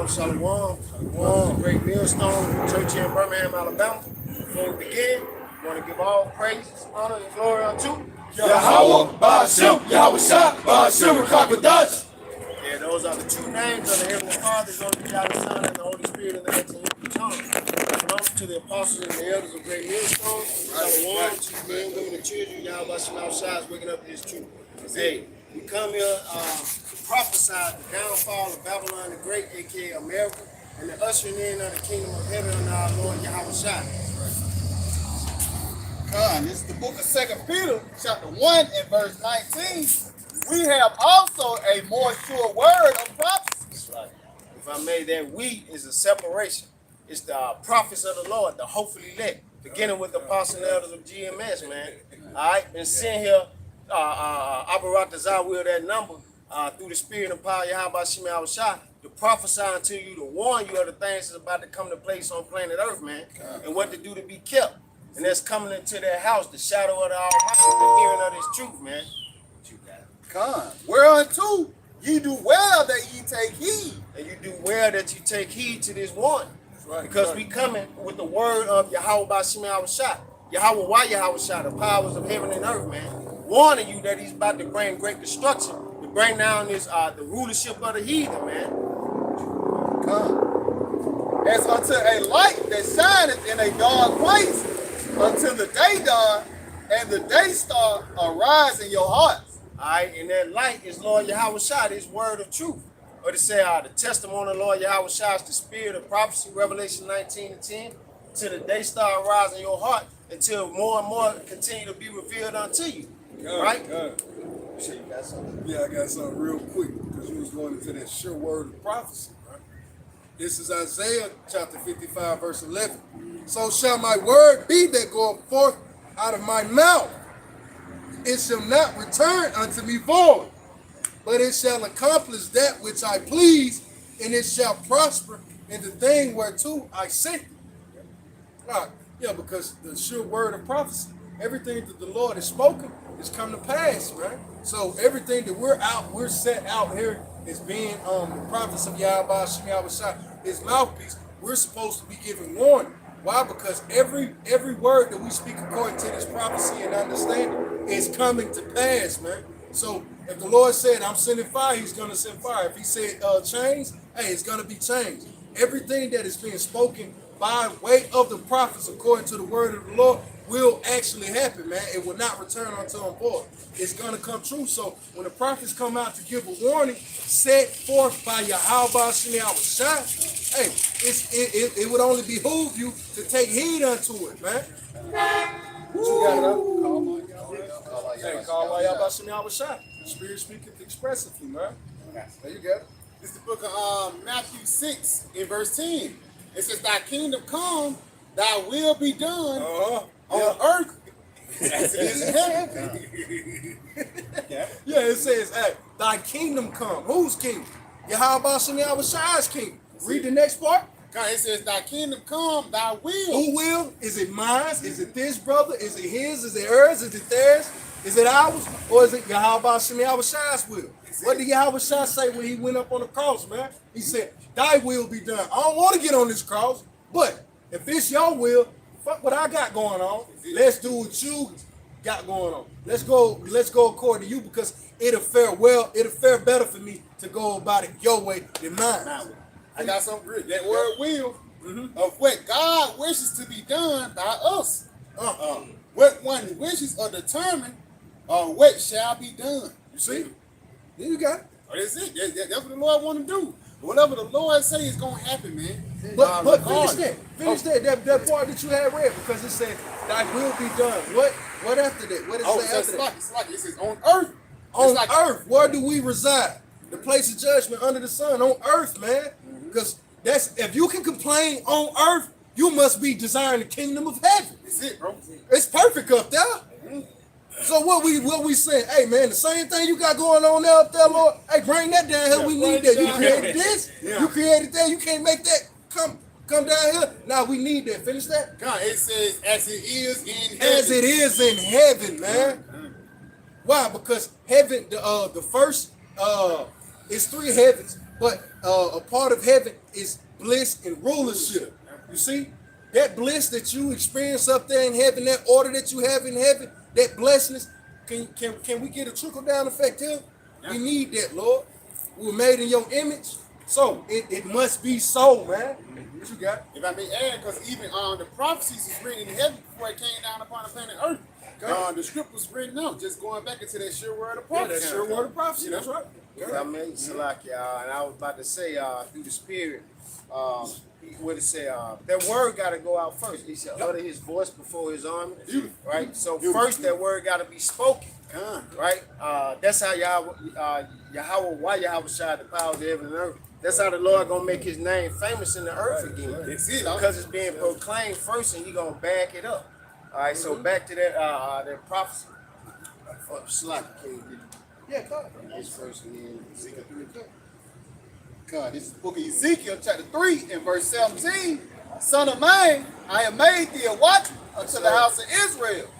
Shalom. Welcome to Great Millstone Church here in Birmingham, Alabama. Before we begin, we want to give all praises, honor, and glory unto Yahweh, Ba'ashem, Yahweh Shah, Ba'ashem, Rakakadash. Yeah, those are the true names of the Heavenly Father, the Only Begotten Son, and the Holy Spirit in the excellent tongue. Shalom to the apostles and the elders of Great Millstone. Shalom to the men, women, and children. Yahweh Shah is waking up his truth. Hey, we come here to prophesy the downfall of Babylon the Great, aka America, and the ushering in of the kingdom of heaven on our Lord Yahweh Shah. This is the book of 2 Peter, chapter 1 and verse 19. We have also a more sure word of prophecy. That's right. If I may, that we is a separation. It's the prophets of the Lord, the hopefully elect, beginning with the apostles and elders of GMS, man. All right, been sitting here, Abarat will that number, through the spirit and power of Yahweh Shema Shah, to prophesy unto you, to warn you of the things that's about to come to place on planet Earth, man, and what to do to be kept. And that's coming into their house, the shadow of the Almighty, the hearing of this truth, man. What you got? Whereunto ye do well that ye take heed. And you do well that you take heed to this warning. Right, because we coming with the word of Yahweh Shema Shah. Yahweh, why Yahweh Shah, the powers of heaven and earth, man. Warning you that he's about to bring great destruction, to bring down this the rulership of the heathen, man. As unto a light that shineth in a dark place, until the day dawn and the day star arise in your hearts. All right, and that light is Lord Yahweh Shah, this word of truth. Or to say the testimony of Lord Yahweh Shah is the spirit of prophecy, Revelation 19:10, till the day star arise in your heart, until more and more continue to be revealed unto you. Right? Sure, you got something? Yeah, I got something real quick because we was going into that sure word of prophecy. Right? This is Isaiah chapter 55, verse 11. So shall my word be that goeth forth out of my mouth. It shall not return unto me void, but it shall accomplish that which I please, and it shall prosper in the thing whereto I sent it. Right. Yeah, because the sure word of prophecy, everything that the Lord has spoken is come to pass, right? So everything that we're set out here as being the prophets of Yahweh Shema Shah, his mouthpiece. We're supposed to be giving warning. Why? Because every word that we speak according to this prophecy and understanding is coming to pass, man. So if the Lord said, I'm sending fire, he's going to send fire. If he said change, hey, it's going to be changed. Everything that is being spoken by way of the prophets according to the word of the Lord will actually happen, man. It will not return unto him void. It's going to come true. So when the prophets come out to give a warning set forth by Yahweh Shema Shah, hey, it would only behoove you to take heed unto it, man. What you got it up? Call Yahweh Shema Shah. Spirit speaking expressively, man. There you go. This is the book of Matthew 6 in verse 10. It says, thy kingdom come, thy will be done on earth as it is in heaven. Yeah, it says, hey, thy kingdom come. Whose kingdom? Yahweh Shema Shah's kingdom. Read the next part. It says, thy kingdom come, thy will. Who will? Is it mine? Is it this brother? Is it his? Is it hers? Is it theirs? Is it ours? Or is it Yahweh Shema Shah's will? What did Yahweh Shah say when he went up on the cross, man? He said, thy will be done. I don't want to get on this cross, but if it's your will, fuck what I got going on. Let's do what you got going on. Let's go according to you, because it'll fare better for me to go about it your way than mine. I got something good. That word will of what God wishes to be done by us. What one wishes or determine what shall be done. You see? There you got it. That's it. That's what the Lord want to do. Whatever the Lord say is going to happen, man. But finish that part that you had read, because it said, thy will be done. What after that? What does it say after that? It's like it says on earth. On earth, where do we reside? The place of judgment under the sun, on earth, man. Because if you can complain on earth, you must be desiring the kingdom of heaven. That's it, bro. It's perfect up there. So what we saying? Hey, man, the same thing you got going on there up there, Lord. Hey, bring that down here. We need that. You created this. You created that. You can't make that come down here. Now we need that. Finish that. God, it says as it is in heaven. As it is in heaven, man. Why? Because heaven, the first, it's three heavens. But a part of heaven is bliss and rulership. You see, that bliss that you experience up there in heaven, that order that you have in heaven, that blessedness, can we get a trickle down effect here? Yeah. We need that, Lord. We were made in your image, so it must be so, man. What you got? If I may add, because even the prophecies is written in heaven before it came down upon the planet Earth. The script was written out, just going back into that sure word of prophecy. Yeah, that sure word of prophecy. That's right. If I may, Salakia, and I was about to say, through the Spirit, what it say? That word got to go out first. He said, utter his voice before his army. Right? So first, that word got to be spoken. Right? That's how Yahweh Shai, the power of heaven and earth. That's how the Lord gonna make his name famous in the earth again. Because it's being proclaimed first, and he gonna back it up. All right. So back to that prophecy. Yeah, God. This verse in Ezekiel 3. God, this is the book of Ezekiel, chapter 3, and verse 17. Son of man, I have made thee a watch unto the house of Israel.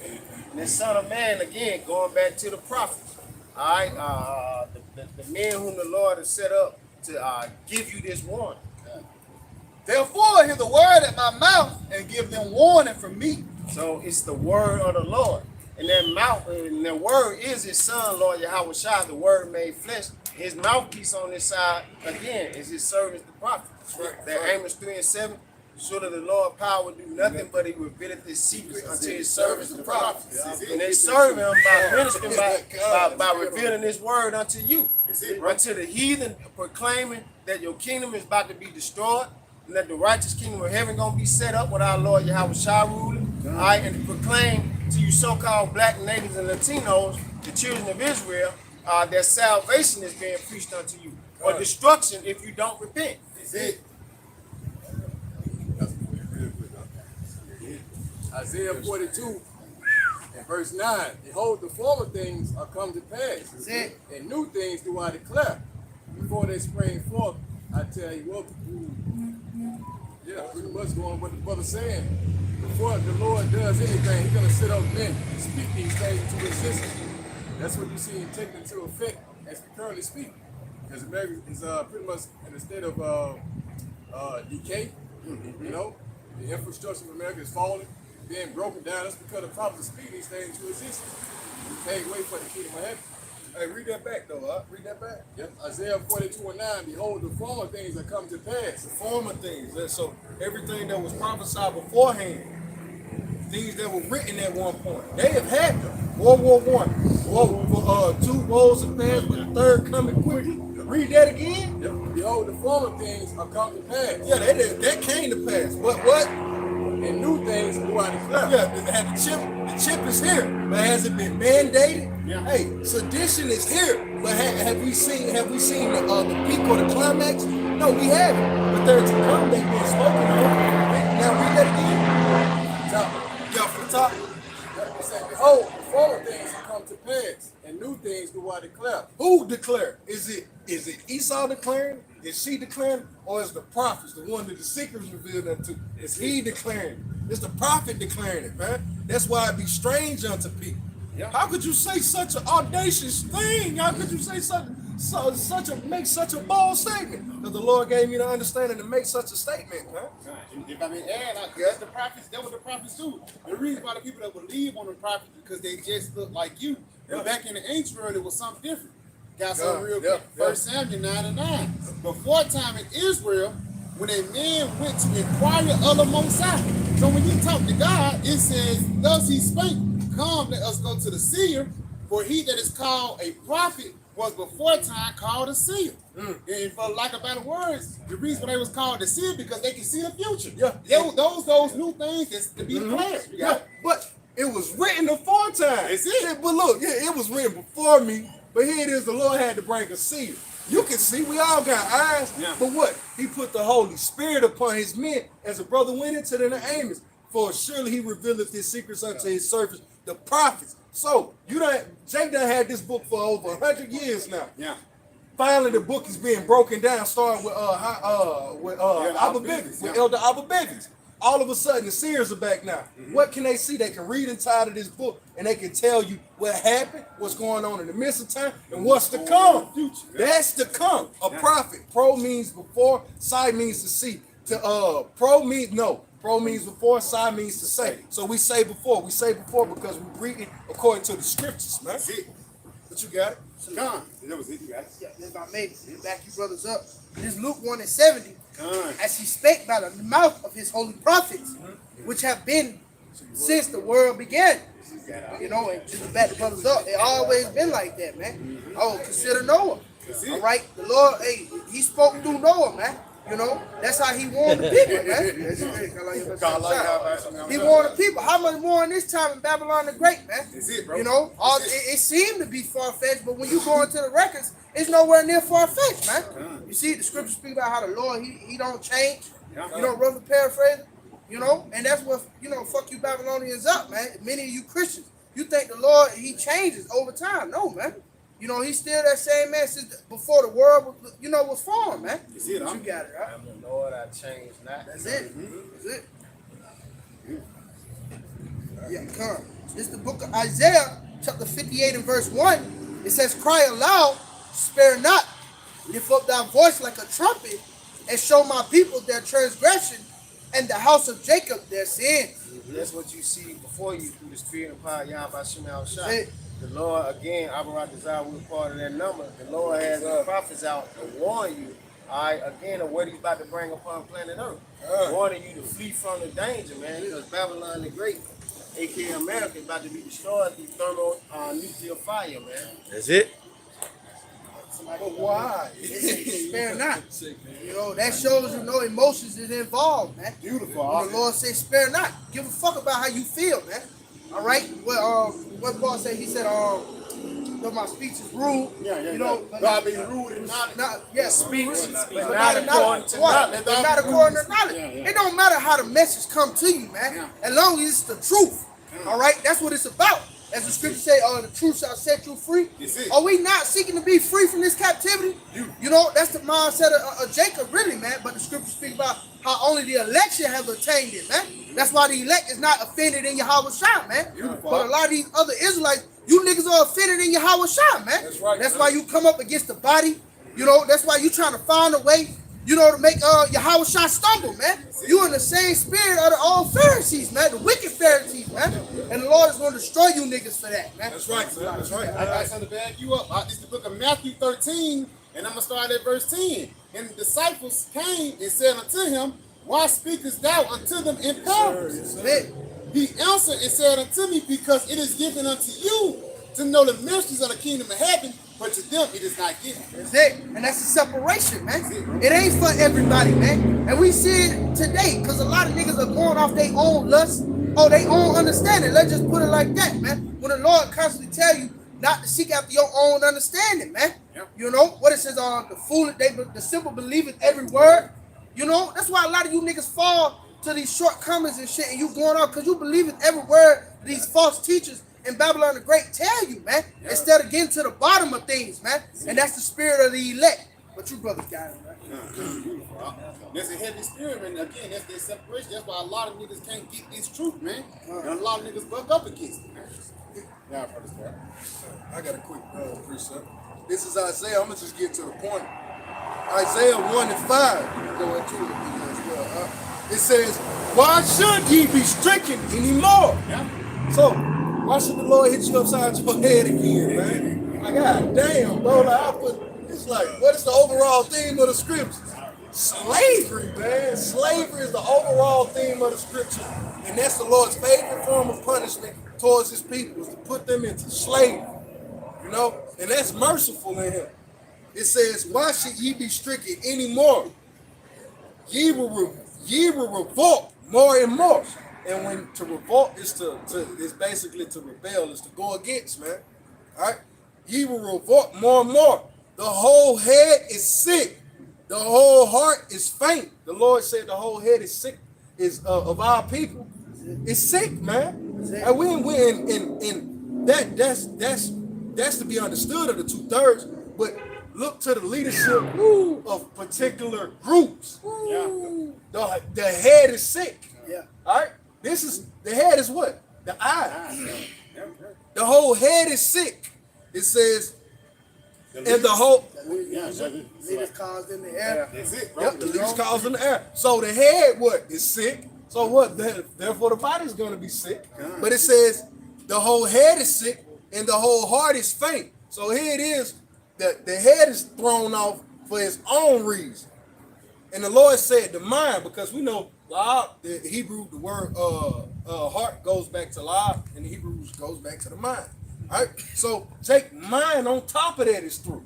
And this son of man, again, going back to the prophets. All right. The men whom the Lord has set up to give you this warning. Therefore, hear the word at my mouth and give them warning from me. So it's the word of the Lord. And that mouth, and the word is his son, Lord Yahweh Shai, the word made flesh. His mouthpiece on this side, again, is his servant, the prophet. That Amos 3 and 7, surely the Lord power would do nothing, but he revealeth his secret unto his servants, the prophets. And they serve him by ministering, by revealing his word unto you. Unto the heathen, proclaiming that your kingdom is about to be destroyed, and that the righteous kingdom of heaven going to be set up with our Lord Yahweh Shai ruling. All right, and to proclaim to you so-called black natives and Latinos, the children of Israel, that salvation is being preached unto you, or destruction if you don't repent. That's it. Isaiah 42 and verse 9. Behold, the former things are come to pass, and new things do I declare. Before they spring forth, I tell you what. Yeah, pretty much going what the brother's saying. Before the Lord does anything, he's going to sit up then and speak these things into existence. That's what you see him taking into effect as we currently speak. Because America is pretty much in a state of decay. You know, the infrastructure of America is falling, being broken down. That's because the prophets speak these things into existence. We can't wait for the kingdom of heaven. Hey, read that back though, read that back. Yep. Isaiah 42 and 9, behold, the former things that come to pass. The former things. So everything that was prophesied beforehand, things that were written at one point, they have had them. World War I, two woes have passed, but the third coming quickly. Read that again. Yep. Behold, the former things are come to pass. Yeah, that came to pass. What? And new things do I declare. Yeah, the chip is here, but has it been mandated? Yeah. Hey, sedition is here, but have we seen the peak or the climax? No, we haven't. But there's a come that's being spoken of. Now read that again. Top. From the top. It says, behold, the former things have come to pass, and new things do I declare. Who declare? Is it Esau declaring? Is she declaring? Or is the prophets, the one that the secrets revealed unto? Is he declaring? It's the prophet declaring it, man. That's why it be strange unto people. Yeah. How could you say such an audacious thing? How could you say make such a bold statement? Because the Lord gave me the understanding to make such a statement, man. If I may add, that's the prophets. That's what the prophets do. The reason why the people that believe on the prophets because they just look like you. Yeah. Back in the ancient world, it was something different. Got some real quick. 1 Samuel 9 and 9. Before time in Israel, when a man went to inquire of the Most High. So when you talk to God, it says, thus he spake, come, let us go to the seer, for he that is called a prophet was before time called a seer. And for lack of better words, the reason they was called a seer because they can see the future. Yeah. Those new things that's to be declared. Yeah. But it was written before time. It's it. But look, it was written before me. But here it is, the Lord had to bring a seer. You can see, we all got eyes. Yeah. But what? He put the Holy Spirit upon his men as a brother went into the Amos. For surely he revealeth his secrets unto his servants, the prophets. So Jake done had this book for over 100 years now. Yeah. Finally, the book is being broken down, starting with Abba Bivens, with Elder Abba Bivens. all of a sudden the seers are back now. What can they see? They can read inside of this book and they can tell you what happened, what's going on in the midst of time, and what's to come. That's to come. A prophet. Pro means before, psi means to see. Pro means before, psi means to say. So we say before. We say before because we're reading according to the scriptures, man. That's it. But you got it? Con. That was it, you guys. Yeah, that's my maybe. Back you brothers up. This Luke 1:70. Con. As he spake by the mouth of his holy prophets, which have been since the world began. You know, and just to back the brothers up, it always been like that, man. Oh, consider Noah. All right, the Lord, hey, he spoke through Noah, man. You know, that's how he warned the people, man. He warned the people. How much more in this time in Babylon the Great, man? That's it, bro. You know, it seemed to be far-fetched, but when you go into the records, it's nowhere near far-fetched, man. You see, the scriptures speak about how the Lord, he don't change. You know, roughly paraphrase, you know, and that's what, you know, fuck you Babylonians up, man. Many of you Christians, you think the Lord, he changes over time. No, man. You know, he's still that same man since before the world was, you know, was formed, man. That's it, You got it, right? I'm the Lord, I change not. That's it. That's it. Yeah, come. This is the book of Isaiah, chapter 58 and verse 1. It says, cry aloud, spare not, lift up thy voice like a trumpet, and show my people their transgression, and the house of Jacob their sin. That's what you see before you through the spirit of power, Yahweh Shemel That's Shai. it. The Lord, again, Abarat Desire, we're part of that number. The Lord has the prophets out to warn you, all right, again, of what he's about to bring upon planet Earth. Warning you to flee from the danger, man, because Babylon the Great, aka America, is about to be destroyed through thermonuclear fire, man. That's it. But why? Spare not. You know, that shows you no emotions is involved, man. Beautiful. When the Lord says spare not, give a fuck about how you feel, man. All right? Well, what Paul said, he said, though my speech is rude, you know, but God be rude and not yeah, Speech, but but not according to knowledge. But not according to knowledge. It don't matter how the message come to you, man. As long as it's the truth. All right? That's what it's about. As the scripture say, the truth shall set you free. That's it. Are we not seeking to be free from this captivity? You know, that's the mindset of Jacob, really, man. But the scripture speak about how only the election have attained it, man. That's why the elect is not offended in Yahweh Shai, man. But a lot of these other Israelites, you niggas are offended in Yahweh Shai, man. That's right, That's man. why you come up against the body. You know, that's why you trying to find a way, you know, to make Yahweh Shai stumble, man. You in the same spirit of the old Pharisees, man, the wicked Pharisees, man. And the Lord is going to destroy you niggas for that, man. That's right, man. That's right. I got something to back you up. This is the book of Matthew 13, and I'm going to start at verse 10. And the disciples came and said unto him, why speakest thou unto them in parables? That's it. He answered and said unto me, because it is given unto you to know the mysteries of the kingdom of heaven, but to them it is not given. That's it. And that's the separation, man. It ain't for everybody, man. And we see it today, because a lot of niggas are going off their own lust or their own understanding. Let's just put it like that, man. When the Lord constantly tell you not to seek after your own understanding, man. Yep. You know, what it says, the simple believeth every word. You know, that's why a lot of you niggas fall to these shortcomings and shit, and you going off because you believe in every word these false teachers in Babylon the Great tell you, man, instead of getting to the bottom of things, man. And that's the spirit of the elect. But you brothers got it, right? There's a heavy spirit, and again, that's their separation. That's why a lot of niggas can't get this truth, man. And a lot of niggas buck up against it, man. Yeah, brothers, man. I got a quick precept. This is Isaiah. I'm going to just get to the point. Isaiah 1 and 5. Go into it as well. It says, why should ye be stricken anymore? Yeah. So, why should the Lord hit you upside your head again, man? Like, God damn, bro. Like, it's like, what is the overall theme of the scriptures? Slavery, man. Slavery is the overall theme of the scripture. And that's the Lord's favorite form of punishment towards his people, is to put them into slavery. You know? And that's merciful in him. It says, why should ye be stricken anymore? Ye will revolt more and more. And when to revolt is is basically to rebel, is to go against, man. All right? Ye will revolt more and more. The whole head is sick. The whole heart is faint. The Lord said the whole head is sick, of our people. It's sick, man. And that's to be understood of the 2/3. But look to the leadership of particular groups. The head is sick. this is the head is what? The eye. The whole head is sick. It says, and the whole Leaders caused in the air. That's it, bro. yep, the least caused in the air. So the head what is sick. So what? Therefore the body is going to be sick. But it says the whole head is sick and the whole heart is faint. So here it is. The head is thrown off for its own reason. And the Lord said the mind, because we know the Hebrew, the word heart goes back to la, and the Hebrews goes back to the mind. All right? So Jake, mind on top of that is through.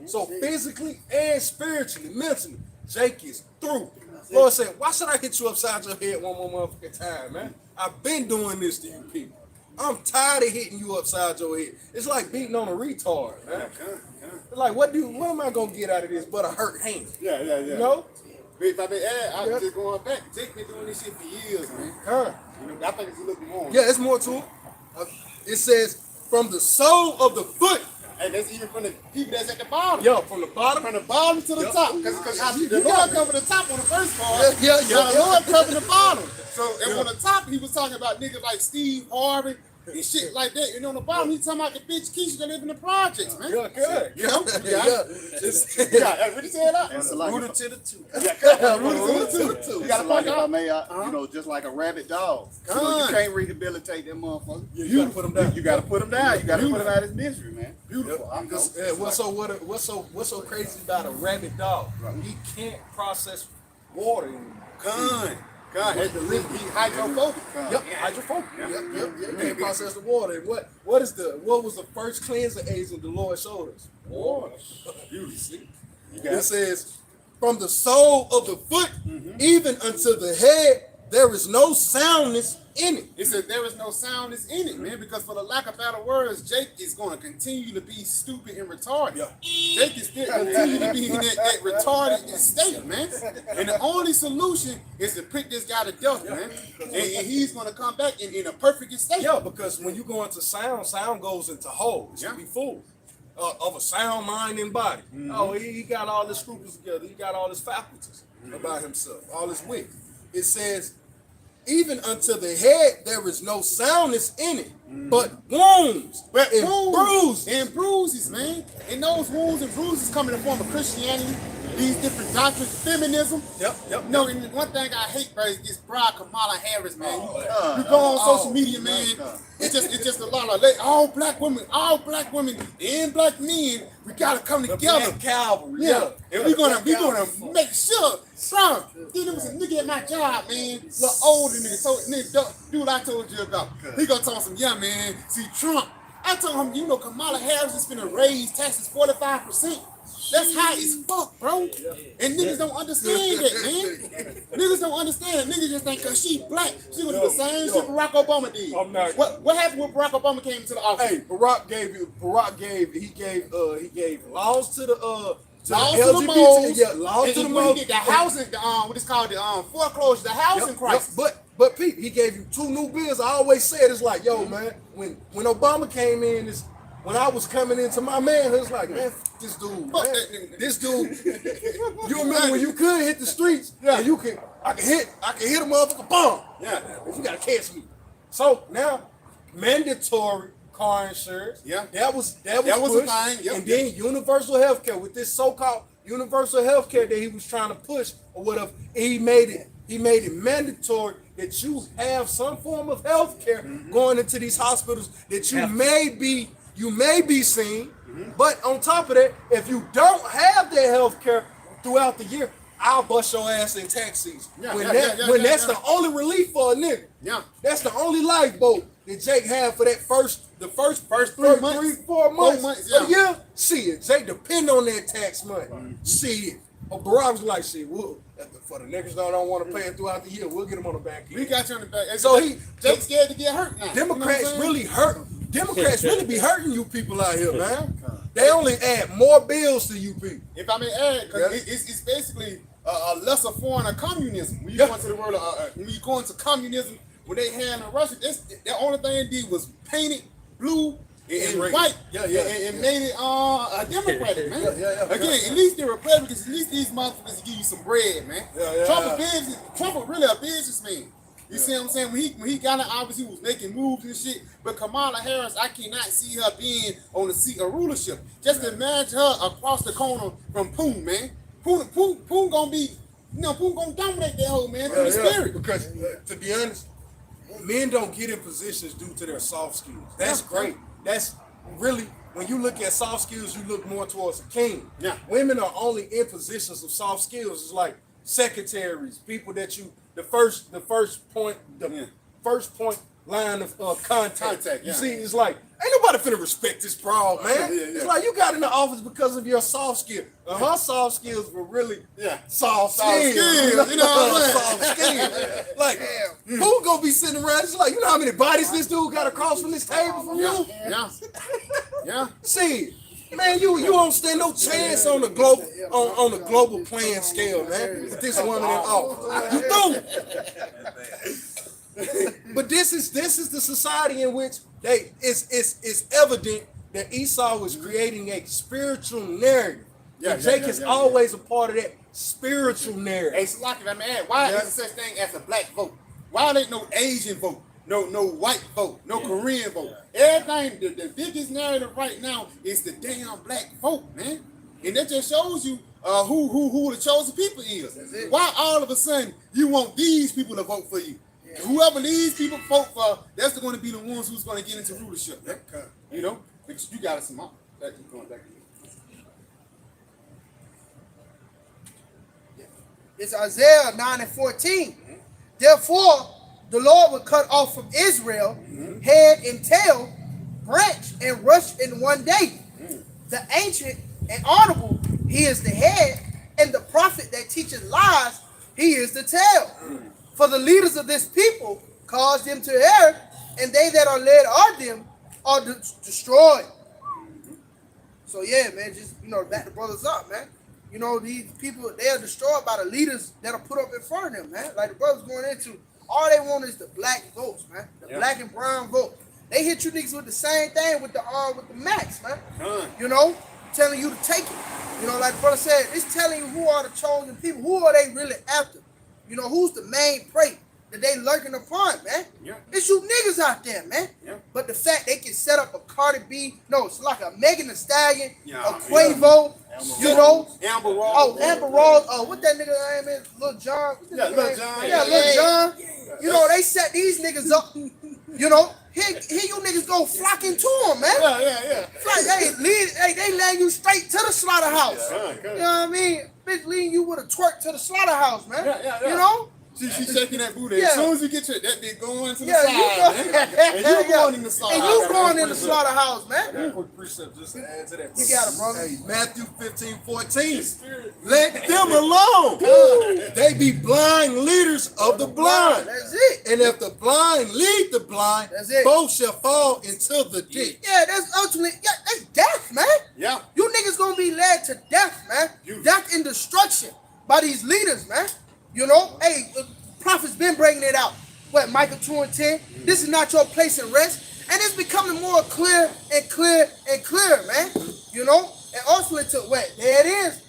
So physically and spiritually, mentally, Jake is through. Lord said, why should I hit you upside your head one more motherfucking time, man? I've been doing this to you people. I'm tired of hitting you upside your head. It's like beating on a retard, man. It's like, what am I gonna get out of this but a hurt hand? Yeah. You know? If I may add, I was just going back. Jake been doing this shit for years, man. You know, I think it's a little more. Yeah, it's more to it. It says, from the sole of the foot. And that's even from the people that's at the bottom. Yo, from the bottom. From the bottom to the top. Because the Lord covered the top on the first part. Yeah. The Lord covered the bottom. So, and on the top, he was talking about niggas like Steve Harvey and shit like that. And on the bottom, he's talking about the bitch Keisha that live in the projects, man. Yeah, good. You know? Yeah. What you say that? It's like Rooted to the two. you gotta like, if I may, you know, just like a rabid dog. You know, you can't rehabilitate that motherfucker. You gotta put them down. You gotta put him down. You gotta put him out of his misery, man. Beautiful. I'm Because, what's so crazy about a rabid dog? He can't process water anymore. God had to live. He hydrophobic. Yep, hydrophobic. Yep. Can't process the water. And what was the first cleansing agent the Lord showed us? Water. You see? It says, from the sole of the foot even unto the head, there is no soundness in it. It says there is no soundness in it, man, because for the lack of better words, Jake is going to continue to be stupid and retarded. Yeah. Jake is still continue to be in that retarded state, man. And the only solution is to put this guy to death, man. And he's going to come back in a perfect state. Yeah, because when you go into sound goes into whole. It's to be full of a sound mind and body. Oh, he got all his scruples together. He got all his faculties about himself, all his wit. It says, even unto the head there is no soundness in it, but wounds and bruises, man. And those wounds and bruises come in the form of Christianity, these different doctrines, feminism. Yep. No, and one thing I hate, bro, is this bride Kamala Harris, man. You go on social media, man. It's just a lot of all black women, and black men. We gotta come together. Calvary. Yeah. And we're gonna make sure, bro. There was a nigga at my job, man, a little older nigga. So nigga, dude, I told you about. He gonna tell some, yeah, man. See Trump. I told him, you know, Kamala Harris is finna raise taxes 45%. That's high as fuck, bro. And niggas don't understand that, man. Niggas don't understand. Niggas just think cause she black, she gonna do the same shit Barack Obama did. I'm not. What happened when Barack Obama came to the office? He gave laws to the laws to the moles. Yeah, laws to the moles. He did the housing, what is called the foreclosure, the housing crisis. But Pete, he gave you 2 new bills. I always said it's like, yo, man, when Obama came in, when I was coming into my manhood, it's like, man, fuck this dude, man. This dude. You remember when you could hit the streets? Yeah. And I can hit a motherfucker bomb. Yeah. If you gotta catch me. So now, mandatory car insurance. Yeah. That was a thing. Yep. And then universal health care with this so-called universal health care that he was trying to push or whatever. He made it mandatory that you have some form of health care going into these hospitals that you may be seen, but on top of that, if you don't have that health care throughout the year, I'll bust your ass in tax season. That's the only relief for a nigga. Yeah. That's the only lifeboat that Jake had for that first 3 months, 4 months of the year. See it. Jake depend on that tax money. See it. Barack was like, shit, for the niggas that don't want to pay it throughout the year, we'll get them on the back end. We got you on the back end. So Jake's scared to get hurt now. Democrats really hurt. Democrats really be hurting you people out here, man. They only add more bills to you people. If I may add, because it's basically a lesser form of communism. When you go into the world, when you go into communism, when they had in Russia, the only thing they did was paint it blue and white, and made it Democratic, man. Again, at least the Republicans, at least these motherfuckers give you some bread, man. Trump really a businessman. You see what I'm saying? When he got in office, he was making moves and shit. But Kamala Harris, I cannot see her being on the seat of rulership. Just imagine her across the corner from Poon, man. Poon gonna be, Poon gonna dominate that whole man through the spirit. Because to be honest, men don't get in positions due to their soft skills. That's great. That's really, when you look at soft skills, you look more towards a king. Yeah. Women are only in positions of soft skills. It's like secretaries, people that you the first point line of contact. You see, it's like ain't nobody finna respect this broad, man. It's like you got in the office because of your soft skill. Her soft skills were really soft skills. You know what I'm soft skills. Like who gonna be sitting around? It's like, you know how many bodies this dude got across from this table from you? Yeah. See, man, you don't stand no chance on the global playing scale, man. With this woman in office, you don't. But this is the society in which it's evident that Esau was creating a spiritual narrative. Jake is always a part of that spiritual narrative. Hey, Slocky, let me add, why is there such thing as a black vote? Why ain't no Asian vote? No white vote, no Korean vote. Everything, the biggest narrative right now is the damn black vote, man. And that just shows you who the chosen people is. Why all of a sudden you want these people to vote for you? Whoever these people vote for, that's going to be the ones who's going to get into rulership. You know, but you got us some more. Going back to you. It's Isaiah 9:14. Therefore, the Lord will cut off from Israel head and tail, branch and rush in one day. The ancient and honorable, he is the head, and the prophet that teaches lies, he is the tail. For the leaders of this people cause them to err, and they that are led of them are destroyed. So yeah, man, just back the brothers up, man. These people, they are destroyed by the leaders that are put up in front of them, man. Like the brothers going into, all they want is the black votes, man. The black and brown vote. They hit you niggas with the same thing with the max, man. Telling you to take it. Like the brother said, it's telling you who are the chosen people. Who are they really after? Who's the main prey that they lurking upon, man? It's you niggas out there, man. But the fact they can set up a Cardi B, it's like a Megan Thee Stallion, a Quavo, Amber Rose. Oh, Amber Rose. Oh, what that nigga name is? Lil Jon. Lil Jon. Yeah, Lil Jon. They set these niggas up. Here you niggas go flock into them, man. They land you straight to the slaughterhouse. You know what I mean? Bitch leading you with a twerk to the slaughterhouse, man. She's shaking that booty. As soon as you get that bitch going to the side, man. And you going in the slaughterhouse. And you going in the slaughterhouse, man. Quick precept just to add to that. You got it, brother. Hey, Matthew 15:14. Let them alone. They be blind leaders of the blind. That's it. And if the blind lead the blind, both shall fall into the ditch. Yeah, that's ultimately, that's death, man. Yeah. You niggas gonna be led to death, man. Death and destruction by these leaders, man. Hey, prophets been bringing it out. What, Micah 2:10? This is not your place in rest. And it's becoming more clear and clear and clear, man. And ultimately to what? There it is.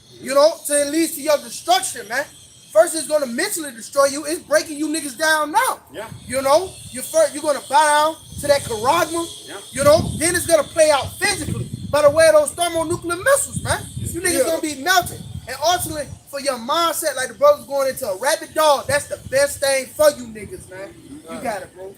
So it leads to your destruction, man. First it's gonna mentally destroy you. It's breaking you niggas down now. Yeah. You're gonna bow down to that charagma. Yeah. Then it's gonna play out physically by the way of those thermonuclear missiles, man. You niggas gonna be melted. And ultimately, for your mindset, like the brothers going into a rabid dog, that's the best thing for you niggas, man. You got it, bro.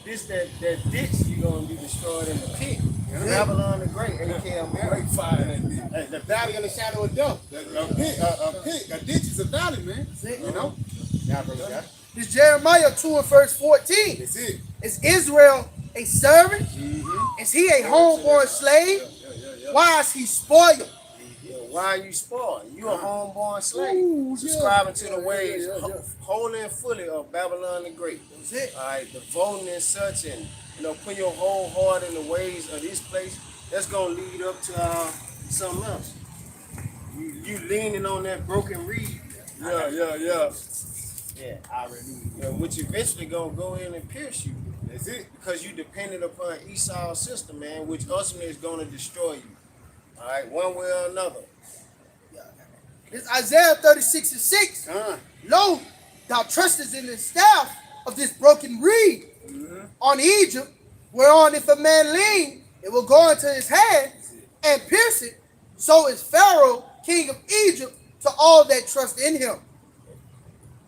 That ditch, you're going to be destroyed in the pit. Babylon the Great, Great fire in that ditch. The valley of the shadow of death. A ditch is a valley, man. Yeah, brother. This Jeremiah 2 and verse 14. That's it. Is Israel a servant? Is he a homeborn slave? Why is he spoiled? Why are you spoiled? You a homeborn slave, subscribing to the ways wholly and fully of Babylon the Great. That's it. All right, the voting and such, and put your whole heart in the ways of this place. That's gonna lead up to something else. You leaning on that broken reed. Yeah, I already. Which eventually gonna go in and pierce you. That's it. Because you depended upon Esau's system, man, which ultimately is gonna destroy you. All right, one way or another. It's Isaiah 36 and 6. Lo, thou trustest in his staff of this broken reed on Egypt, whereon if a man lean, it will go into his hand and pierce it. So is Pharaoh, king of Egypt, to all that trust in him.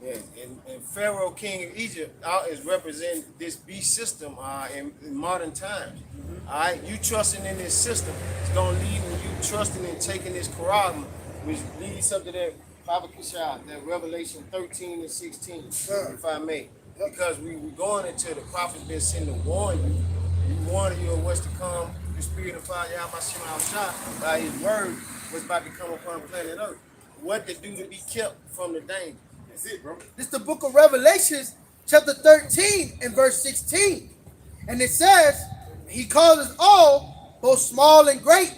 Yeah, and Pharaoh, king of Egypt, is representing this beast system in modern times. All right, you trusting in this system, it's gonna lead when you trusting in taking this Quran, which leads up to that that Revelation 13 and 16, if I may. Because we're going into the prophet's been sent to warn you. We warn you of what's to come. The spirit of fire, Yahweh by his word was about to come upon planet Earth. What to do to be kept from the danger. That's it, bro. This is the book of Revelations, chapter 13 and verse 16. And it says, he calls us all, both small and great,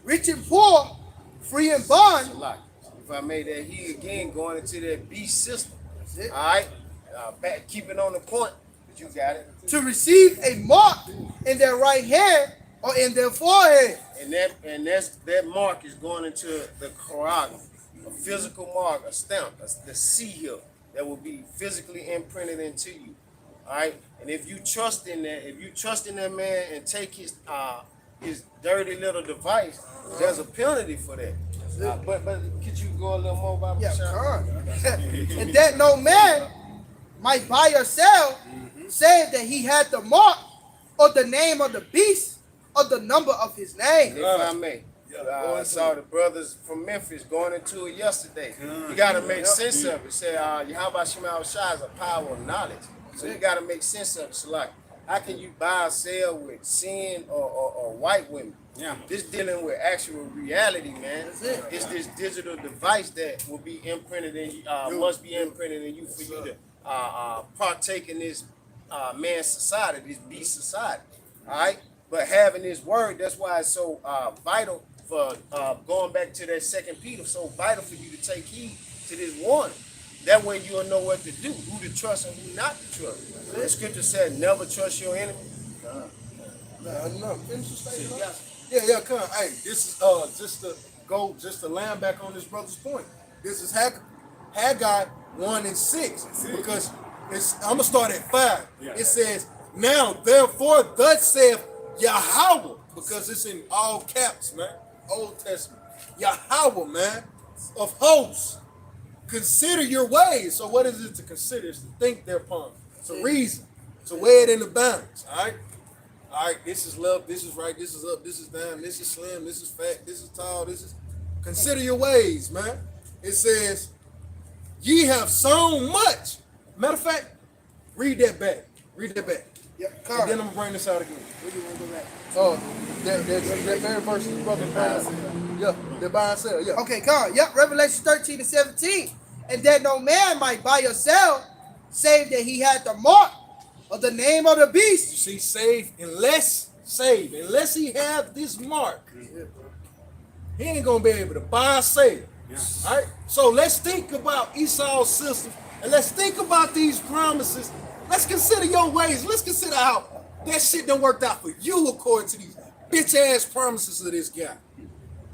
rich and poor, free and bond. If I made that, he again going into that beast system. That's it. All right, back keeping on the point, but you got it. To receive a mark in their right hand or in their forehead. And that mark is going into the Quran, a physical mark, a stamp, the seal that will be physically imprinted into you. All right, and if you trust in that man and take his dirty little device, there's a penalty for that. But could you go a little more about And that no man might buy or sell, saying that he had the mark or the name of the beast or the number of his name. If I may. I saw the brothers from Memphis going into it yesterday. You got to make sense of it. It said, Yahweh Shemal Shah is a power of knowledge. So you got to make sense of it. So like, how can you buy or sell with sin or white women? Yeah. This dealing with actual reality, man. It's this digital device that will be imprinted in you, must be imprinted in you for you to partake in this man society, this beast society. All right? But having this word, that's why it's so vital for going back to that 2 Peter, so vital for you to take heed to this warning. That way you'll know what to do, who to trust and who not to trust. The scripture said, never trust your enemy. Yeah, come on. Hey, this is just to land back on this brother's point. This is Haggai 1 and 6, because I'm gonna start at 5. It says, now therefore thus saith Yahweh, because it's in all caps, man. Old Testament. Yahweh, man, of hosts. Consider your ways. So what is it to consider? It's to think thereupon. It's a reason. To weigh it in the balance. All right, this is love, this is right, this is up, this is down, this is slim, this is fat, this is tall, this is... Consider your ways, man. It says, ye have sown much. Matter of fact, read that back. Read that back. Yeah, and then I'm going to bring this out again. Where do you want to go back? Oh, that very verse is brother buy and sell. Yeah, that buy and sell, yeah. Okay, come on. Yep, Revelation 13 and 17. And that no man might buy or sell, save that he had the mark of the name of the beast. You see, save, unless he have this mark, he ain't going to be able to buy or sell. Yeah. All right? So let's think about Esau's system, and let's think about these promises. Let's consider your ways. Let's consider how that shit done worked out for you according to these bitch-ass promises of this guy.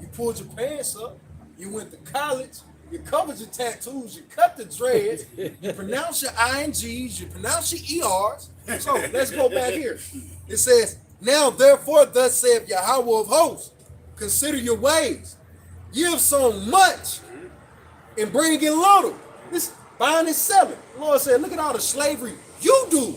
You pulled your pants up. You went to college. You covered your tattoos. You cut the dreads. You pronounce your INGs. You pronounce your ERs. So let's go back here. It says, now therefore thus saith Yahweh of hosts, consider your ways. You have sown much and bring in little. This buying and selling. The Lord said, look at all the slavery you do.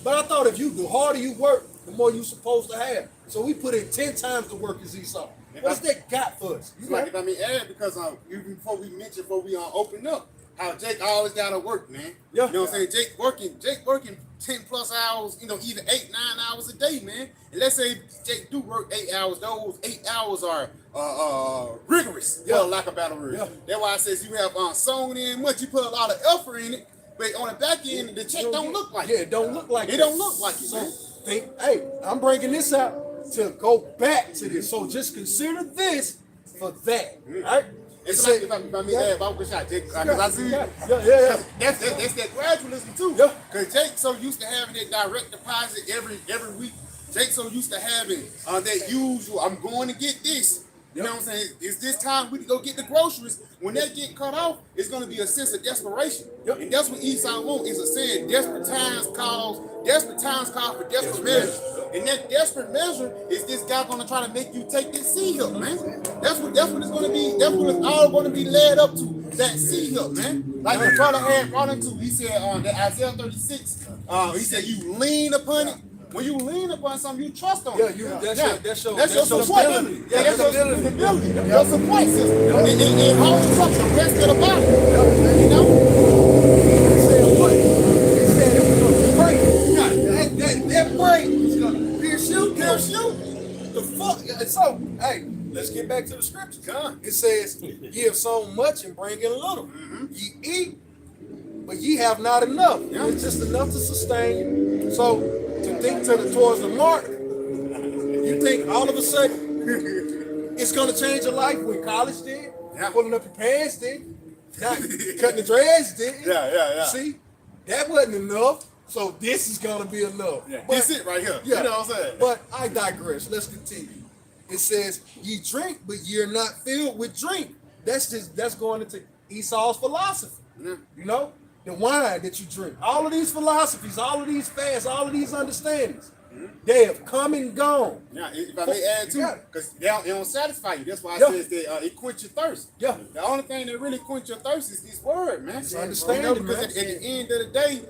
But I thought if you the harder you work, the more you supposed to have. So we put in 10 times the work as Esau. What's that got for us? You like, if I mean, add, because even before we open up, how Jake always gotta work, man. Yeah. You know what I'm saying? Jake working 10 plus hours, either 8, 9 hours a day, man. And let's say Jake do work 8 hours. Those 8 hours are rigorous, for lack of a better word. Yeah. That's why I says you have sown in much, you put a lot of effort in it, but on the back end, the check don't look like it. Yeah, it don't look like it. It don't look like it, So man. think, hey, I'm bringing this out to go back to this. So just consider this for that, right? It's like if I mean, if I was shot, Jake, because I see, Yeah. that's that gradualism too. Yeah. Because Jake so used to having that direct deposit every week. Jake so used to having that usual, I'm going to get this. You know what I'm saying? It's this time we can go get the groceries. When they get cut off, it's going to be a sense of desperation. And that's what Esau wants, is a saying, desperate times call for desperate measures. And that desperate measure is this guy going to try to make you take this seed up, man. That's what it's going to be. That's what it's all going to be led up to, that seed up, man. Like the brother had brought into, he said, that Isaiah 36, he said, you lean upon it. When you lean upon something, you trust on it. That's your support. Yeah, that's your stability. Your support system. It holds up the rest of the body. You know? He said what? He said it was gonna break. That break is gonna pierce you. The fuck? So, hey, let's get back to the scripture. It says, give so much and bring in a little. Ye eat, but ye have not enough. It's just enough to sustain you. So, to think towards the mark, you think all of a sudden it's gonna change your life when college did, pulling up your pants did, not cutting the dreads did. Yeah. See, that wasn't enough. So this is gonna be enough. But, this it right here. Yeah. You know what I'm saying? But I digress. Let's continue. It says, ye drink, but ye are not filled with drink. That's going into Esau's philosophy. You know? The wine that you drink, all of these philosophies, all of these fasts, all of these understandings, they have come and gone. Yeah, if I may add to it, because it don't satisfy you. That's why I says that it quench your thirst. Yeah. The only thing that really quench your thirst is this word, man. It's understanding, because man. at the end of the day,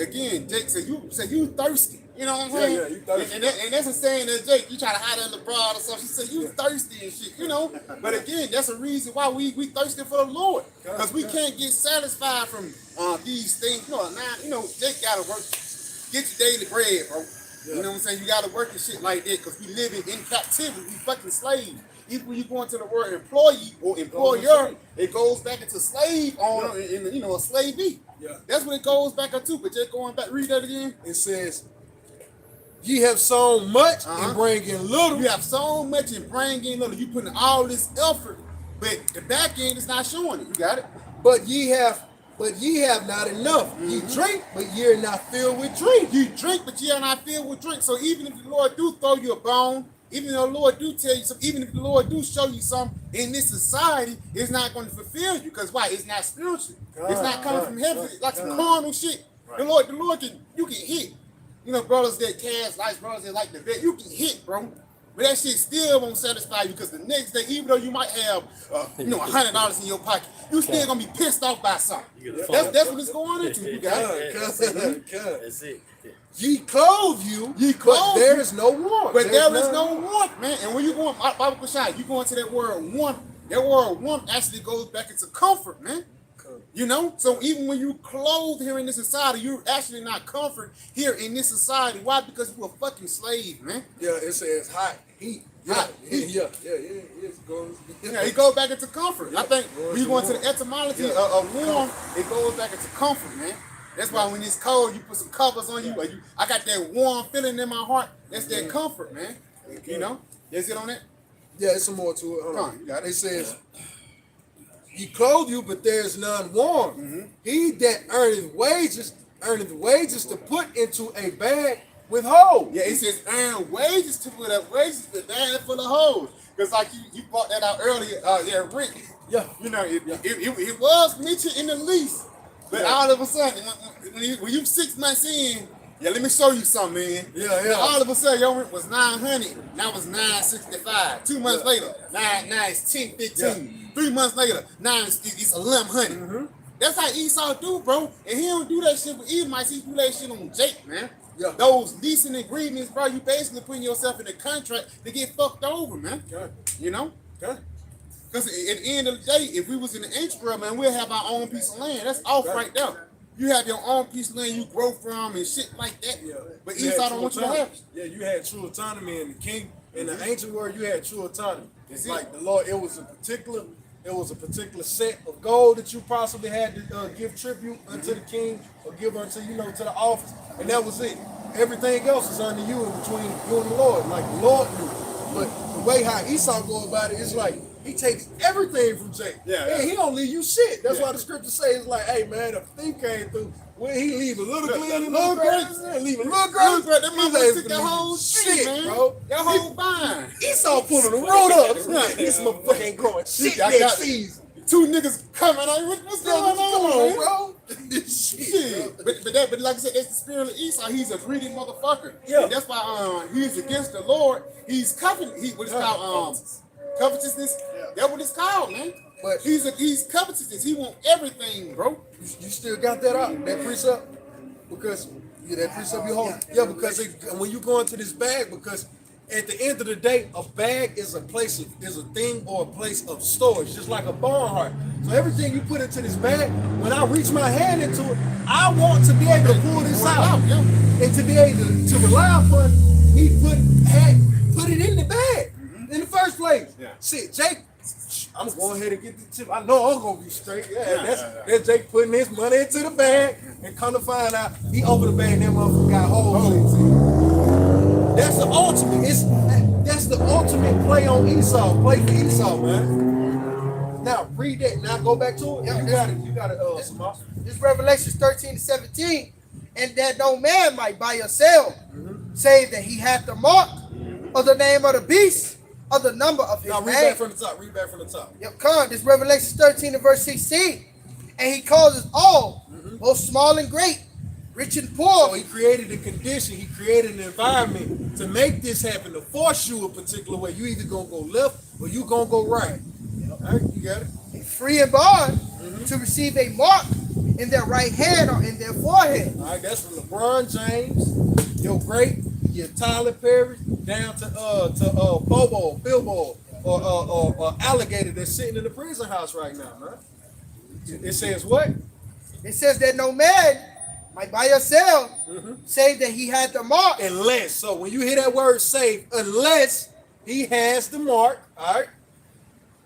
again, Jake said you thirsty. You know what I'm saying? Yeah, you thirsty. And that's a saying that Jake, you try to hide under the broad or something. She said you thirsty and shit, you know. But again, that's a reason why we thirsty for the Lord, because we can't get satisfied from these things. Jake gotta work, get your daily bread, bro. You know what I'm saying? You gotta work and shit like that, because we living in captivity. We fucking slaves. Even when you go into the word employee or employer, it goes back into slave owner and a slavey. Yeah. That's what it goes back into. But just going back, read that again. It says, ye have sown much and bring in little. You have so much and bring in little. You putting all this effort, but the back end is not showing it. You got it? But ye have not enough. Ye drink, but ye are not filled with drink. You drink, but you are not filled with drink. So even if the Lord do throw you a bone, even if the Lord do tell you something, even if the Lord do show you something in this society, it's not going to fulfill you. Because why? It's not spiritual. It's not coming from heaven. It's like some carnal shit. The Lord you can hit. Brothers that cast lights, brothers that like the vet, you can hit, bro. But that shit still won't satisfy you, because the next day, even though you might have, $100 in your pocket, you still gonna be pissed off by something. That's what it's going into. You got it. That's it. Ye clothe you, but there is no warmth. But there is no warmth, man. And when you go, Bible Kushai, you go into that word warmth. That word warmth actually goes back into comfort, man. So even when you clothe here in this society, you're actually not comfort here in this society. Why? Because you're a fucking slave, man. Yeah, it says hot, heat. It goes back into comfort. I think when you go into the etymology of warm, it goes back into comfort, man. That's why when it's cold, you put some covers on you. I got that warm feeling in my heart. That's that comfort, man. Is it on that? Yeah, it's some more to it. Hold on. You got it. It says, ye clothe you, but there is none warm. He that earneth wages to put into a bag with holes. Yeah, it says earn wages to put up wages, but bag full of holes. Because like you brought that out earlier, rent. Yeah. It was mentioned in the lease, but all of a sudden, when you 6 months in, let me show you something, man. Yeah. All of a sudden, your rent was 900. Now it's 965. 2 months later, now it's 1015. 3 months later, now it's 1100. That's how Esau do, bro. And he don't do that shit with Edomites. He do that shit on Jake, man. Yeah. Those leasing agreements, bro, you basically putting yourself in a contract to get fucked over, man. Okay. Because at the end of the day, if we was in the ancient world, man, we'll have our own piece of land. That's off right there. You have your own piece of land you grow from and shit like that. Yeah. But Esau don't want you to have it. Yeah, you had true autonomy in the king. In the ancient world, you had true autonomy. That's like it. the Lord, it was a particular set of gold that you possibly had to give tribute unto the king or give unto, to the office. And that was it. Everything else is under you and between you and the Lord. Like the Lord knew. But the way how Esau go about it is like, he takes everything from Jacob. Yeah. And he don't leave you shit. That's why the scripture says, like, hey man, if a thief came through, When he leave a little clear and Little grapes, leave a little Look, grapes. bro, that mother He's took that whole shit, shit, man. bro. That whole vine. Esau pulling the road up. This motherfucker ain't growing shit I next got season. two niggas coming out. What's going on, man? bro? Shit. But like I said, that's the spirit of Esau. He's a greedy motherfucker. Yeah. And that's why he's against the Lord. He's covenant. What it's called covetousness. That's what it's called, man. But He's covetousness. He want everything, bro. you still got that out, that precept? Because that precept you hold. Yeah, because when you go into this bag, because at the end of the day, a bag is a thing or a place of storage, just like a barn heart. So everything you put into this bag, when I reach my hand into it, I want to be able to pull this out. And to be able to rely upon, he put it in the bag in the first place. Yeah. Shit, Jake, I'm going ahead and get the tip. I know I'm gonna be straight. That's Jake putting his money into the bag, and come to find out, he opened the bag and that motherfucker got holes in it. That's the ultimate. That's the ultimate play on Esau. Play for Esau, man. Now read that. Now go back to it. Yeah, You got it. This Revelation 13-17, and that no man might buy or sell, save that he hath the mark of the name of the beast, of the number of his Now read name. back from the top. Read back from the top. Yep, come. This Revelation 13 and verse 16. And he causes all, both small and great, rich and poor. So he created a condition. He created an environment to make this happen. To force you a particular way. You either gonna go left or you gonna go right. All right, you got it. Free and bond to receive a mark in their right hand or in their forehead. All right, that's from LeBron James, your great, your Tyler Perry, down to Bobo, Billboard, or Alligator that's sitting in the prison house right now, man. It says what? It says that no man might buy or sell, save that he had the mark. Unless. So when you hear that word "save," unless he has the mark, all right,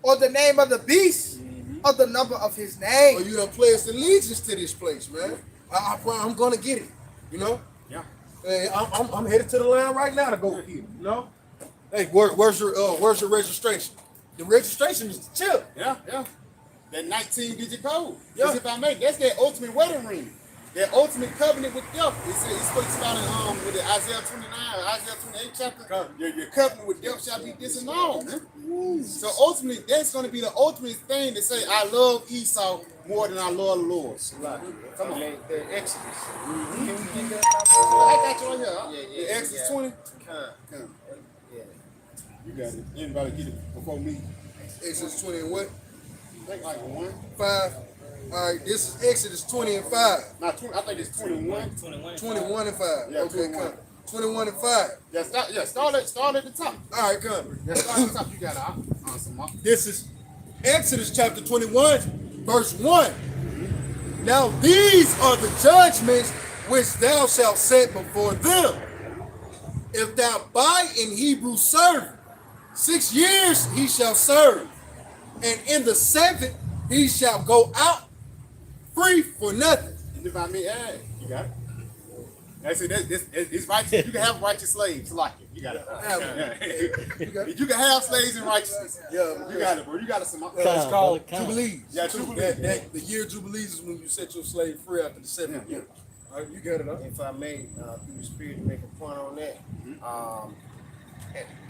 Or the name of the beast, or the number of his name. or you done pledged allegiance to this place, man. I'm gonna get it, you know. Yeah. Hey, I'm headed to the line right now to go get it, you know. Hey, where's your registration? The registration is the chip. Yeah. That 19-digit code. Yeah. Because if I make, that's that ultimate wedding ring. That ultimate covenant with death. It speaks about it with the Isaiah 29, Isaiah 28 chapter. Your covenant with death shall be disannuled, man. So ultimately, that's going to be the ultimate thing to say, I love Esau more than I love the Lord. Come on. The Exodus. Can we get that? I got you right here. Yeah, The Exodus 20. Come. Yeah. You got it. Anybody get it before me? Exodus 20 and what? I think like 1. 5. All right, this is Exodus 20 and 5. Not 20. I think it's 21. 21 and 5. Yeah, Okay, 21. come. 21 and 5. Start at the top. All right, come. Start at the top. You got it. Awesome. This is Exodus chapter 21, verse 1. Now these are the judgments which thou shalt set before them. If thou buy in Hebrew servant, 6 years he shall serve, and in the 7th he shall go out free for nothing. And if I may add, you got it. That's it. It's righteous. You can have righteous slaves like it. You got it. You can have slaves in righteousness. Yeah, You got it, bro. You got it. it's called Jubilees. Yeah, Jubilees. The year Jubilees is when you set your slave free after the 7th year. All right, you got it, huh? If I may, through the Spirit, to make a point on that.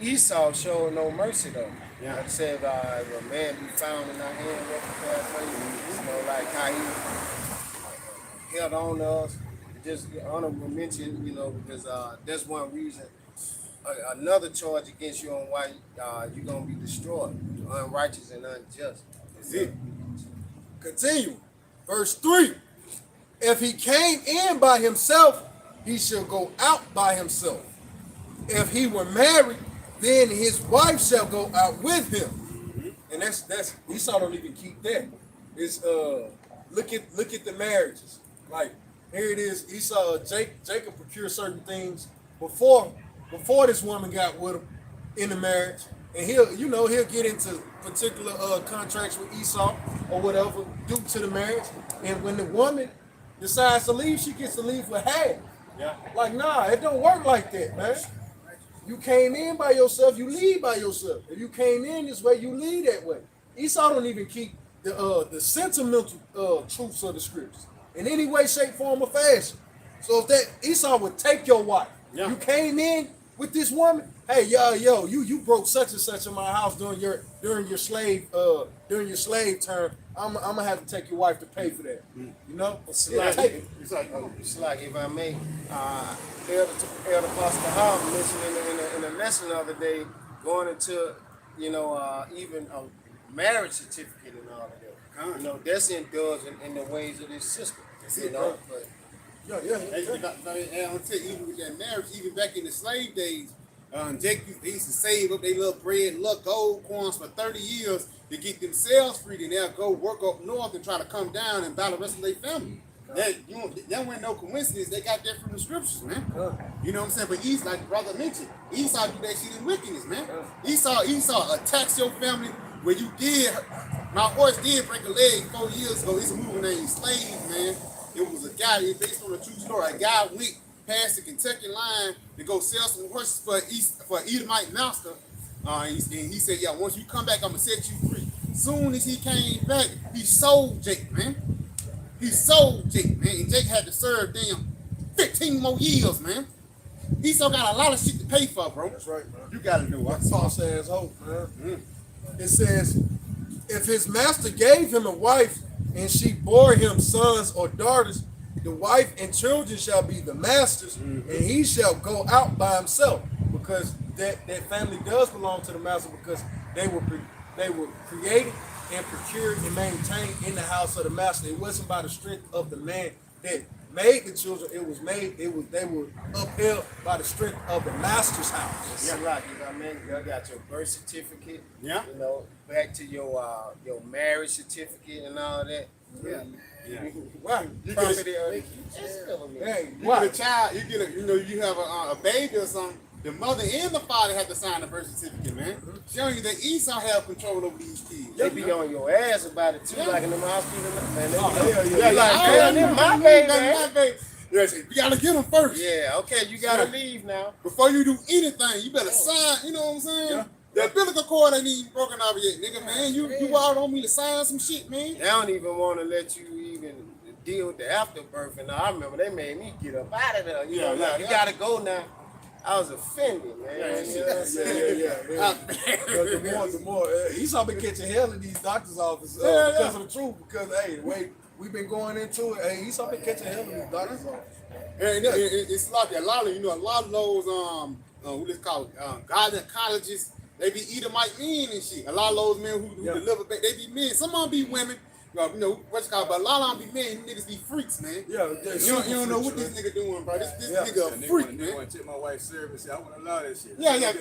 Esau showed no mercy though. Yeah. Like I said, if a man be found in our hand, what prepared for you, like how he held on to us. Just honorable mention, because that's one reason. Another charge against you on why you're gonna be destroyed, unrighteous and unjust. That's it. Continue. Verse 3. If he came in by himself, he shall go out by himself. If he were married, then his wife shall go out with him. And that's Esau don't even keep that. It's look at the marriages. Like here it is. Esau, Jacob procured certain things before this woman got with him in the marriage, and he'll get into particular contracts with Esau or whatever due to the marriage. And when the woman decides to leave, she gets to leave for half. Yeah. Like, nah, it don't work like that, man. You came in by yourself, you leave by yourself. If you came in this way, you leave that way. Esau don't even keep the sentimental truths of the scriptures. in any way, shape, form, or fashion. So if that Esau would take your wife, Yeah. you came in with this woman. Hey, yo, you broke such and such in my house during your slave term. I'm gonna have to take your wife to pay for that. You know, It's yeah, like, take it. it's like if I may, Elder Pastor Hall mentioned in a lesson the other day, going into, even a marriage certificate and all of that. You know, that's indulged in the ways of this system. You know, but And I'll tell you, even with that marriage, even back in the slave days, Jake used to save up their little bread, little gold coins for 30 years to get themselves free. Then they'll go work up north and try to come down and buy the rest of their family. That wasn't no coincidence. They got that from the scriptures, man. You know what I'm saying? But Esau, like the brother mentioned, Esau do that shit in wickedness, man. Esau attacks your family where you did. My horse did break a leg 4 years ago. It's a movie named Slave, man. It was a guy, it's based on a true story. A guy went past the Kentucky line to go sell some horses for Edomite master. And he said, yeah, once you come back, I'm going to set you free. Soon as he came back, he sold Jake, man. He sold Jake, man. And Jake had to serve them 15 more years, man. He still got a lot of shit to pay for, bro. That's right, man. You got to know. Paul says hope, man. It says, if his master gave him a wife and she bore him sons or daughters, the wife and children shall be the master's, and he shall go out by himself, because that family does belong to the master, because they were created and procured and maintained in the house of the master. It wasn't by the strength of the man that made the children. They were upheld by the strength of the master's house. it's like, you got your birth certificate. Yeah. You know, back to your marriage certificate and all that. Yeah. Right. Property. Hey, You get a child, you have a baby or something. The mother and the father have to sign the birth certificate, man. Showing you that Esau have control over these kids. They be on your ass about it too, like in the hospital. Man, My baby. Yes, you gotta get them first. Yeah, okay, you gotta leave now. Before you do anything, you better sign. You know what I'm saying? Yeah. The umbilical cord ain't even broken off yet, nigga. Man, you out on me to sign some shit, man. They don't even want to let you even deal with the afterbirth. And I remember they made me get up out of there. You know, like, you gotta go now. I was offended, man. You know what I'm saying? The more Esau been catching hell in these doctors' offices because of the truth. Because hey, the way we've been going into it, hey, Esau been catching hell in these doctors' offices. And it's like a lot of those what is called gynecologists. They be Edomite men and shit. A lot of those men who deliver back, they be men. Some of them be women. What's called, but a lot of them be men. Niggas be freaks, man. Yeah, you don't know what this nigga doing, bro. This nigga a freak, man. Want to take my wife's service. I want to allow that shit. Yeah.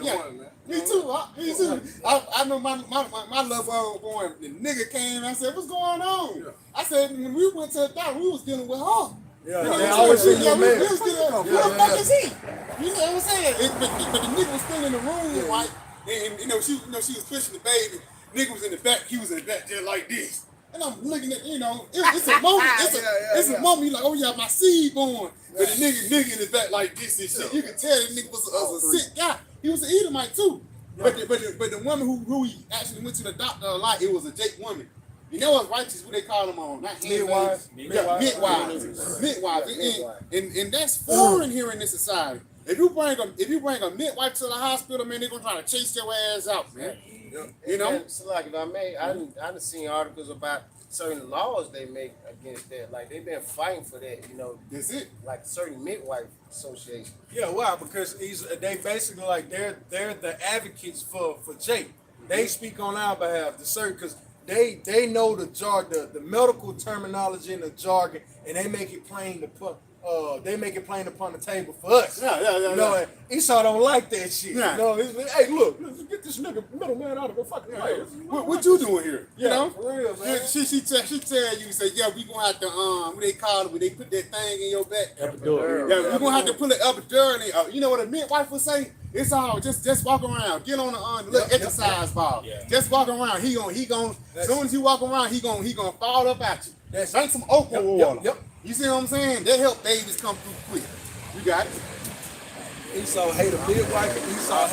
Me too. Me too. I know my love going. The nigga came. I said, "What's going on?" Yeah. I said, "When we went to the doctor, we was dealing with her." Yeah, they always see your man. Who the fuck is he? You know what I'm saying? But the nigga was still in the room, right? And she was pushing the baby. Nigga was in the back. He was in the back just like this. And I'm looking at, it's a moment. It's a moment. You're like, oh yeah, my seed born. But the nigga in the back like this and shit. You can tell that nigga was a sick guy. He was an Edomite too. But the woman who he actually went to the doctor a lot, it was a Jake woman. You know what's righteous? What they call them on? Not Midwives. Midwives. And that's foreign here in this society. If you bring a midwife to the hospital, man, they're gonna try to chase your ass out, man. You know? It's like, if I may, I done seen articles about certain laws they make against that. Like, they've been fighting for that, That's it. like certain midwife associations. Yeah, why? Because they basically like they're the advocates for Jake. They speak on our behalf, because they know the medical terminology and the jargon, and they make it plain to put. They make it plain upon the table for us. And Esau don't like that shit. Yeah. Hey, look, let's get this nigga middleman out of the fucking way. What you doing here? For real, man. She tell you, say, yeah, we gonna have to what they call it when they put that thing in your back. Epidural. Yeah, we're gonna have to put an epidural in. You know what a midwife would say? It's all just walk around, get on the little exercise ball. Yeah. Just walk around. He gonna as soon as you walk around, he gonna fall up at you. Drink some okra water. Yep. You see what I'm saying? That help babies come through quick. You got it. Esau hate a midwife, and Esau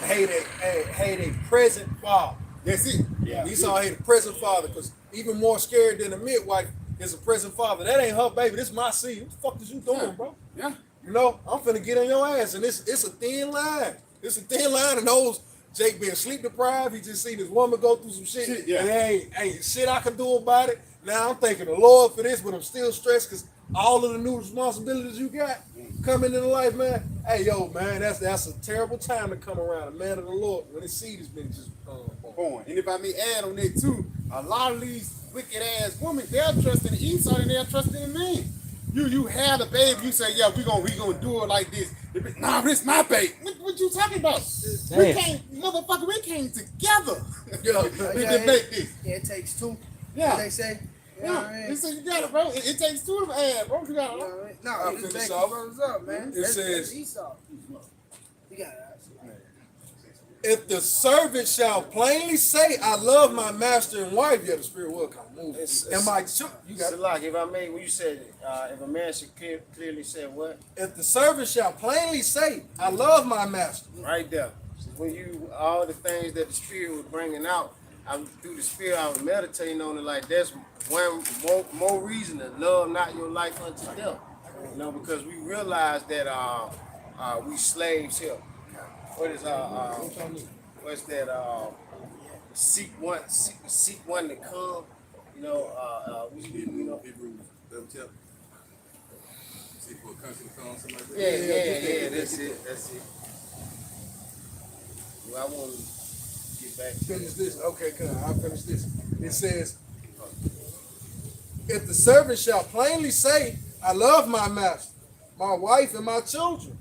hate a present father. That's it. Yeah. Esau hate a present father, because even more scared than a midwife, is a present father. That ain't her baby. This my seed. What the fuck is you doing, bro? Yeah. You know, I'm finna get on your ass, and it's a thin line. It's a thin line, and those Jake being sleep deprived. He just seen his woman go through some shit. Yeah. And ain't shit I can do about it. Now I'm thanking the Lord for this, but I'm still stressed because all of the new responsibilities you got coming into life, man. Hey, yo, man, that's a terrible time to come around a man of the Lord when his seed has been just born. And if I may add on that too, a lot of these wicked ass women, they're trusting Esau and they're trusting in man. You have a baby, you say, yeah, we gonna do it like this. Nah, this my baby. What you talking about? We came together to make this. Yeah, it takes two. Yeah. What they say. Yeah, they say you got it, bro. It takes two of them ass, bro. You got it. No, it's back your brothers up, man. It says, that's Esau. You got it. if the servant shall plainly say, I love my master and wife, yeah, the spirit will come move. And my you got it. Like if I made when you said if a man should clearly say what? If the servant shall plainly say, I love my master. Right there. When you all the things that the spirit was bringing out, through the spirit I was meditating on it. Like that's one more reason to love not your life unto death. You know, because we realize that we slaves here. What is what's that? Seek one to come. You know, you know. See for a country to come, something like that. Yeah. That's it. Well, I want to get back to Finish this. Okay, good. I'll finish this. It says, if the servant shall plainly say, I love my master, my wife, and my children,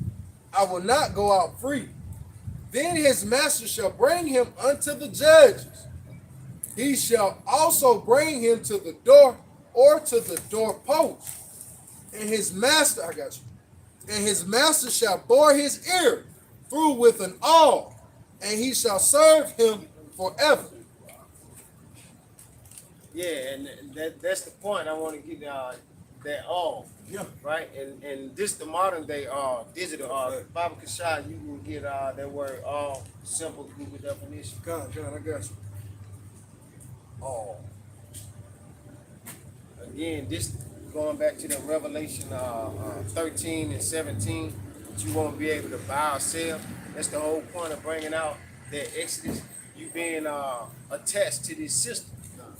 I will not go out free. Then his master shall bring him unto the judges. He shall also bring him to the door or to the doorpost. And his master, I got you. And his master shall bore his ear through with an awl, and he shall serve him forever. Yeah, and that's the point I want to get that all. Yeah. Right? And this the modern day digital Baba Kashad, you can get that word all simple Google definition. God, I got you. All. Again, this going back to the Revelation 13 and 17, that you won't be able to buy or sell. That's the whole point of bringing out that Exodus, you being attached to this system.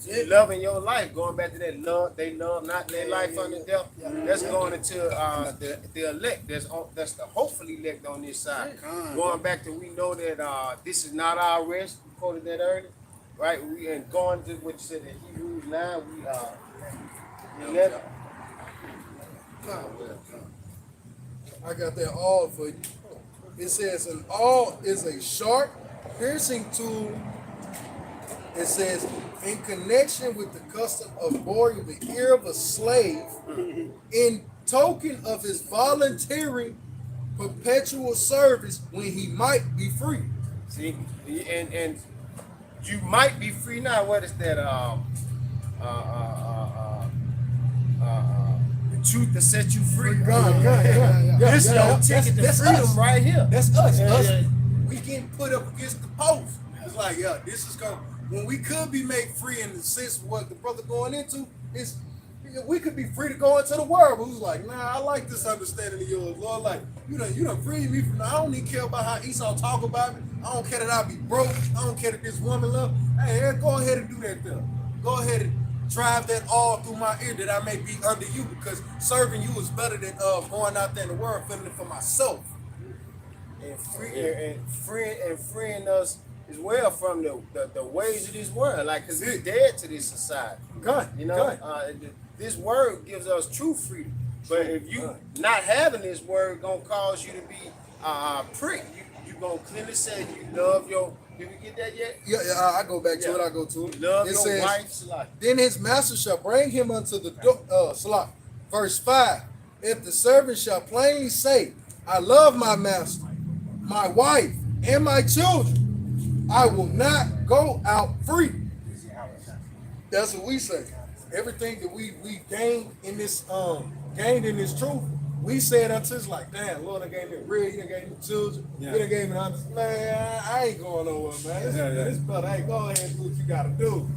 You loving your life, going back to that love, they love not their life under death. That's going into the elect. That's the hopefully elect on this side. Going back to we know that this is not our rest. We quoted that earlier, right? We and going to what you said in Hebrews 9. We let I got that all for you. It says an awl is a sharp, piercing tool. It says, in connection with the custom of boring the ear of a slave, in token of his volunteering perpetual service when he might be free. see, and you might be free now. What is that? The truth to set you free. This is your ticket to freedom us. right here. That's us. Yeah, us. yeah. We getting put up against the post. It's like, yeah, this is going. When we could be made free in the sense of what the brother going into is, we could be free to go into the world. But who's like, nah, I like this understanding of yours, Lord. Like, you done freed me from. I don't even care about how Esau talk about me. I don't care that I be broke. I don't care that this woman love. Hey, go ahead and do that though. Go ahead and drive that all through my ear that I may be under you, because serving you is better than going out there in the world feeling it for myself. And freeing us as well from the ways of this world, like, because we're dead to this society. You know, this word gives us true freedom. But if you not having this word, gonna cause you to be prick. You gonna clearly say you love your. Did we get that yet? Yeah, I go back to it. I go to it. Love It your says, wife, Salah. then his master shall bring him unto the door. Salah. Verse 5. If the servant shall plainly say, I love my master, my wife, and my children, I will not go out free. That's what we say. Everything that we gained in this truth, we said unto us like, damn, Lord, I gave me a real, you done gave me children, you done gave me an understanding. Man, I ain't going nowhere, man. This brother, hey, go ahead and do what you gotta do.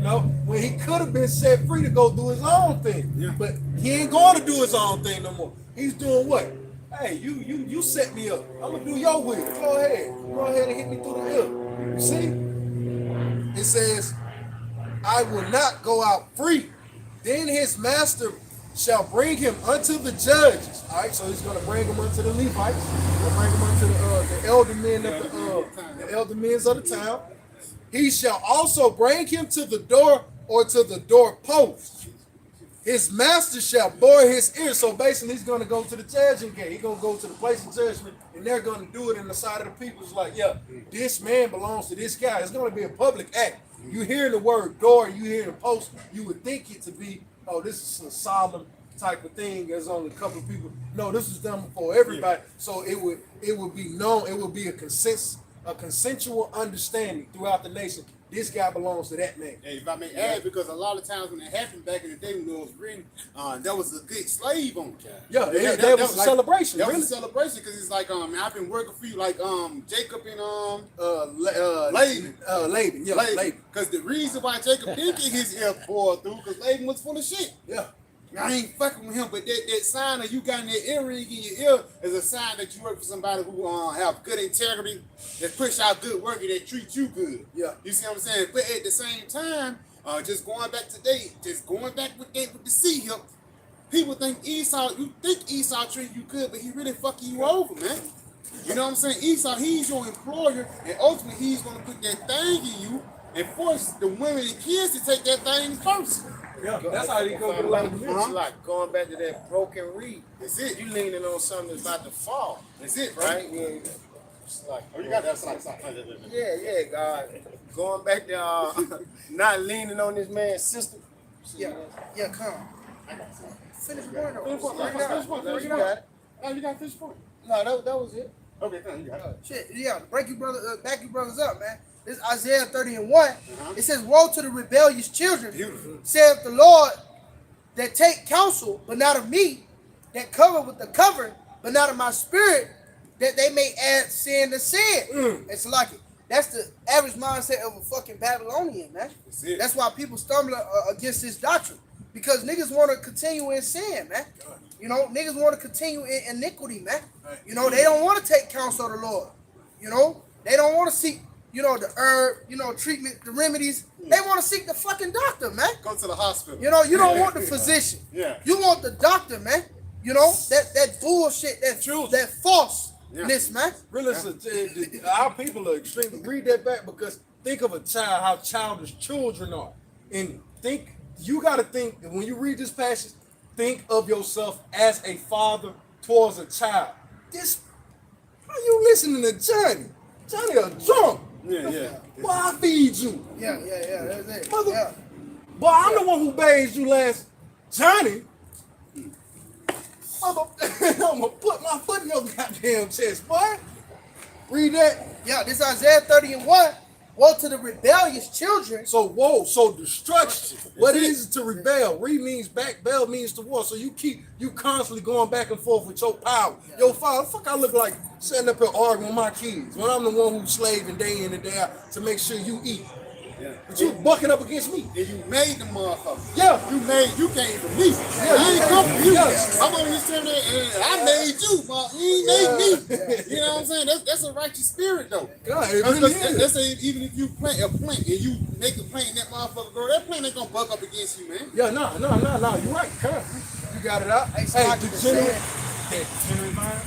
know, when he could have been set free to go do his own thing. Yeah. But he ain't going to do his own thing no more. He's doing what? Hey, you set me up. I'm gonna do your will. Go ahead and hit me through the hip. You see? It says, I will not go out free. Then his master shall bring him unto the judges. All right, so he's gonna bring him unto the Levites. He's gonna bring him unto the elder men of the elder men of the town. He shall also bring him to the door or to the doorpost. His master shall bore his ear. So basically, he's gonna go to the judging gate. He's gonna go to the place of judgment, and they're gonna do it in the sight of the people. It's like, yeah, this man belongs to this guy. It's gonna be a public act. You hear the word door, you hear the post, you would think it to be, oh, this is a solemn type of thing. There's only a couple of people. No, this is done for everybody. So it would be known. It would be a consensual understanding throughout the nation. This guy belongs to that man. Hey, if I may add, because a lot of times when it happened back in the day when it was written, there was a good slave on the Yeah, that was a celebration. That really. was a celebration because it's like I've been working for you like Jacob and Laban. Laban. Laban. Because the reason why Jacob did get his ear bored through because Laban was full of shit. Yeah. I ain't fucking with him, but that sign of you got that earring in your ear is a sign that you work for somebody who have good integrity, that push out good work, and that treat you good. Yeah. You see what I'm saying? But at the same time, just going back with the sea here, people think Esau treat you good, but he really fucking you over, man. You know what I'm saying? Esau, he's your employer, and ultimately he's gonna put that thing in you and force the women and kids to take that thing first. Yeah, that's how he goes to It's like going back to that broken reed. That's it. You leaning on something that's about to fall. That's it, Right? Yeah. It's like, Oh, you got that side. yeah, God. Going back to not leaning on this man's system. Yeah, come. Finish one though. You got it. Oh, you got fish point. No, that was it. Okay, you got it. Shit, yeah, back you brothers up, man. This is Isaiah 30:1. It says, woe to the rebellious children, saith the Lord, that take counsel, but not of me, that cover with the cover, but not of my spirit, that they may add sin to sin. It's like it. That's the average mindset of a fucking Babylonian, man. That's why people stumble against this doctrine. Because niggas want to continue in sin, man. You know, niggas want to continue in iniquity, man. You know, they don't want to take counsel of the Lord. You know, they don't want to seek, the herb, treatment, the remedies. They want to seek the fucking doctor, man. Go to the hospital. You know, you don't want the physician. Yeah. You want the doctor, man. You know, that bullshit, that falseness, man. Really, our people are extremely. Read that back, because think of a child, how childish children are. And you got to think, when you read this passage, think of yourself as a father towards a child. How you listening to Johnny? Johnny a drunk. Yeah. Boy, I feed you. Yeah, that's it. Mother, Yeah. boy, I'm the one who bathed you last. Johnny. Mother, I'm gonna put my foot in your goddamn chest, boy. Read that. Yeah, this Isaiah 30:1. Woe to the rebellious children. So destruction. What is it to rebel? Re means back, bell means to war. So you constantly going back and forth with your power. Your father, fuck, I look like sitting up here arguing with my kids when I'm the one who's slaving day in and day out to make sure you eat. Yeah. But you bucking up against me. And you made the motherfucker. Yeah. You came from me. I ain't come from you. I'm on this time and I made you, but you ain't made me. You know what I'm saying? That's a righteous spirit though. God, it really is. Let's say even if you plant a plant and you make a plant and that motherfucker grow, that plant ain't gonna buck up against you, man. Yeah, no, you're right, God. You got it out. Hey, degenerate.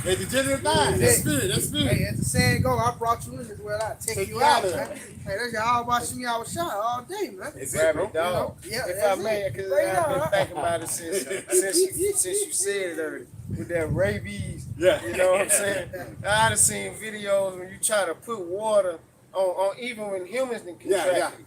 Hey, degenerate mind. That spirit. Hey, as the saying go, I brought you in this world, I take you out, man. Hey, that's y'all watching me out shot all day, man. Exactly, dog. Yeah, if that's I may, it. because Straight I've been up. thinking about it since you said it earlier, with that rabies. Yeah. You know what I'm saying? I done seen videos when you try to put water on even when humans can contract it.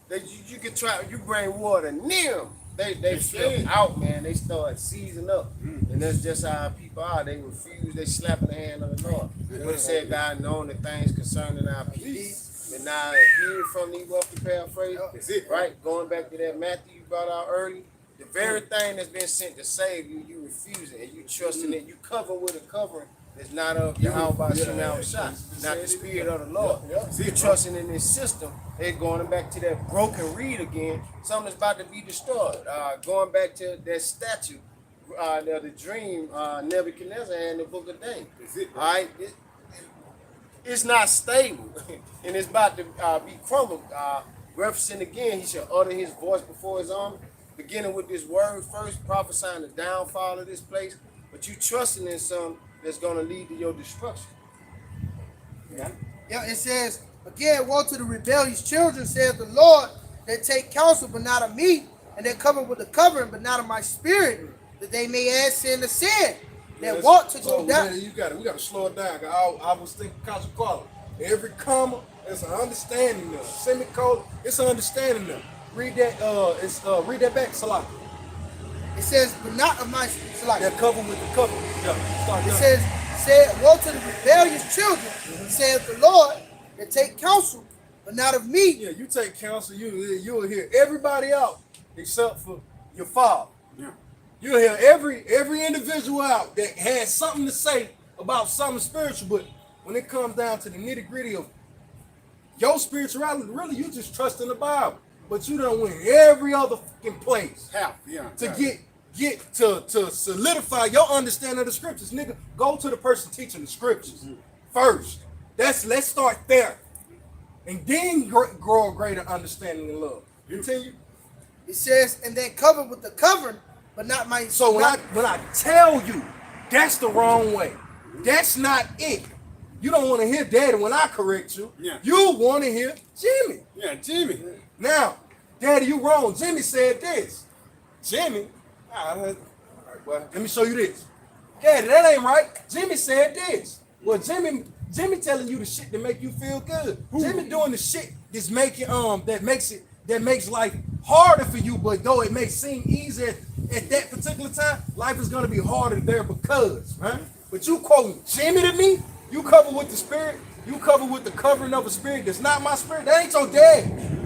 That you can try, you bring water near them. They flip out, man. They start seizing up. And that's just how people are. They refuse, they slap in the hand of the Lord. But it said, God known the things concerning our peace. And now hear from thee, wealthy paraphrase. That's it, right? Going back to that Matthew you brought out early. The very thing that's been sent to save you, you refuse it. And you trusting it. You cover with a covering It's not of Yahweh Shah, not the spirit of the Lord. So you're trusting in this system. They're going back to that broken reed again. Something's about to be destroyed. Going back to that statue, the dream Nebuchadnezzar had in the book of Daniel. All right, it's not stable, and it's about to be crumbled. Referencing again, he shall utter his voice before his army, beginning with this word first, prophesying the downfall of this place. But you trusting in something that's going to lead to your destruction. Yeah, it says, again, woe to the rebellious children, says the Lord, that take counsel, but not of me, and that cover with the covering, but not of my spirit, that they may add sin to sin, that want to go down. We got to slow it down. I was thinking, Council Carter, every comma is an understanding now. Semicolon, it's an understanding now. Read that. Read that back, Salah. It says, but not of my spirit. That cover with the cover. Yeah. It said, woe to the rebellious children, says the Lord, that take counsel, but not of me. Yeah, you take counsel, you'll hear everybody out except for your father. Yeah. You'll hear every individual out that has something to say about something spiritual, but when it comes down to the nitty-gritty of your spirituality, really you just trust in the Bible. But you done went every other fucking place to get to solidify your understanding of the scriptures. Nigga, go to the person teaching the scriptures first. Let's start there. And then grow a greater understanding and love. Continue. It says, and then cover with the covering, but not my. So when I tell you that's the wrong way, that's not it. You don't want to hear Daddy when I correct you. Yeah. You want to hear Jimmy. Yeah, Jimmy. Now, Daddy, you wrong. Jimmy said this. Jimmy, all right, well, let me show you this. Daddy, that ain't right. Jimmy said this. Well, Jimmy telling you the shit that make you feel good. Jimmy doing the shit that's making that makes life harder for you, but though it may seem easier at that particular time, life is gonna be harder there because, right? But you quoting Jimmy to me, you cover with the spirit, you cover with the covering of a spirit that's not my spirit. That ain't your dad.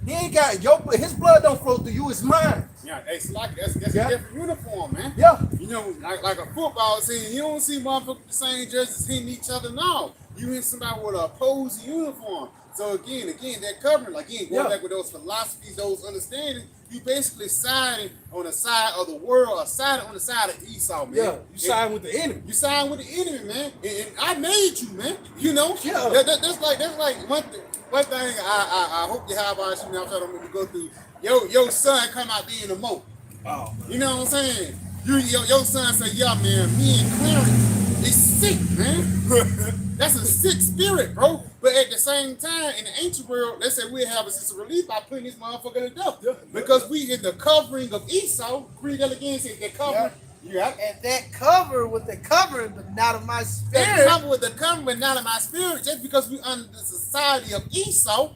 He ain't got his blood don't flow through you, it's mine. Yeah, it's like that's a different uniform, man. Yeah. You know, like a football team, you don't see motherfuckers the same jerseys hitting each other now. You hit somebody with a opposing uniform. So again, that covering, going back with those philosophies, those understandings, you basically siding on the side of the world, or siding on the side of Esau, man. Yeah, you siding with the enemy. You siding with the enemy, man. And I made you, man. You know? Yeah. That's like one thing. One thing I hope you have on you now, so I don't need to go through. Your son come out being a mo. Oh, you know what I'm saying? Your son say, yeah, man, me and Clarence, they sick, man. That's a sick spirit, bro. But at the same time, in the ancient world, they say we have a sense of relief by putting this motherfucker to death. Because we in the covering of Esau, read that again, say the covering. Yeah. And that cover with the covering, but not of my spirit. That cover with the covering, but not of my spirit. Just because we under the society of Esau,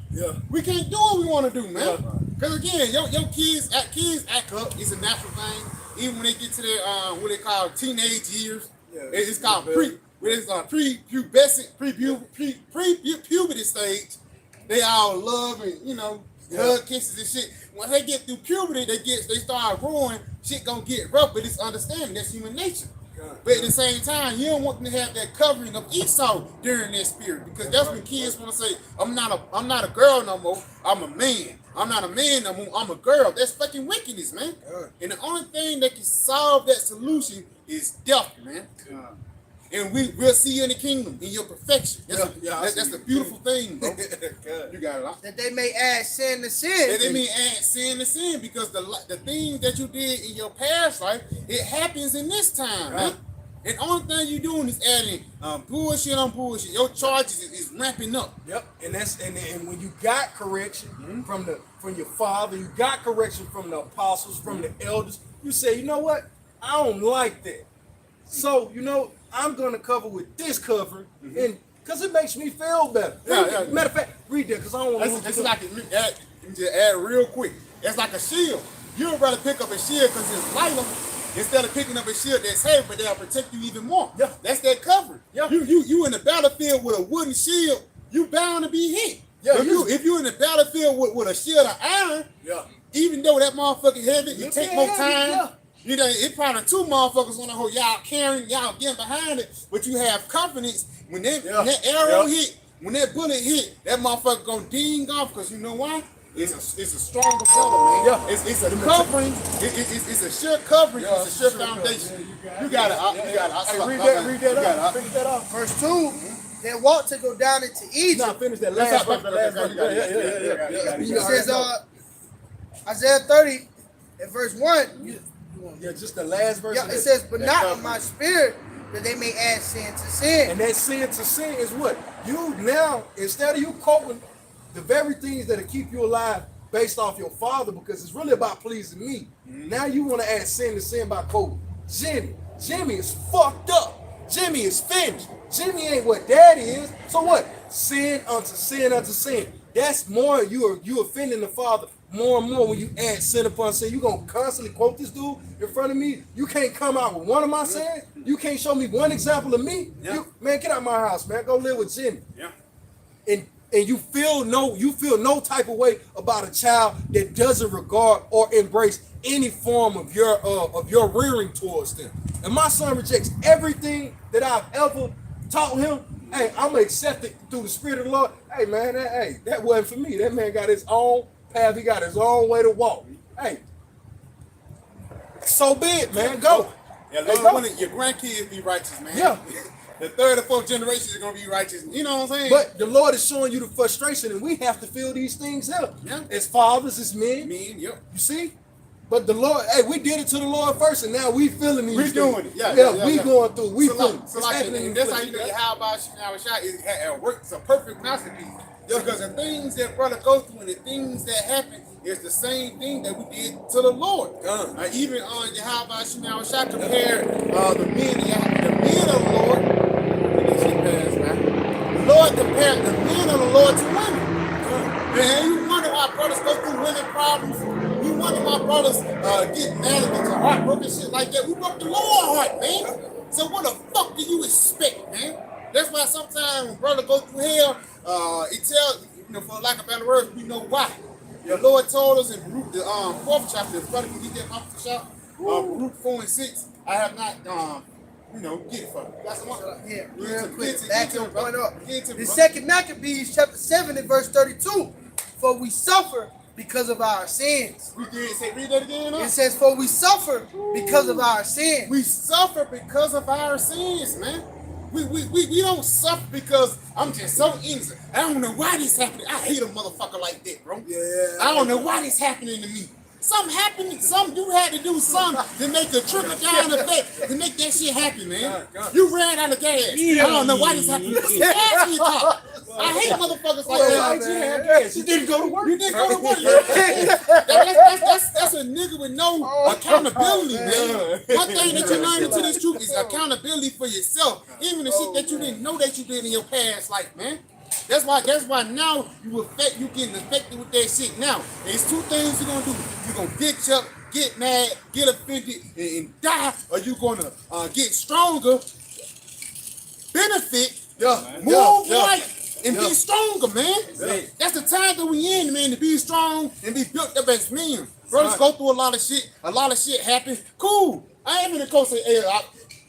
we can't do what we want to do, man. Because again, your kids act up. It's a natural thing. Even when they get to their what they call teenage years, it's called pre-puberty stage. They all love and hug, kisses and shit. When they get through puberty, they start growing. Shit gonna get rough, but it's understanding. That's human nature. But at the same time, you don't want them to have that covering of Esau during their spirit, because that's when kids want to say, I'm not a girl no more. I'm a man. I'm not a man no more. I'm a girl. That's fucking wickedness, man. And the only thing that can solve that solution is death, man. And we'll see you in the kingdom in your perfection. That's the beautiful thing, bro. You got it. Huh? That they may add sin to sin. That they may add sin to sin, because the things that you did in your past life, it happens in this time, man. And the only thing you're doing is adding bullshit on bullshit. Your charges is ramping up. Yep. And when you got correction from your father, you got correction from the apostles, from the elders, you say, you know what? I don't like that. So, I'm gonna cover with this cover, and because it makes me feel better. Matter of fact, read that, because I don't want to. It's like to add real quick. It's like a shield. You would rather pick up a shield because it's lighter instead of picking up a shield that's heavy, but they'll protect you even more. Yeah. That's that cover. Yeah. You in the battlefield with a wooden shield, you bound to be hit. Yeah. If you in the battlefield with a shield of iron, even though that motherfucker heavy, it take more time. You know, it probably two motherfuckers on the whole y'all carrying, y'all getting behind it, but you have confidence when that arrow hit, when that bullet hit, that motherfucker gonna ding off because you know why? It's a stronger brother, man. It's a covering. It's a sure covering. It's a sure foundation. You got it. Read that off. Verse 2, they walked to go down into Egypt. Finish that last verse. It says, Isaiah 30 and verse 1. Yeah, just the last verse. Yeah, it says, but not in my spirit, that they may add sin to sin. And that sin to sin is what? You now, instead of you quoting the very things that'll keep you alive based off your father, because it's really about pleasing me. Now you want to add sin to sin by quoting Jimmy. Jimmy is fucked up. Jimmy is finished. Jimmy ain't what daddy is. So what? Sin unto sin unto sin. That's more, you offending the father more and more when you add sin upon sin. You gonna constantly quote this dude in front of me. You can't come out with one of my sins. You can't show me one example of me. Man, get out of my house, man. Go live with Jimmy. And you feel no type of way about a child that doesn't regard or embrace any form of your rearing towards them. And my son rejects everything that I've ever taught him. Hey, I'm gonna accept it through the Spirit of the Lord. Hey man, that wasn't for me. That man got his own path. He got his own way to walk. Hey, so be it, man. Go. Yeah, your grandkids be righteous, man. Yeah. The third or fourth generation is gonna be righteous. You know what I'm saying? But the Lord is showing you the frustration, and we have to feel these things out. Yeah. As fathers, as men. You see? But the Lord, hey, we did it to the Lord first, and now we feeling these things. We doing it. Yeah, we going through. We feeling. So and that's how you know how about shot is at work. It's a perfect masterpiece. Because the things that brother goes through and the things that happen is the same thing that we did to the Lord. Even on how about shot compare the men of the Lord. The Lord compared the men of the Lord to women. Man, you wonder why brothers go through women problems. You wonder why brothers get mad and get your heart broken, shit like that. We broke the Lord's heart, man. So what the fuck do you expect, man? That's why sometimes when brother go through hell, it tells, for lack of better words, we know why. The Lord told us in Ruth, the 4th chapter, if brother can get that off the shop, Ruth 4 and 6, I have not, get it for you. Got some more? Yeah, real quick. Back to point up. The second Maccabees, chapter 7 and verse 32. For we suffer because of our sins. We did say, read that again. It says, for we suffer because of our sins. We suffer because of our sins, man. We don't suffer because I'm just so innocent. I don't know why this happened. I hate a motherfucker like that, bro. Yeah. I don't know why this happening to me. Something happened. You had to do something to make a trickle down effect to make that shit happen, man. You ran out of gas. I don't know why this happened. Gas me talk. I hate motherfuckers like that. You didn't go to work. You didn't go to work. That's a nigga with no accountability, man. One thing that you learn into this truth is accountability for yourself, even the shit that you didn't know that you did in your past life, man. That's why now you getting affected with that shit now. There's two things you're gonna do. You're gonna bitch up, get mad, get offended, and die, or you're gonna get stronger, benefit, move right, and be stronger, man. That's the time that we in, man, to be strong and be built up as men. Brothers go through a lot of shit happen. Cool. I ain't gonna go say, hey,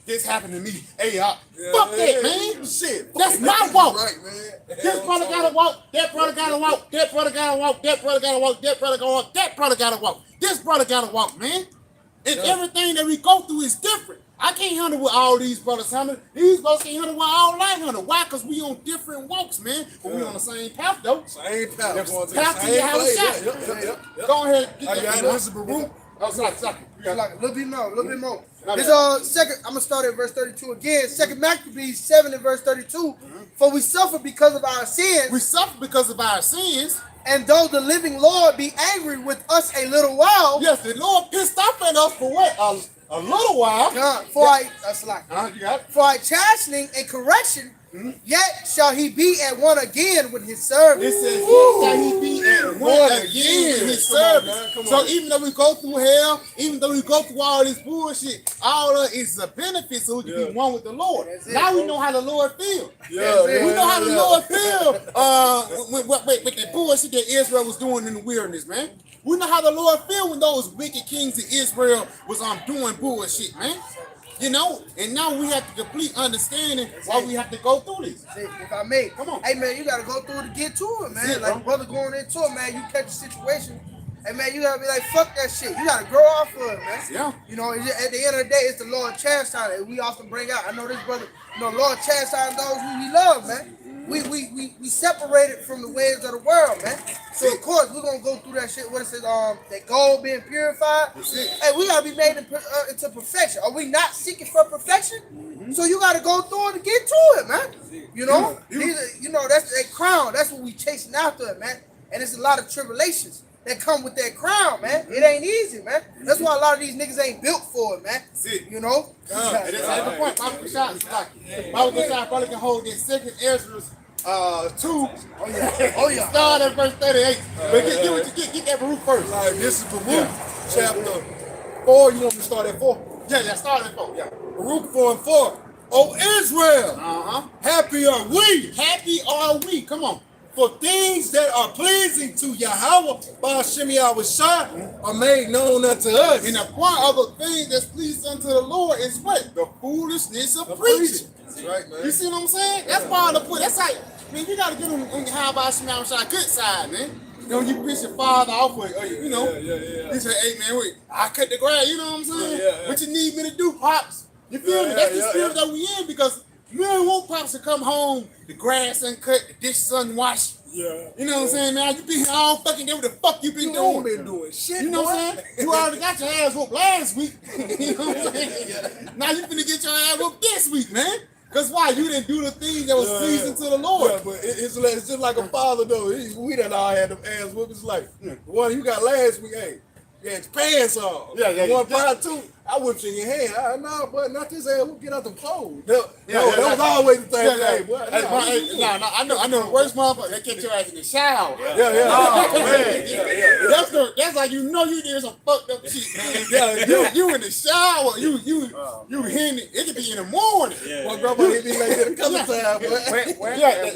this happened to me. Hey, fuck that, man. Shit. That's my walk. Right, man. This brother gotta walk. That brother gotta walk. That brother gotta walk. That brother gotta walk. That brother gotta walk. That brother gotta walk. This brother gotta walk, man. And everything that we go through is different. I can't handle what all these brothers handle. These brothers can't handle what all I handle. Why? Because we on different walks, man. But we on the same path, though. Same path. Path to your house shot. Go ahead. Get that. This is Baruch. Oh, sorry. Like a little bit more. This second, I'm gonna start at verse 32 again. Second Maccabees 7 and verse 32. For we suffer because of our sins. We suffer because of our sins. And though the living Lord be angry with us a little while. Yes, the Lord pissed off at us for what? A little while. For our chastening and correction Yet shall he be at one again with his servants. It says, yet shall he be at one again with his servants. So even though we go through hell, even though we go through all this bullshit, all of it is a benefit so we can be one with the Lord. Now we know how the Lord feels. We know how the Lord feels with the bullshit that Israel was doing in the wilderness, man. We know how the Lord feel when those wicked kings of Israel was doing bullshit, man. You know, and now we have the complete understanding why we have to go through this. If I may, Come on. hey man, you gotta go through it to get to it, man. That's it, Like bro. brother going into it, man, you catch a situation. Hey man, you gotta be like, fuck that shit. You gotta grow off of it, man. Yeah. You know, at the end of the day, it's the Lord chastising. We often bring out. I know this brother. You know, Lord chastising those who He loves, man. We separated from the ways of the world, man. So of course we're gonna go through that shit. What it says, that gold being purified. Hey, we gotta be made into perfection. Are we not seeking for perfection? So you gotta go through it to get to it, man. You know, you know that's that crown. That's what we chasing after, man. And it's a lot of tribulations that come with that crown, man. It ain't easy, man. That's why a lot of these niggas ain't built for it, man. You know. And that's the point. Bible Bashar probably can hold this second Ezra's 2. Oh yeah. Start at verse 38. But get that Baruch first. Like, this is Baruch, chapter 4. You want me to start at 4? Yeah, start at 4. Yeah. Baruch 4 and 4. O Israel, happy are we. Happy are we? Come on. For things that are pleasing to Yahweh by Hashem Yahushua are made known unto us. And the point of a thing that's pleasing unto the Lord is what? The foolishness of preaching. That's right, man. You see what I'm saying? That's part of the point. That's like, man, you got to get on how about Shemai good side, man. You know, you piss your father off with, you know. You say, hey, man, wait, I cut the grass, you know what I'm saying? What you need me to do, Pops? You feel me? That's the spirit that we in because you don't want Pops to come home, the grass uncut, the dishes unwashed. Yeah. You know what I'm saying, man? You been here all fucking day. What the fuck you been You doing? ain't been doing shit. You know what I'm saying? You already got your ass whooped last week. You know what I'm saying? Now you finna get your ass whooped this week, man. Because why? You didn't do the thing that was pleasing to the Lord. Yeah, but it's just like a father, though. We done all had them ass whoopings. Like, the one you got last week, hey, you had your pants on. One prior to, I whipped you in your hand. No, but not this ass. We'll get out the clothes. That was always the thing. Hey, boy, I know the worst motherfucker. They catch your ass in the shower. Oh, man. That's like you know you did some fucked up shit, man. You in the shower. You hitting it. It could be in the morning. My grandma hit me like that a couple times,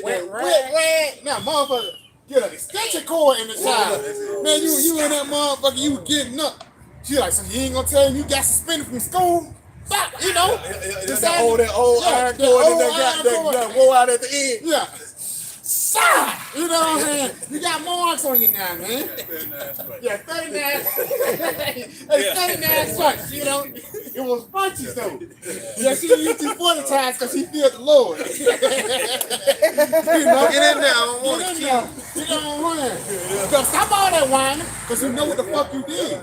boy. Wet. Now, motherfucker, get an extension cord in the shower. Man, you in that motherfucker, you getting up. She like, so you ain't gonna tell him you got suspended from school? Stop, you know? That old iron cord that wore out at the end. Yeah. Sigh! You know what I'm saying? You got marks on you now, man. Yeah, 39. Hey, 39 stripes, you know? It was punches, though. Yeah, she used to 40 times because she feared the Lord. You know? Get in there. I don't want to You know what I'm saying? So stop all that whining because you know what the fuck you did.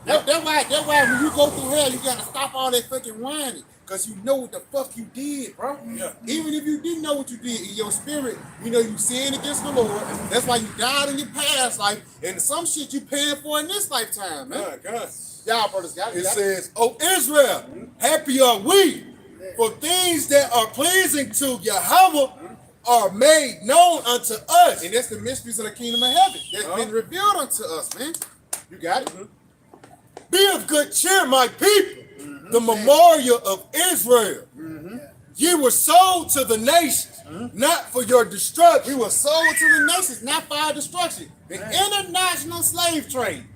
That's why when you go through hell, you got to stop all that fucking whining. Because you know what the fuck you did, bro. Yeah. Even if you didn't know what you did in your spirit, you know you sinned against the Lord. That's why you died in your past life. And some shit you paying for in this lifetime, man. God. Y'all brothers got it. It says, O Israel, happy are we, for things that are pleasing to Yahweh are made known unto us. And that's the mysteries of the kingdom of heaven. That's been revealed unto us, man. You got it? Be of good cheer, my people. The memorial of Israel. Ye were sold to the nations, not for your destruction. We were sold to the nations, not for our destruction. The international slave trade.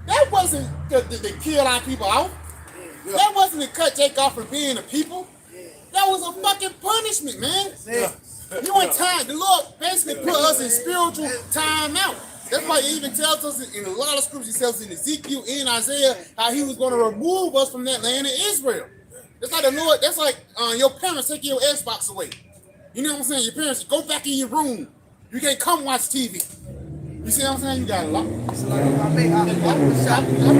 That wasn't to kill our people out. That wasn't to cut Jake off from being a people. That was a fucking punishment, man. You in time. The Lord basically put us in spiritual time out. That's why he even tells us in a lot of scriptures, he tells us in Ezekiel and Isaiah how he was going to remove us from that land of Israel. That's like the Lord, that's like your parents taking your Xbox away. You know what I'm saying? Your parents, go back in your room. You can't come watch TV. You see what I'm saying? You got a lot. So like, I was shocked because you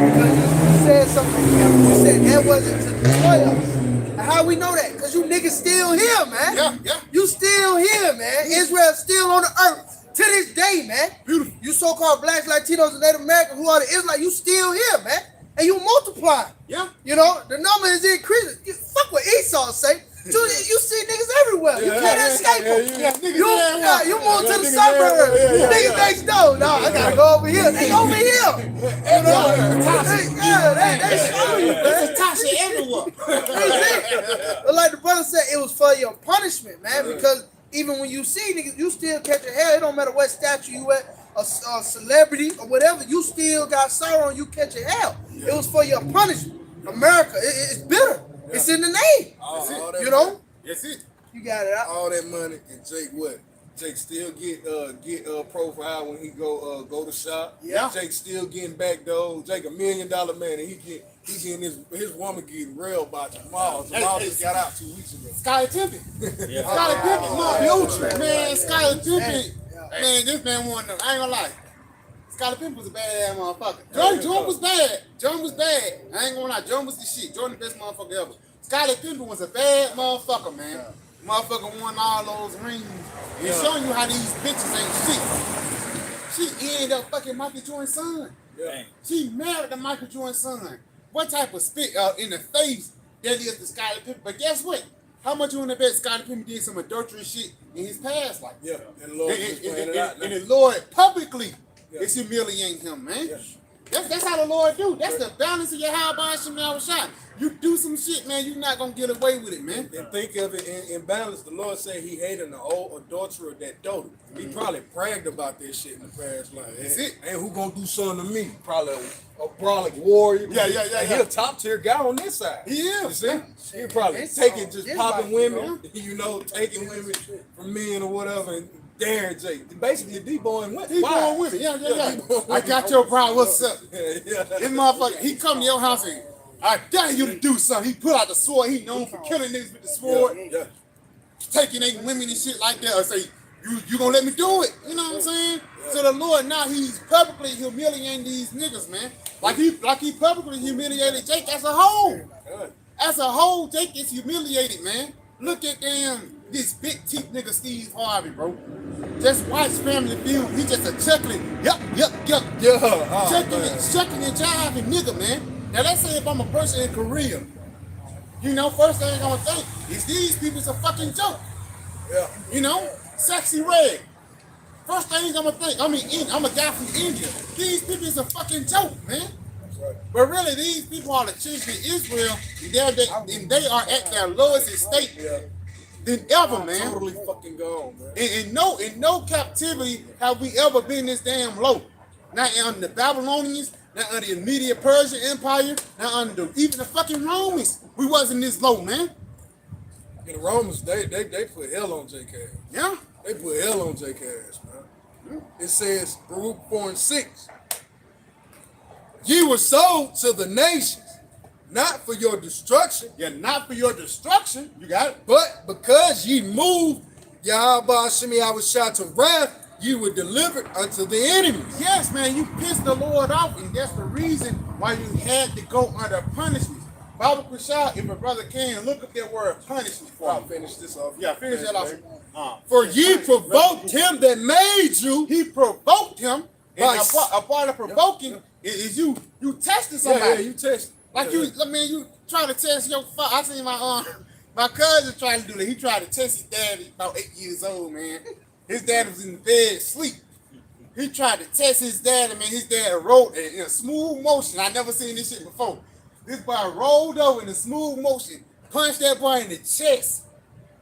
said something. You said that wasn't to destroy us. And how we know that? Because you niggas still here, man. Yeah. You still here, man. Israel's still on the earth. To this day, man. Beautiful. You so-called blacks, Latinos, and Native Americans who are the Israelites, you still here, man. And you multiply. Yeah. You know, the number is increasing. Fuck what Esau say. You see niggas everywhere. You can't escape them. Yeah, niggas You move to the suburbs. Niggas next door. No, I gotta go over here. They over here. You know? They show you, man. There's a Tasha everywhere. But like the brother said, it was for your punishment, man. Because even when you see niggas, you still catch your hair. It don't matter what statue you at, a celebrity or whatever. You still got sorrow and you catch your hair. It was for your punishment. America, it's bitter. It's in the name. You know? That's it. You got it out. All that money, and Jake what? Jake still get profile when he go to shop. Yeah. Jake still getting back though. Jake $1 million man, and he getting his woman getting railed by Jamal. Jamal just got out 2 weeks ago. Skylar Pimpin. Skylar Pimpin, man, Skylar Pimpin. Man, this man won them. I ain't gonna lie. Skylar Pimpin was a bad motherfucker. Jordan was bad. Jordan was bad. I ain't gonna lie. Jordan was the shit. Jordan the best motherfucker ever. Skylar Pimpin was a bad motherfucker, man. Motherfucker won all those rings. It's showing you how these bitches ain't shit. She ended up fucking Michael Jordan's son. Yeah. She married to Michael Jordan's son. What type of spit in the face that is the Skylar Pimpin? But guess what? How much you want to bet Skylar Pimpin did some adultery shit in his past life? Yeah, and the Lord just playing it out now. And the Lord publicly is humiliating him, man. Yeah. That's how the Lord do. That's the balance of your high by Shemal shot. You do some shit, man, you're not gonna get away with it, man. And think of it in balance. The Lord said he hated an old adulterer that doted. He probably bragged about this shit in the past life. That's it. And who gonna do something to me? Probably a brawling warrior. Yeah. And he a top tier guy on this side. He is. You see? He'll probably taking, just popping women, taking women from men or whatever, and daring Jake. Basically, D-boying women. D-boying women, yeah. I got your problem, what's up? Yeah. This motherfucker, he come to your house and I dare you to do something. He pull out the sword. He known for killing niggas with the sword. Yeah. Taking they women and shit like that. Or say, you gonna let me do it? You know what I'm saying? Yeah. So the Lord now he's publicly humiliating these niggas, man. Like he publicly humiliated Jake as a whole. As a whole, Jake is humiliated, man. Look at this big teeth nigga Steve Harvey, bro. Just watch Family Feud. He just a chuckling. Yup. Yeah. Chuckling and jiving nigga, man. Now let's say if I'm a person in Korea, you know, first thing I'm gonna think is these people's a fucking joke. Yeah. You know, Sexy Red. First thing I'm gonna think, I'm a guy from India. These people is a fucking joke, man. Right. But really, these people are the children of Israel, and they are at their lowest estate than ever, man. Totally fucking gone, man. In no captivity have we ever been this damn low. Not under the Babylonians, not under the Media Persian Empire, not under even the fucking Romans. We wasn't this low, man. And the Romans, they put hell on JK. Yeah. They put hell on JK, man. It says, Baruch 4:6. Ye were sold to the nations, not for your destruction. Yeah, not for your destruction. You got it. But because ye moved Yahweh Shemi Awashah to wrath, you were delivered unto the enemies. Yes, man, you pissed the Lord off, and that's the reason why you had to go under punishment. Bible Kushah, if a brother can, look up that word punishment for I'll me. finish this off. Yeah, finish that off. For ye provoked him that made you. He provoked him. By And a part of provoking is you testing somebody. Yeah, you test. Like you try to test your father. I seen my cousin trying to do that. He tried to test his dad. He's about 8 years old, man. His dad was in the bed asleep. He tried to test his dad, and man, his dad rolled in a smooth motion. I never seen this shit before. This boy rolled over in a smooth motion, punched that boy in the chest.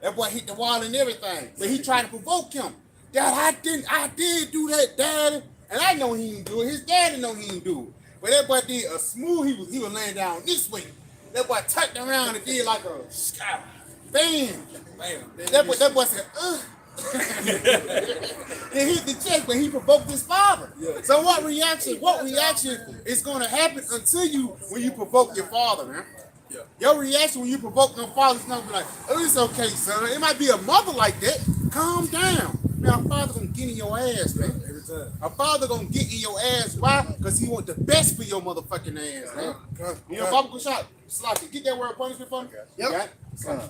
That boy hit the wall and everything. But he tried to provoke him. Dad, I did do that, Daddy. And I know he didn't do it. His daddy know he didn't do it. But that boy did a smooth, he was laying down this way. That boy tucked around and did like a sky. Bam. That boy said, He hit the chest, but he provoked his father. Yeah. So what reaction is gonna happen until you when you provoke your father, man? Yeah. Your reaction when you provoke your father is gonna be like, oh, it's okay, son. It might be a mother like that. Calm down. Man, a father gonna get in your ass, man. Every time. A father gonna get in your ass. Why? Because he want the best for your motherfucking ass, man. You know, Papa Kushah, Sloppy, get that word punishment for me? Yep. You got it?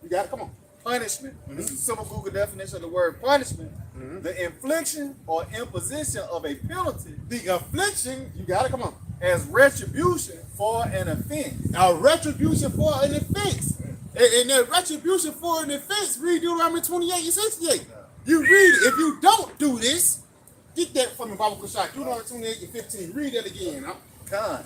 You got it? Come on. Punishment. This is a simple Google definition of the word punishment. The infliction or imposition of a penalty The affliction, you got it? Come on. as retribution for an offense. A retribution for an offense. And that retribution for an offense, read Deuteronomy 28 and 68. You read it. If you don't do this, get that from the Bible shot. Deuteronomy 28 and 15. Read that again. Huh?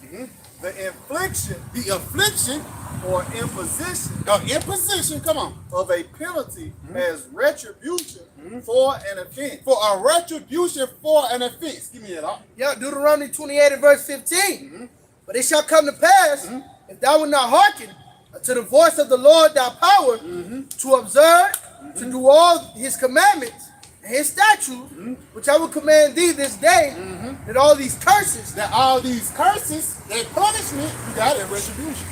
The infliction The affliction or imposition or imposition, come on, of a penalty as retribution for an offense. for a retribution for an offense. Give me that. Huh? Yeah, Deuteronomy 28 and verse 15. But it shall come to pass, if thou wilt not hearken to the voice of the Lord thy power, to observe, to do all his commandments and his statutes, which I will command thee this day, that all these curses, That all these curses, that punishment, you got it.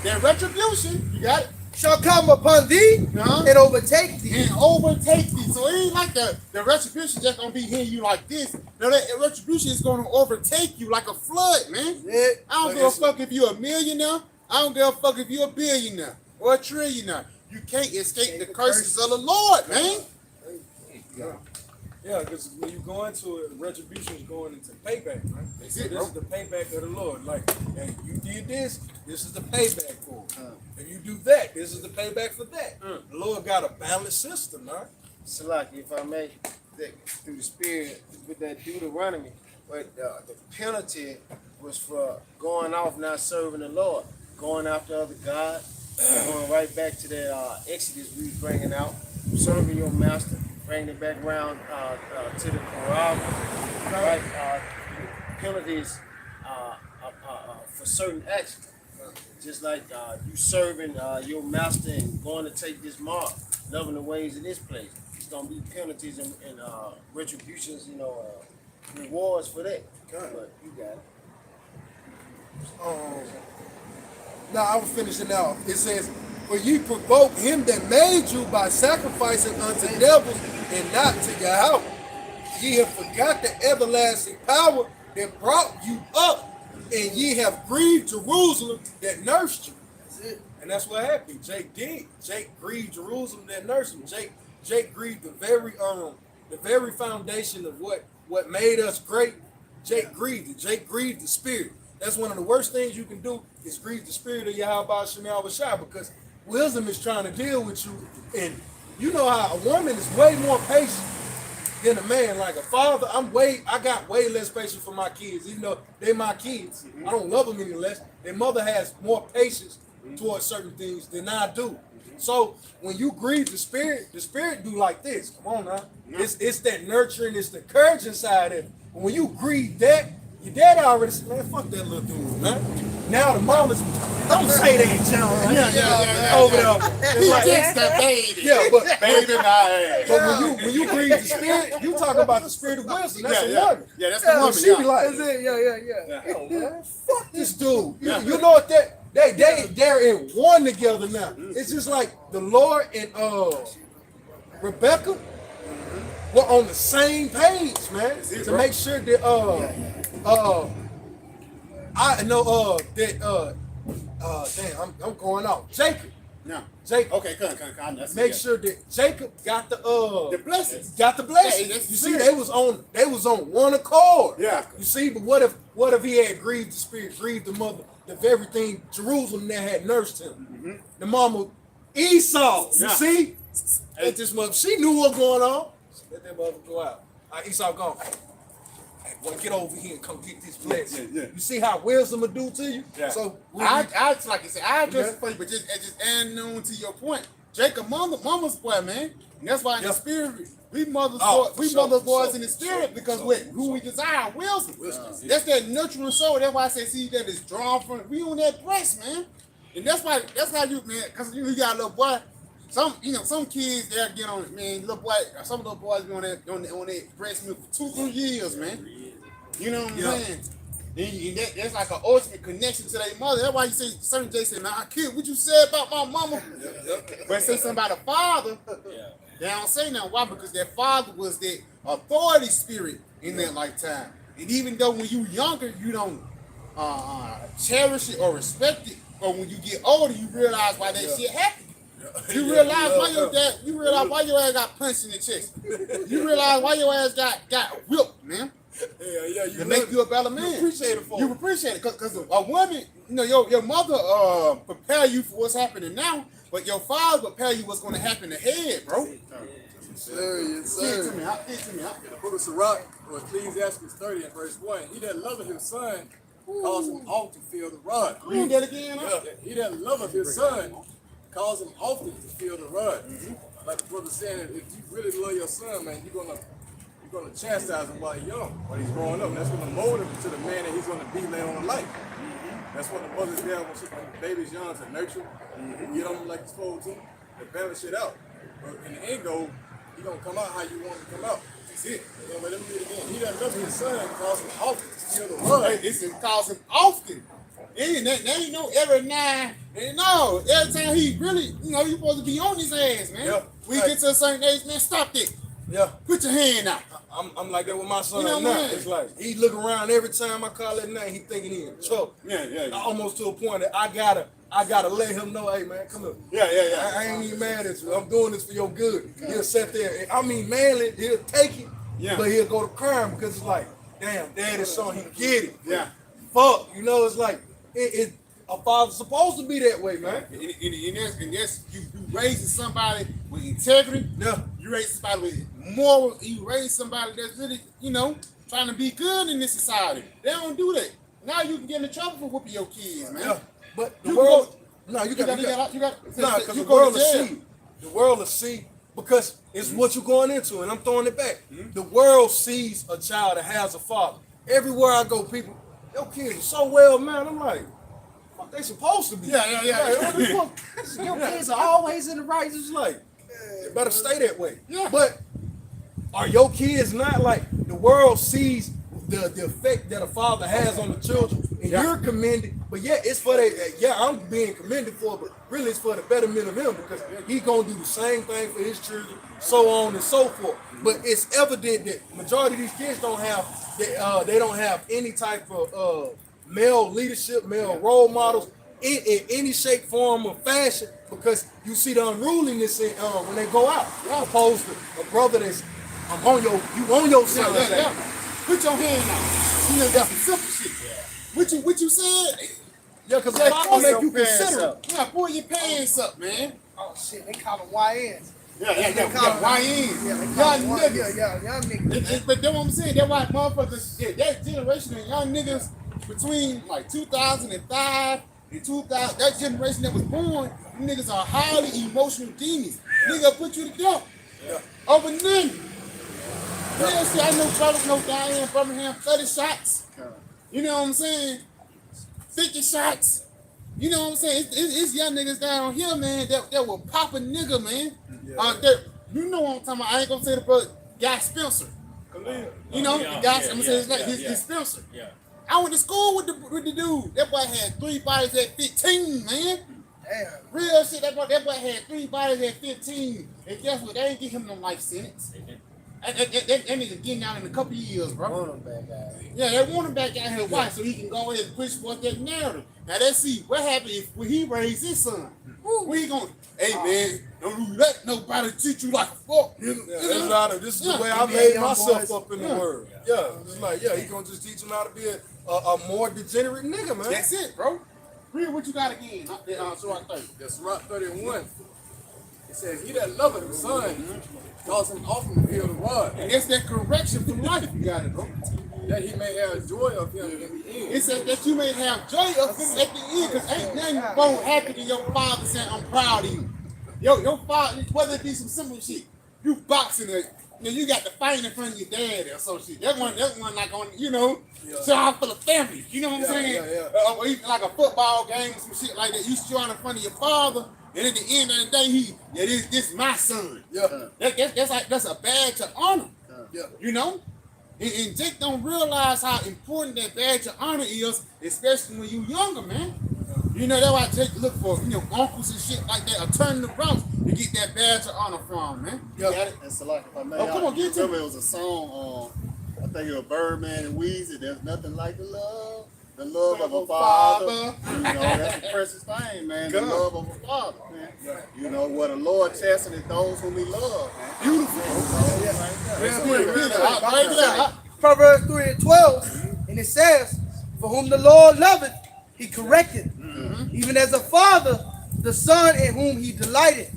That retribution, you got it. shall come upon thee and overtake thee. And overtake thee. So it ain't like the retribution just gonna be hitting you like this. No, that retribution is gonna overtake you like a flood, man. Yeah. I don't give a fuck if you're a millionaire. I don't give a fuck if you're a billionaire or a trillionaire. You can't escape the curses of the Lord, man. Yeah, because when you go into it, retribution is going into payback, right? They say this is the payback of the Lord. Like, hey, you did this is the payback for it. If you do that, this is the payback for that. The Lord got a balanced system, right? Salaki, if I may, through the spirit with that Deuteronomy, but the penalty was for going off not serving the Lord, going after other gods, going right back to that Exodus we was bringing out, serving your master, bringing it back around to the corral, right? Penalties for certain actions, just like you serving your master and going to take this mark, loving the ways of this place. It's gonna be penalties and retributions, rewards for that. But you got it. Now I was finishing out. It says, "For ye provoke him that made you by sacrificing unto devils and not to Yahweh. Ye have forgot the everlasting power that brought you up, and ye have grieved Jerusalem that nursed you." That's it. And that's what happened. Jake did. Jake grieved Jerusalem that nursed him. Jake grieved the very foundation of what made us great. Jake grieved it. Jake grieved the spirit. That's one of the worst things you can do is grieve the spirit of Yahweh Shema Shai, because wisdom is trying to deal with you. And you know how a woman is way more patient than a man. Like a father, I got way less patience for my kids, even though they're my kids. I don't love them any less. Their mother has more patience towards certain things than I do. So when you grieve the spirit do like this. Come on now. It's that nurturing, it's the encouraging side of it. But when you grieve that, your dad already said, "Man, fuck that little dude, man." Now the mamas don't say they ain't John. Over there. It's like, that baby. yeah, but Baby in my ass. when you grieve the spirit, you talking about the spirit of wisdom. That's a woman. Yeah, that's the woman. She be like, That's it. Yeah. "Hell, man, fuck this dude." You know what they're in one together now. It's just like the Lord and Rebecca were on the same page, man, to make sure that I know that damn, I'm going off. Jacob. No. Jacob. Okay, come. That's Make sure that Jacob got the blessings. got the blessing. Yeah, that's You see, good. they was on one accord. Yeah. You see, but what if he had grieved the spirit, grieved the mother, the very thing Jerusalem that had nursed him, the mama Esau. You Yeah. see, at this mother, she knew what was going on. Let that mother go out. Esau gone. Hey, boy, get over here and come get this blessing. Yeah. You see how wisdom will do to you. Yeah. So I like I said, I address it for you, but just adding on to your point. Jacob, mama's boy, man. And that's why in the spirit, we mothers boys in the spirit, because who we desire, wisdom. That's that nurturing soul. That's why I say, see, that is drawn from, we on that breast, man. And that's how you, man, because you got a little boy. Some kids they'll get on it, man. Some little boys be on that breast milk for 2-3 years, man. You know what I'm saying? And that's like an ultimate connection to their mother. That's why you say certain days say, "Man, I kid what you said about my mama." But say something about a father, they don't say nothing. Why? Because their father was that authority spirit in that lifetime. And even though when you younger, you don't cherish it or respect it, but when you get older, you realize why that shit happened. You realize why your ass got punched in the chest. You realize why your ass got whipped, man. Yeah, To make you a better man. You appreciate it for You appreciate it because a woman, your mother prepare you for what's happening now, But your father will tell you what's going to happen ahead, bro. Sir, yes, Say it sir. to me. Say it to me. In the book of Sirach, or Ecclesiastes 30 and verse 1, he that loveth his son cause him often to feel the rod. Read that again, huh? He that loveth his son cause him often to feel the rod. Like the brother saying, if you really love your son, man, you're gonna chastise him while he's young, while he's growing up. And that's gonna mold him to the man that he's gonna be later on in life. That's what the mother's there when the baby's young to nurture, you don't like you're supposed to balance it out. But in the end goal, he gonna come out how you want him to come out. That's it. So, but let me read it again. He that loves his son cause him often to feel the rod. It's calls him often. There ain't no every night. No, every time he really, you supposed to be on his ass, man. Yeah. When you get to a certain age, man, stop that. Yeah. Put your hand out. I'm like that with my son You know now. what? It's like he look around every time I call that name, he thinking he in trouble. Yeah. Almost to a point that I gotta let him know, hey man, come here. Yeah. I ain't even mad at you. I'm doing this for your good. He'll sit there. I mean, manly, he'll take it, but he'll go to crime because it's like, damn, daddy's son, he get it. Yeah. Fuck, it's like a father's supposed to be that way, man. And that's you raising somebody with integrity. Yeah. You raise somebody with moral. You raise somebody that's really, trying to be good in this society. They don't do that. Now you can get in trouble for whooping your kids, man. Yeah. But the You world, go- no, you got. Nah, Because you the go world to will jail. see. The world will see because it's what you're going into, and I'm throwing it back. The world sees a child that has a father. Everywhere I go, people, your kids are so well, man. I'm like, fuck, they supposed to be. Yeah. Like, what the fuck? Your kids are always in the right. It's like, they better stay that way. Yeah. But are your kids not like the world sees the effect that a father has on the children, and you're commended, but it's for I'm being commended for it, but really it's for the betterment of him because he's gonna do the same thing for his children, so on and so forth. But it's evident that majority of these kids don't have they don't have any type of male leadership, male role models in any shape, form, or fashion because you see the unruliness in, when they go out, opposed to a brother that's you on your side. Yeah. Put your hand out. That's some simple shit. What you said? Yeah, because that will make you consider it. Yeah, pull your pants up, man. Oh shit, they call them YNs. Yeah. Yeah, YNs. young niggas. Yeah, young niggas. But that's what I'm saying. That's why motherfuckers, that generation of young niggas between like 2005 and 2000, that generation that was born, them niggas are highly emotional demons. Nigga put you to death. Over nothing. Yeah, see, I know brothers know down here in Birmingham, 30 shots. You know what I'm saying? 50 shots. You know what I'm saying? It's young niggas down here, man, that will pop a nigga, man. You know what I'm talking about. I ain't gonna say the brother, Guy Spencer. You know, the guy, I'm gonna say his name, he's Spencer. Yeah. I went to school with the dude. That boy had 3 bodies at 15, man. Damn. Real shit, that boy had 3 bodies at 15. And guess what? They ain't give him no life sentence. That nigga getting out in a couple of years, bro. Want them back out. Yeah, they want him back out here. Why? So he can go ahead and push forth that narrative. Now let's see what happens when he raised his son. Where he going? Hey man, don't let nobody treat you like a fuck, nigga. This is the way I made myself up in the world. Yeah, it's like, he gonna just teach him how to be a more degenerate nigga, man. That's it, bro. Read what you got again. Sirach 30. That's Sirach 31. It says, he that loveth his son cause him often to feel the rod. And it's that correction from life. You got it, bro. That he may have joy of him in the end. It says that you may have joy of him at the end, because ain't nothing more happy than your father saying, I'm proud of you. Your father, whether it be some simple shit, you boxing it, you got to fight in front of your dad or some shit. That one like on, job for the family. You know what I'm saying? Or even like a football game or some shit like that. You showing in front of your father, and at the end of the day, this my son. Yeah. That's a badge of honor. Yeah. You know? And Jake don't realize how important that badge of honor is, especially when you younger, man. That's why Jake look for, uncles and shit like that, or turning the routes to get that badge of honor from, man. Yeah. And so like, if I may, Come on, get to remember it was a song, I think it was Birdman and Weezy, there's nothing like the love of a father. That's the precious thing, man, the love of a father, man. What the Lord chasteneth those whom he loves, man. Beautiful. Proverbs 3:12, and it says, for whom the Lord loveth, he corrected. Even as a father the Son in whom he delighted.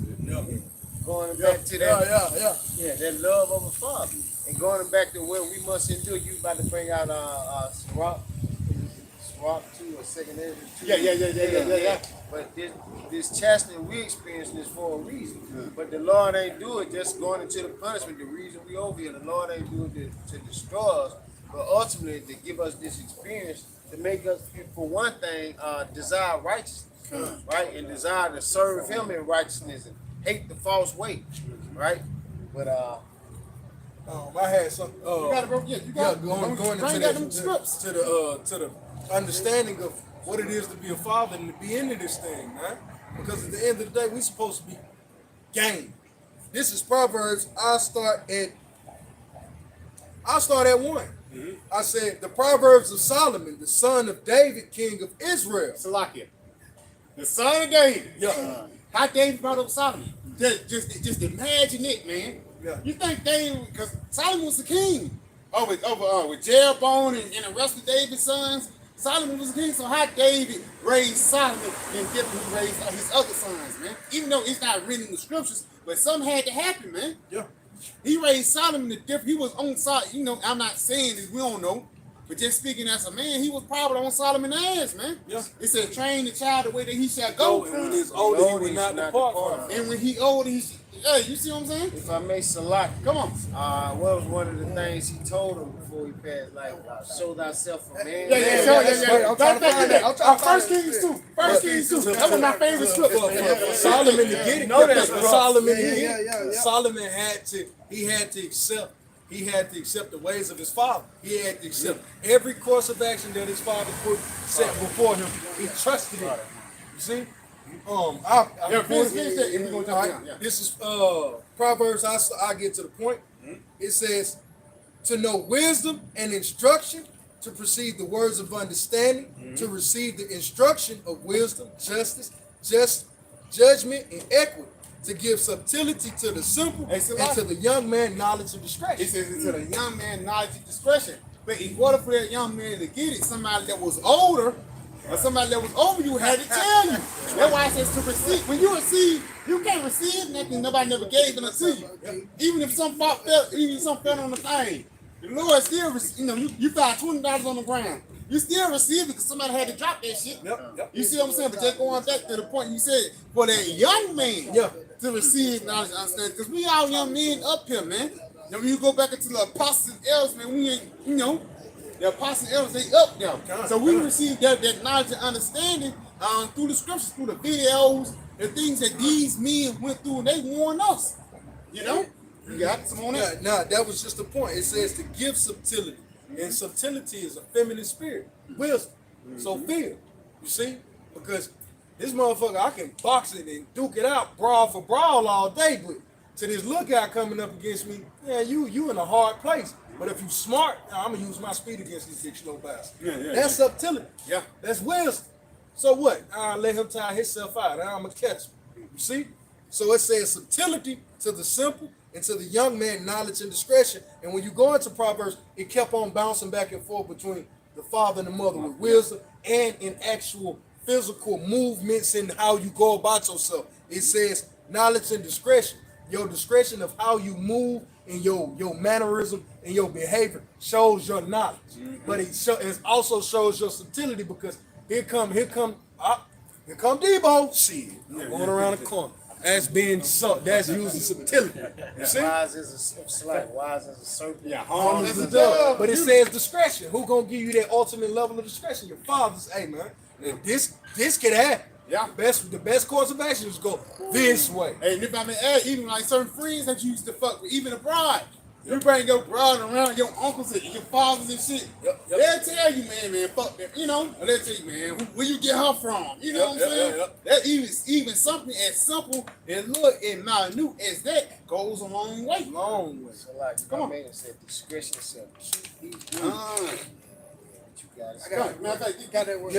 Going back to that, yeah. that love of a father, and going back to what we must endure. You about to bring out Sirach 2 or second Ezra 2. Yeah. But this chastening we experience is for a reason. But the Lord ain't do it just going into the punishment. The reason we over here, the Lord ain't do it to destroy us, but ultimately to give us this experience to make us, for one thing, desire righteousness, right, and desire to serve Him in righteousness and hate the false way, right? But I had some. You got it, bro. Yeah, you got it. Going Bring into out them the, scripts. to the understanding of what it is to be a father and to be into this thing, man. Because at the end of the day, we supposed to be game. This is Proverbs. I'll start at 1. I said the Proverbs of Solomon, the son of David, king of Israel. Salakia. The son of David. Yeah. How David brought up Solomon. Just imagine it, man. Yeah. You think David, because Solomon was the king with Jeroboam and the rest of David's sons. Solomon was the king, so how David raised Solomon and differently raised his other sons, man. Even though it's not written in the scriptures, but something had to happen, man. Yeah. He raised Solomon the different. He was on side. You know, I'm not saying this. We don't know. But just speaking as a man, he was probably on Solomon's ass, man. Yeah. It said, train the child the way that he shall go. And when he's older, he will not depart from it. And when he older, hey, you see what I'm saying? if I may select, Come on. what was one of the things he told him before he passed? Like, show thyself a man. Yeah. I'm trying to find that. I'm trying to find First that. Kings 2. First Kings 2. That was my favorite scripture. For Solomon to get it, know that, for bro. Solomon to Yeah, get it, yeah. Solomon had to accept the ways of his father. He had to accept every course of action that his father set before him. He trusted it. You see? Finish that, and we're gonna jump down. Yeah. This is Proverbs. I get to the point. It says, to know wisdom and instruction, to perceive the words of understanding, to receive the instruction of wisdom, justice, judgment, and equity, to give subtlety to the simple, Hey, and to the young man knowledge and discretion. It says to the young man knowledge and discretion. But in order for that young man to get it, somebody that was older or somebody that was over you had to tell you. That's why it says to receive. When you receive, you can't receive nothing nobody never gave it unto you. Even if some fell on the thing, the Lord still, you found $20 on the ground. You still receive it because somebody had to drop that shit. Yep. You see what I'm saying? But just going back to the point you said, for that young man to receive knowledge and understanding, because we all young men up here, man. Now, when you go back into the apostles and elders, man, we ain't, the apostles and elders, they up there. So we receive that knowledge and understanding through the scriptures, through the videos, the things that these men went through, and they warned us. You know? You got some on that? Nah, that was just the point. It says to give subtlety. And subtlety is a feminine spirit. Wisdom. So fear. You see? Because this motherfucker, I can box it and duke it out, brawl for brawl all day, but to this little guy coming up against me, yeah, you in a hard place. But if you smart, I'm gonna use my speed against this big slow bastard. That's subtlety. Yeah. That's wisdom. So what? I let him tire himself out. I'm gonna catch him. You see? So it says subtlety to the simple, and to the young man, knowledge and discretion. And when you go into Proverbs, it kept on bouncing back and forth between the father and the mother with wisdom and in actual physical movements and how you go about yourself. It says knowledge and discretion. Your discretion of how you move and your mannerism and your behavior shows your knowledge. But it also shows your subtlety, because here come Debo. Shit, I'm going around the corner. That's being that's using subtlety. You see? Wise as a slide, wise as a serpent. Yeah, Harm is a dove. But it says discretion. Who gonna give you that ultimate level of discretion? Your father's. Hey man, this could happen. Yeah. The best course of action is go this way. Hey, and if I may add, even like certain friends that you used to fuck with, even abroad. You bring your brother around, your uncles and your fathers and shit. They'll tell you, man, fuck that. They'll tell you, man, where you get her from? You know what I'm saying? That even something as simple and look and minute as that goes a long way. Long way. So like, Come on. man said discretion shall keep these good. But you got it. I got that word.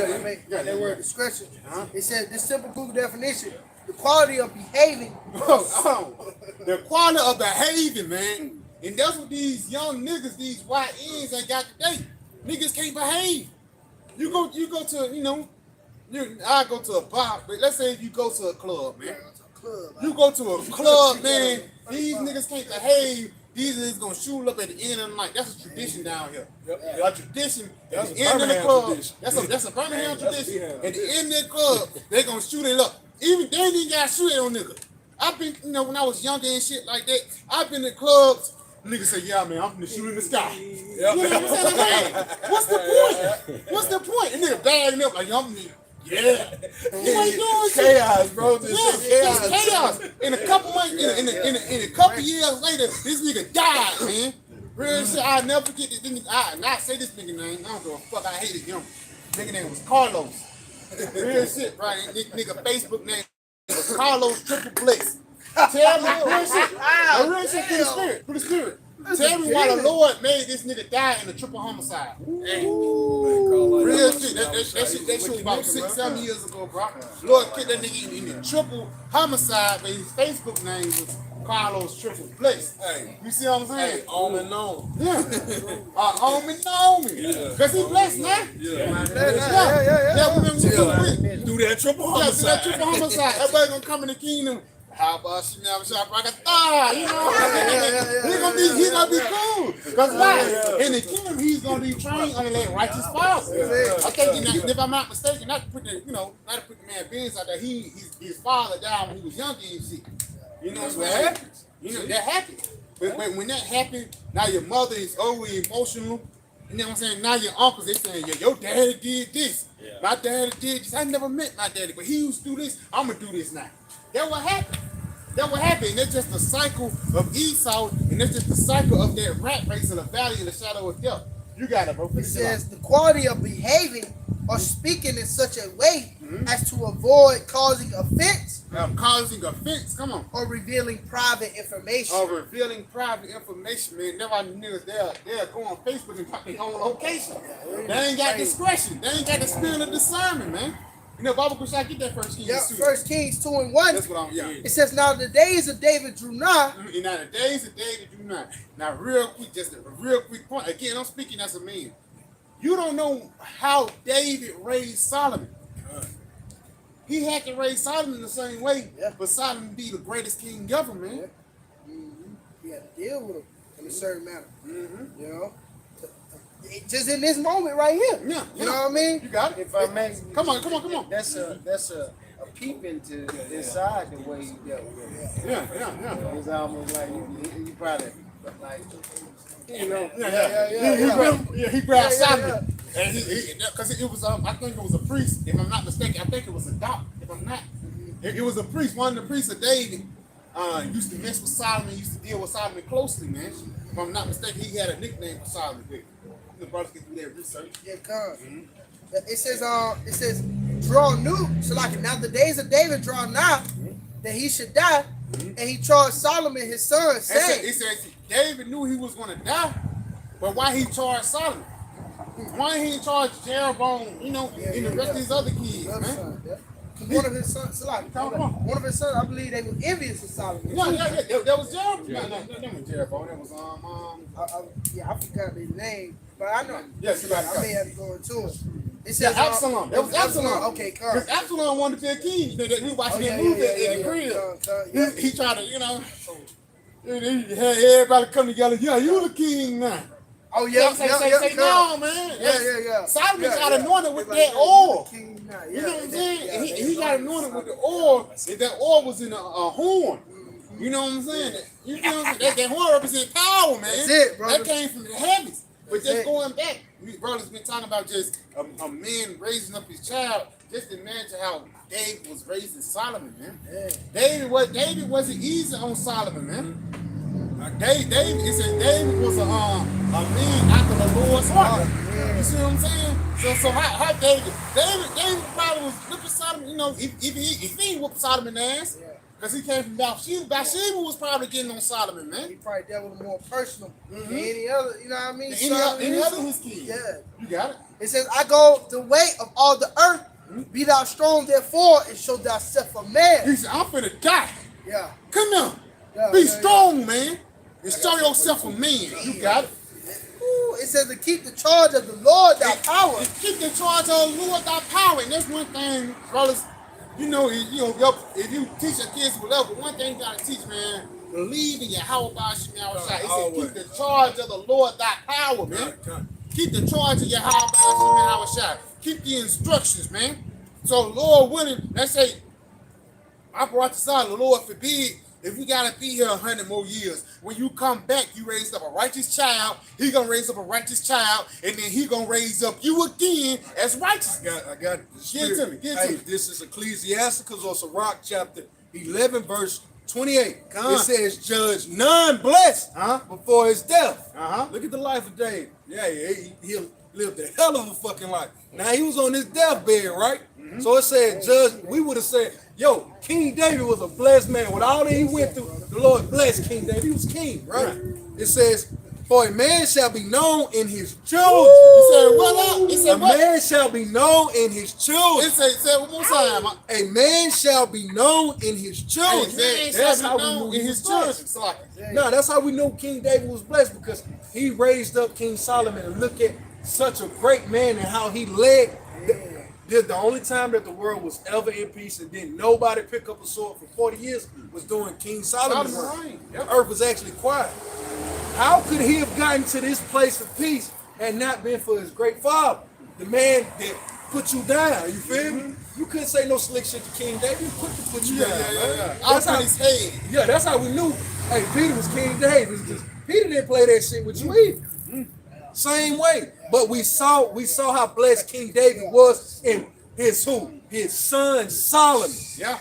Got that word discretion. It says this simple Google definition: the quality of behaving. The quality of behaving, man. And that's what these young niggas, these YNs ain't got today. Niggas can't behave. You go to, I go to a bar, but let's say if you go to a club, man. Club. You go to a club, man. These niggas can't behave. These niggas gonna shoot up at the end of the night. That's a tradition down here. A tradition at the end of the club. That's a Birmingham tradition. At the end of the club, they gonna shoot it up. Even they ain't got to shoot it on nigga. I've been, when I was younger and shit like that, I've been in clubs. Niggas say, yeah, man, I'm gonna shoot in the sky. You know what I'm saying? What's the point? What's the point? And nigga bagging up like, I'm yeah. Chaos, bro. It's chaos. In a couple months, in a couple years later, this nigga died, man. Real shit. I'll never forget this nigga. I not say this nigga name. I don't give a fuck. I hated him. Nigga name was Carlos. Real shit, right? Nigga Facebook name was Carlos Triple Bliss. Tell me real shit. Real shit through the spirit. Through the spirit. Tell me why the Lord made this nigga die in a triple homicide. Real shit. That shit was about 6-7 years ago, bro. Lord kicked that nigga in the triple homicide, but his Facebook name was Carlos Triple Bliss. Hey, you see what I'm saying? Hey, on and on. Yeah. On me, know me. Because he blessed, man. Yeah. Do that triple Yeah, homicide. that triple homicide. Everybody gonna come in the kingdom. How about she never shot like a thigh? You know, he's gonna be cool. Cause why? In the kingdom, he's gonna be trained under that righteous father. I think, if I'm not mistaken, not to put the man business out there. His father died when he was young and shit. You know what happens? You know that happens. But when that happens, now your mother is overly emotional. You know what I'm saying? Now your uncles, they saying, yeah, your daddy did this. Yeah. My daddy did this. I never met my daddy, but he used to do this. I'm gonna do this now. That what happened. That what happened. And that's just the cycle of Esau, and that's just the cycle of that rat race in the valley of the shadow of death. You got it, bro. It says the quality of behaving or speaking in such a way as to avoid causing offense. Causing offense, come on. Or revealing private information. Or revealing private information, man. Never niggas they'll go on Facebook and put their own location. They ain't got discretion. They ain't got the spirit of discernment, man. You know, Bible Kush, I get that First Kings 2. 1 Kings 2:1. That's what It says, now the days of David drew nigh. Now the days of David drew nigh. Now, real quick, just a real quick point. Again, I'm speaking as a man. You don't know how David raised Solomon. He had to raise Solomon the same way, but Solomon be the greatest king ever, man. He had to deal with him in a certain manner. You know? Just in this moment right here. Yeah. You know what I mean? You got it. If I may, come on. That's a peep into inside the way you dealt with it. Yeah. It's almost like you probably like, you know. He grabbed Solomon. And because it was I think it was a priest, if I'm not mistaken. I think it was a doctor, if I'm not. It was a priest, one of the priests of David. Used to mess with Solomon, used to deal with Solomon closely, man. If I'm not mistaken, he had a nickname for Solomon. The brothers can do their research. Yeah, come. It says, draw new. So like now the days of David draw nigh that he should die, and he charged Solomon his son, saying, it says David knew he was going to die, but why he charged Solomon? Why he charged Jeroboam? And the rest of his other kids, man. One of his sons, one of his sons, I believe they were envious of Solomon. Yeah. That was Jeroboam. No, that was Jeroboam. That was I forgot his name, but I know. Yes, I may have to go into it. It says Absalom. That was Absalom. Okay, come. Because Absalom wanted to be a king. We watched that movie in the crib. He tried to, he had everybody come together. Yeah, you the king now. Oh yeah, say no, man. Yeah. Solomon got anointed with that oil. You know what I'm saying? He got anointed with the oil, and that oil was in a horn. You know what I'm saying? You know what I'm saying? That horn represents power, man. That's it, brother. That came from the heavens. But just going back, we brothers been talking about just a man raising up his child. Just imagine how David was raising Solomon, man. David wasn't easy on Solomon, man. It said David was a man after the Lord's heart. You see what I'm saying? So how David probably was whipping Solomon, if he whooped Solomon's ass, because he came from Bathsheba. Bathsheba was probably getting on Solomon, man. He probably dealt with him more personal than any other, you know what I mean? Any other of his kids. Yeah. You got it. It says, I go the way of all the earth, be thou strong therefore, and show thyself a man. He said, I'm finna die. Yeah. Come here. Be strong, man. And show yourself a man. You got it. Ooh, it says to keep the charge of the Lord thy power. Keep the charge of the Lord thy power. And that's one thing, brothers. You know, if you teach your kids whatever, one thing you gotta teach, man, believe in your how about Shemel Shai. It says keep the charge of the Lord thy power, man. Keep the charge of your how about Shemel Shai. Keep the instructions, man. So Lord willing, let's say I brought this out, the Lord forbid, if we gotta be here 100 more years, when you come back, you raised up a righteous child, he gonna raise up a righteous child, and then he gonna raise up you again as righteous. I got it. Give it to me, give it to me. This is Ecclesiasticus or Sirach chapter 11, verse 28. It says, judge none blessed before his death. Look at the life of David. Yeah, he lived a hell of a fucking life. Now he was on his deathbed, right? So it said, judge, we would have said, yo, King David was a blessed man. With all that he went through, the Lord blessed King David. He was king, right? It says, for a man shall be known in his children. He said, what up? He said, a man shall be known in his children. It said one more time. A man shall be known in his children. That's how we knew in his children. No, that's how we know King David was blessed, because he raised up King Solomon, and look at such a great man and how he led. The only time that the world was ever in peace and didn't nobody pick up a sword for 40 years was during King Solomon's reign. The earth was actually quiet. How could he have gotten to this place of peace had not been for his great father, the man that put you down? You feel me? You couldn't say no slick shit to King David. He quick to put you down. That's how his head. Yeah, that's how we knew. Hey, Peter was King David. Peter didn't play that shit with you either. Same way. But we saw how blessed King David was in his son Solomon. Yeah.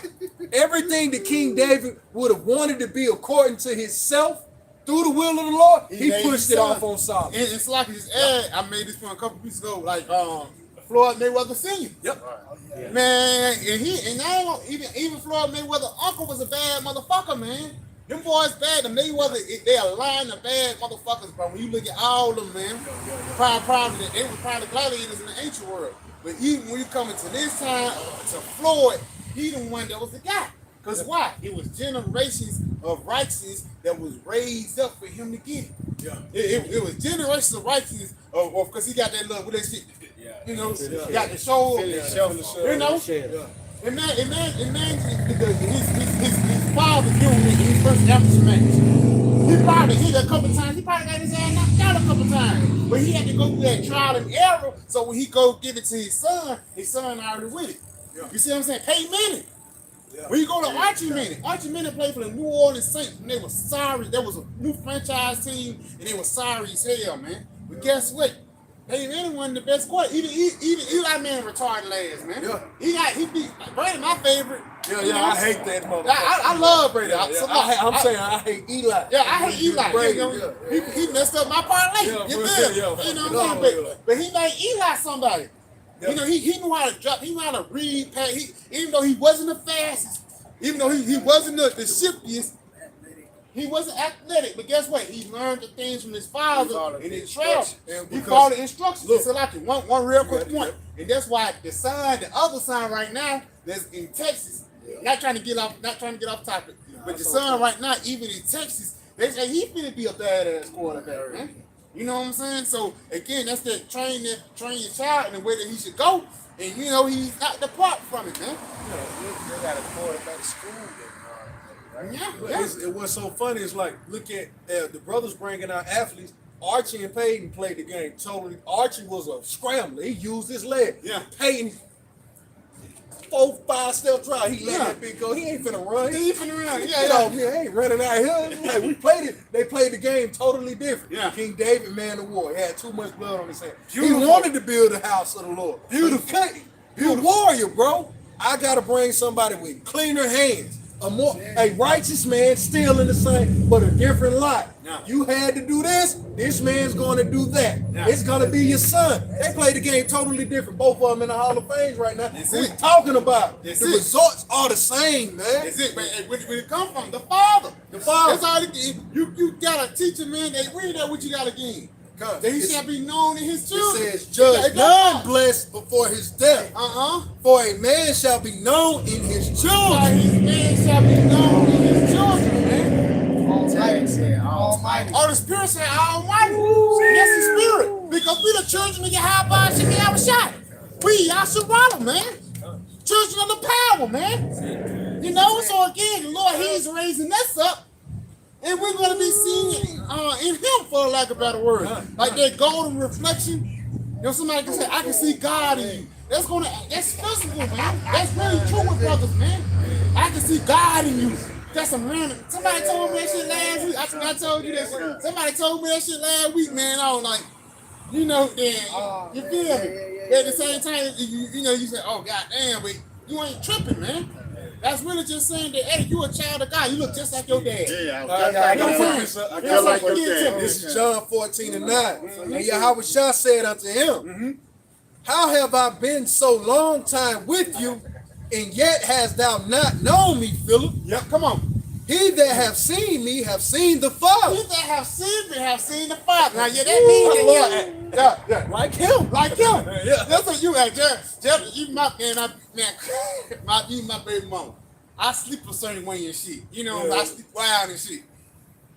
Everything that King David would have wanted to be according to himself through the will of the Lord, he pushed it off on Solomon. It's like his ad. I made this one a couple weeks ago, like Floyd Mayweather Sr. Yep. Man, and I don't even Floyd Mayweather uncle was a bad motherfucker, man. Them boys bad. The Mayweather, they a line of bad motherfuckers, bro. When you look at all of them, man, probably they were probably gladiators in the ancient world. But even when you come into this time, to Floyd, he the one that was the guy. Because why? It was generations of righteousness that was raised up for him to get it. Yeah. It was generations of righteousness, because he got that love with that shit. You know, got the show. You know, imagine his father doing it in his first amateur match. He probably hit a couple times. He probably got his ass knocked out a couple times. But he had to go through that trial and error. So when he go give it to his son already with it. You see what I'm saying? Peyton Manning. When you go to Archie Manning played for the New Orleans Saints, and they were sorry. There was a new franchise team, and they were sorry as hell, man. But guess what? Peyton Manning wasn't the best quarterback. Even Eli Manning retarded last, man. Yeah. He beat Brady, my favorite. Yeah, I hate that motherfucker. I love Brady. I'm saying I hate Eli. Yeah, I hate Eli. Brady, he messed up my parlay. You know what I'm saying? But he made Eli somebody. Yeah. You know, he knew how to drop, he knew how to read, pass. Even though he wasn't the fastest, even though he wasn't the shiftiest, he wasn't athletic. But guess what? He learned the things from his father and his travel. He followed the instructions. Look, so like one real quick point. And that's why the other son right now that's in Texas, not trying to get off topic, but the son right now, even in Texas, they say he finna be a badass quarterback, man. You know what I'm saying? So again, that's that train your child in the way that he should go, and you know he's not depart from it, man. They got a quarterback at school. Right? Yeah. It was so funny. It's like, look at the brothers bringing out athletes. Archie and Peyton played the game totally. Archie was a scrambler. He used his leg. Yeah. Peyton, 4-5 step drive. He let that bitch go. He ain't finna run. He ain't finna run. He ain't running out here. Like, we played it. They played the game totally different. Yeah. King David, man of war. He had too much blood on his hand. Beautiful. He wanted to build the house of the Lord. Beautiful. You're a warrior, bro. I gotta bring somebody with cleaner hands. A righteous man still in the same, but a different life. Yeah. You had to do this. This man's going to do that. Yeah. It's going to be your son. They play the game totally different. Both of them in the Hall of Fame right now. We're talking about the results are the same, man. That's it. But where it come from? The father. The father. That's all. You gotta teach a man. They read that what you gotta gain. That he shall be known in his children. It says, judge none blessed before his death. For a man shall be known in his children. For his man shall be known in his children, man. text said Almighty. Oh, the Spirit said Almighty. Yes, the Spirit. Because we the children of Yahweh Shah. We Yahshua, man. Children of the power, man. You know, so again, the Lord, He's raising us up. And we're going to be seen in Him, for lack of a better word. Like that golden reflection. You know, somebody can say, I can see God in you. That's physical, man. That's really true with brothers, man. I can see God in you. That's some random. Somebody told me that shit last week. I think I told you that shit. Somebody told me that shit last week, man. I was like, you know, then you feel me? But at the same time, you know, you say, oh god damn, but you ain't tripping, man. That's really just saying that, hey, you a child of God. You look just like your dad. Yeah, I got like your dad. This is John 14:9. And Yahweh Shah said unto him, how have I been so long time with you, and yet hast thou not known me, Philip? Yep, come on. He that have seen me have seen the Father. He that have seen me have seen the Father. Now, yeah, that means that, yeah, Like him. like him. Yeah. That's what you at, Jeff. You my baby mama. I sleep a certain way and shit. You know, I sleep wild and shit.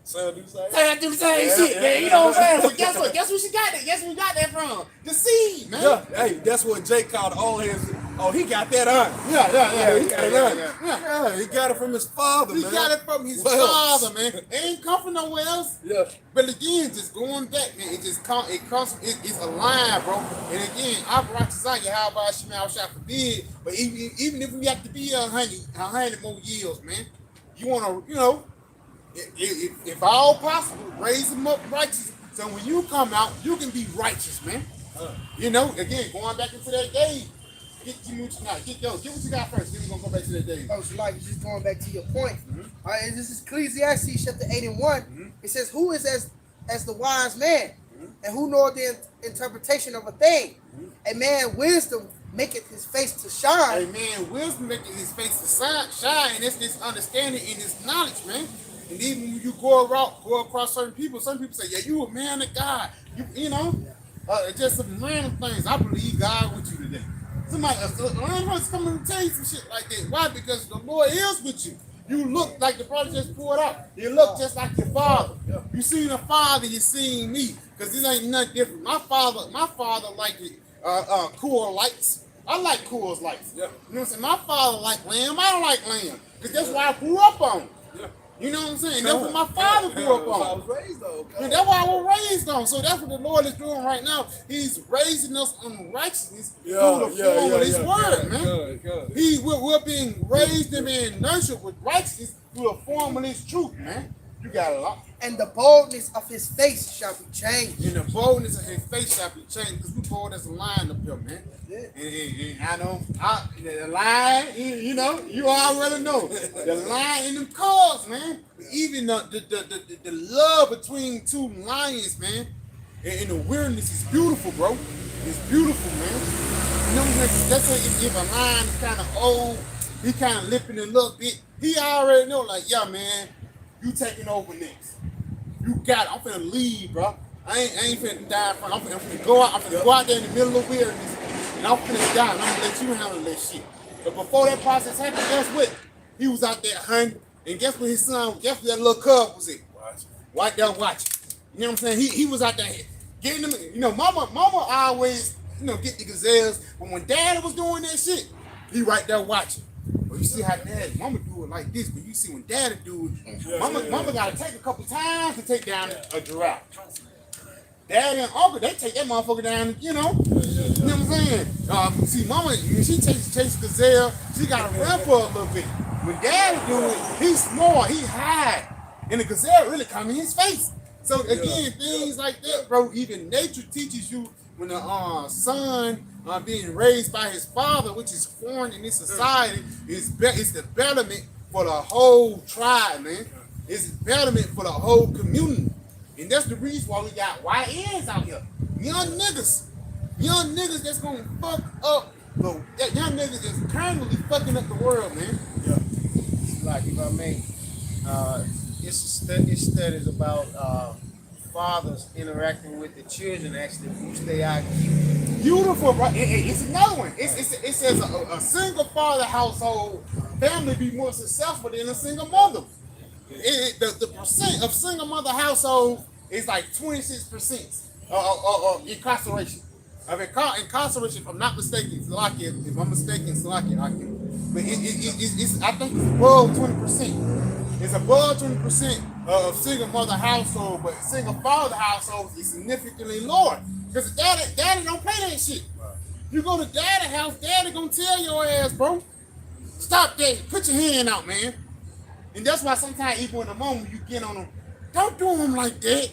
So do say. I do the same shit, man. You know what I'm saying? But guess what? Guess where she got that? Guess where we got that from? The seed, man. Yeah, hey, that's what Jake called all his. Oh, he got that on. Yeah, He got it on. Yeah, he got it from his father, He man. got it from his Well, father, man. It ain't come from nowhere else. Yeah. But again, just going back, man, it's a line, bro. And again, I've brought to Zion, how about Shemal Shah forbid, but even if we have to be 100 more years, man, you want to, you know, if all possible, raise them up righteous. So when you come out, you can be righteous, man. You know, again, going back into that day, get what you got first. Then we're going to go back to that day. Oh, so like just going back to your point. All right, this is Ecclesiastes chapter 8 and 1. It says, who is as the wise man, and who knoweth the interpretation of a thing? A man wisdom maketh his face to shine. A man wisdom maketh his face to shine, and it's this understanding and this knowledge, man. And even when you go across certain people say, yeah, you a man of God. You know, just some random things. I believe God with you today. Somebody else coming to tell you some shit like that. Why? Because the Lord is with you. You look like the brother just poured out. You look just like your father. You seen the father, you seen me. Because this ain't nothing different. My father liked Coors Lights. I like Coors Lights. You know what I'm saying? My father liked lamb. I don't like lamb. Because that's why I grew up on. You know what I'm saying? That's what my father grew up on. I was raised on. And that's why I was raised on. So that's what the Lord is doing right now. He's raising us on righteousness through the form of His word, man. We're being raised and being nurtured with righteousness through the form of His truth, man. You got a lot. And the boldness of his face shall be changed. And the boldness of his face shall be changed, because we bold as a lion up here, man. Yeah. And I know, the lion, you know, you already know. The lion in them cars, man. Even the love between two lions, man, and the weirdness is beautiful, bro. It's beautiful, man. You know, that's why if a lion is kind of old, he kind of lipping a little bit, he already know, like, yeah, man, you taking over next. You got it. I'm finna leave, bro. I ain't finna die. I'm finna go out. I'm finna go out there in the middle of wilderness, and I'm finna die. And I'm gonna let you handle that shit. But before that process happened, guess what? He was out there hunting, and guess what his son? Guess what that little cub was at? Right there watching. You know what I'm saying? He was out there getting them. You know, mama always, you know, get the gazelles. But when Daddy was doing that shit, he right there watching. But you see how mama do it like this, but you see when Daddy do it, mama gotta take a couple times to take down a giraffe. Daddy and uncle, they take that motherfucker down, you know? You know what I'm saying? See, mama, when she chase gazelle, she gotta run for a little bit. When Daddy do it, he's small, he hide. And the gazelle really come in his face. So again, things like that, bro, even nature teaches you when the son being raised by his father, which is foreign in this society, it's the betterment for the whole tribe, man. It's betterment for the whole community. And that's the reason why we got YNs out here. Young niggas that's gonna fuck up. Young niggas that's currently fucking up the world, man. Yeah. Like, you know what I mean? It's studies about fathers interacting with the children actually boost their IQ. Beautiful, right? It's another one. It says a single father household family be more successful than a single mother. The percent of single mother household is like 26% incarceration. Incarceration, if I'm not mistaken, Salakia, if I'm mistaken, Salakia, but it's I think it's above 20%. It's above 20% of single mother household, but single father households is significantly lower. Because daddy don't pay that shit. You go to daddy house, daddy gonna tell your ass, bro, stop that, put your hand out, man. And that's why sometimes even in the moment you get on him, don't do him like that.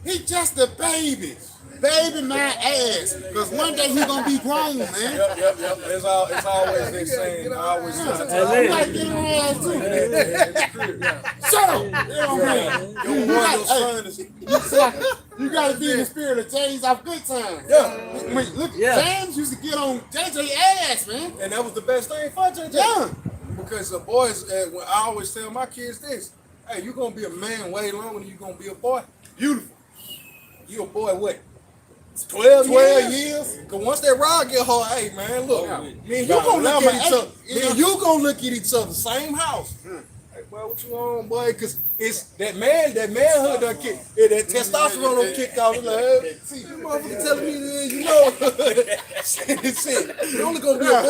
He just a baby. Baby my ass. Because one day he gonna be grown, man. Yep. It's always been saying. I always say. You like getting her ass too. Shut up. You know what I'm saying? You gotta be in the spirit of James off good times. Yeah. Look, James used to get on JJ ass, man. And that was the best thing for JJ. Yeah. Because the boys, when I always tell my kids this, hey, you're gonna be a man way longer than you're gonna be a boy. Beautiful. You a boy what? 12 years? years? Cause once that rod get hard, hey man, look, me and you Nah, gonna look nah, at each but other. Me and you gonna look at each other, same house. Hey, boy, what you on, boy? Cause it's that manhood done kick, that testosterone done kicked off. Like, hey, see, you motherfucker telling me that, you know, shit. You only gonna be a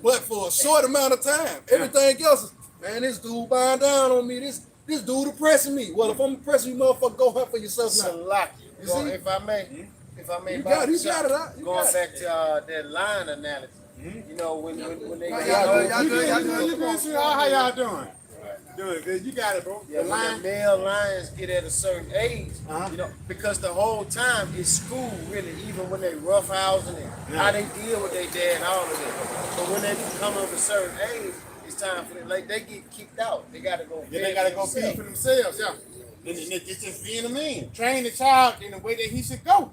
boy for a short amount of time. Everything else is, man, this dude buying down on me. This dude oppressing me. Well, if I'm oppressing you, motherfucker, go hunt for yourself now. Salakia. You see? If I may, You got it out. going back to that line analogy. You know, when they Y'all good? How y'all doing? Good. You got it, bro. Yeah, when the male lions get at a certain age, you know, because the whole time it's school, really, even when they roughhousing and how they deal with their dad and all of that. But when they come of a certain age, it's time for them. Like they get kicked out, they gotta go. Yeah, they gotta go feed for themselves. Yeah. And it's just being a man. Train the child in the way that he should go.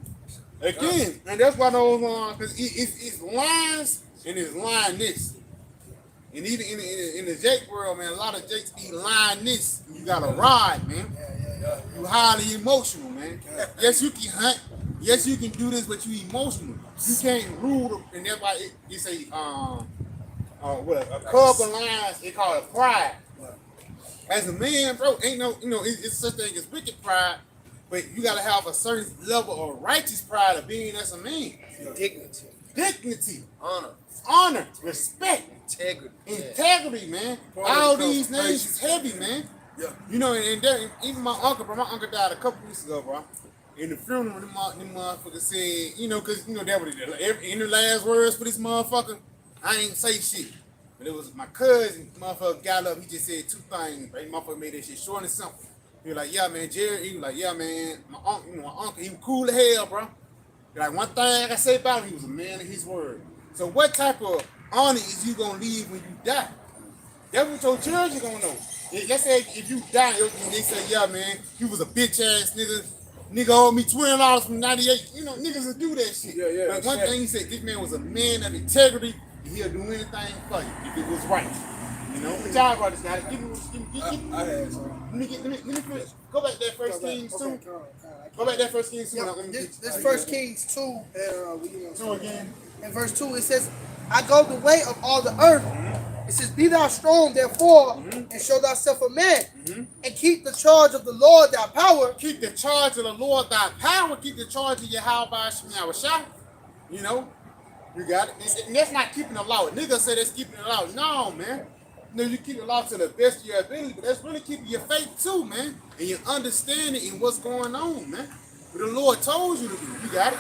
Again, and that's why those because it's lines and it's lioness. And even in the Jake world, man, a lot of Jakes be lioness. You gotta ride, man. You highly emotional, man. Yes, you can hunt. Yes, you can do this, but you emotional. You can't rule them, and that's why it's a cub of lions. They call it pride. As a man, bro, ain't no, it's such thing as wicked pride, but you gotta have a certain level of righteous pride of being as a man. Dignity, honor, respect, integrity, man. All these names is heavy, man. Yeah. You know, and even my uncle, bro, my uncle died a couple weeks ago, bro. In the funeral, them motherfuckers said, you know, cause you know that was in the last words for this motherfucker. I ain't say shit. But it was my cousin, motherfucker got up, he just said two things, bro. Motherfucker made that shit short and simple. He was like, yeah, man, Jerry. He was like, yeah, man, my uncle, he was cool as hell, bro. Like, one thing I can say about him, he was a man of his word. So what type of honor is you gonna leave when you die? That's what your children gonna know. Let's say if you die, and they say, yeah, man, he was a bitch ass nigga. Nigga owed me $20 from 98. You know, niggas will do that shit. Yeah, But one thing he said, this man was a man of integrity, and he'll do anything for you if it was right. You know, but y'all brothers got it. Give me. I had some. Let me finish. Go back to that First Kings 2. Go back to that First Kings 2. This First Kings 2, 2 again. in verse 2, it says, I go the way of all the earth. It says, be thou strong, therefore, and show thyself a man, and keep the charge of the Lord thy power. Keep the charge of the Lord thy power. Keep the charge of Yahweh Shema Shah. You know, you got it. And that's not keeping the law. Niggas say that's keeping the law. No, man. No, you keep the law to the best of your ability, but that's really keeping your faith too, man. And your understanding in what's going on, man. What the Lord told you to do. You got it.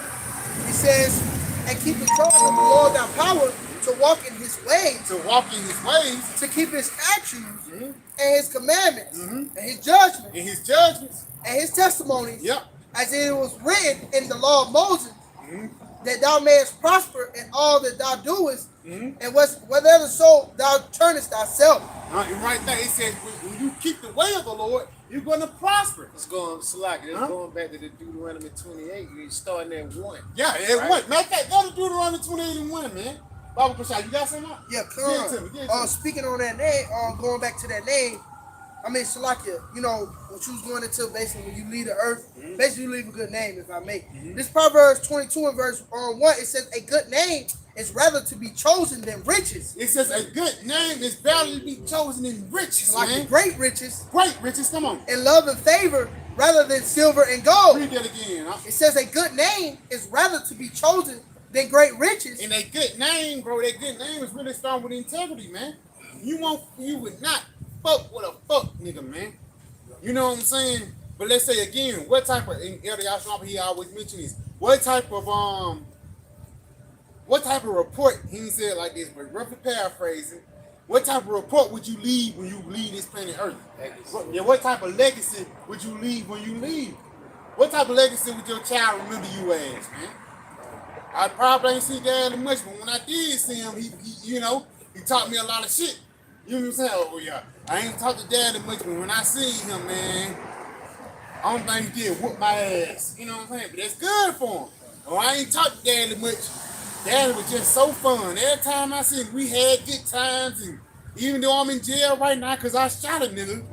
He says, and keep the charge of the Lord thy power, to walk in his ways, To walk in his ways, to keep his statutes, and his commandments, and his judgments, in his judgments. and his testimonies, Yep. as it was written in the law of Moses, that thou mayest prosper in all that thou doest, and whether so thou turnest thyself. And right there, it says, when you keep the way of the Lord, you're going to prosper. It's going going back to the Deuteronomy 28. You starting at 1. Yeah, it went. Matter of fact, go to Deuteronomy 28 and 1, man. Bible Prashad, you got something? Yeah, Give it to me, give it to me. speaking on that name, going back to that name, I mean, Salakia, you know, what you was going into basically when you leave the earth, basically you leave a good name, if I may. This Proverbs 22 and verse 1, it says, a good name is rather to be chosen than riches. It says a good name is better to be chosen than riches, Like man. great riches, Great riches, come on. and love and favor rather than silver and gold. Read that again. Huh? It says a good name is rather to be chosen than great riches. And a good name, bro, that good name is really starting with integrity, man. You would not fuck with a fuck nigga, man. You know what I'm saying? But let's say again, what type of, and Elder Yashua, he always mentions this, what type of report, he said it like this, but roughly paraphrasing, what type of report would you leave when you leave this planet Earth? Yeah, what type of legacy would you leave when you leave? What type of legacy would your child remember you as, man? I probably ain't see Dad much, but when I did see him, he he taught me a lot of shit. You know what I'm saying? Oh yeah, I ain't talked to Dad much, but when I seen him, man, I don't think he did whoop my ass. You know what I'm saying? But that's good for him. Oh, I ain't talked to Dad much. Dad was just so fun. Every time I see him, we had good times, and even though I'm in jail right now because I shot a nigga,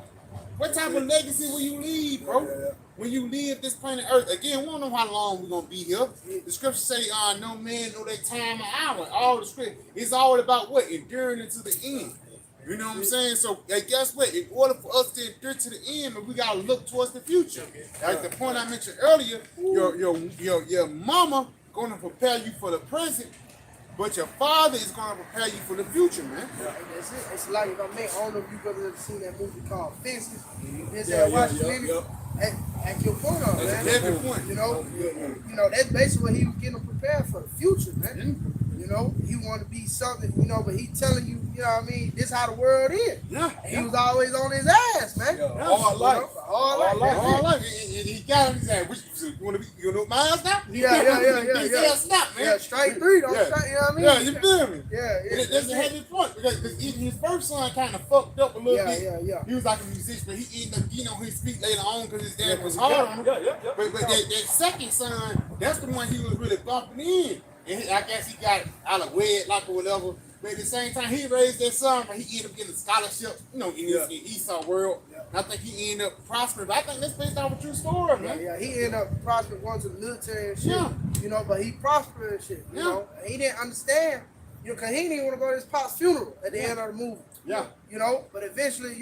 what type of legacy will you leave, bro? When you leave this planet Earth, again, we don't know how long we're gonna be here. The scriptures say, no man know their time or hour. All the scripture, it's all about what? Enduring into the end. You know what I'm saying? So guess what? In order for us to endure to the end, we gotta look towards the future. Like the point I mentioned earlier, your mama gonna prepare you for the present, but your father is gonna prepare you for the future, man. That's it. It's like, I don't know if you've ever seen that movie called Fences. At your point on, man. That's every point. You know, that's basically what he was getting prepared for the future, man. You know, he wanted to be something, but he telling you, you know what I mean, this how the world is. Yeah. And he was always on his ass, man. Hard life. All life. He got him. He said, you want to know my ass now? Yeah. Snap, man. Yeah, straight three, don't Yeah. straight, you know what I mean? Yeah, you feel me? Yeah. That's a heavy point because even his first son kind of fucked up a little bit. Yeah. He was like a musician, but he ended up getting on his feet later on because his dad was hard on him. But that second son, that's the one he was really bumping in. And I guess he got out of wedlock or whatever. But at the same time, he raised that son, but he ended up getting a scholarship, in the Esau world. And I think he ended up prospering. But I think that's based off a true story, man. Yeah, he ended up prospering, going to the military and shit. Yeah. But he prospered and shit. You know, and he didn't understand, because he didn't even want to go to his pop's funeral at the end of the movie. Yeah. But eventually,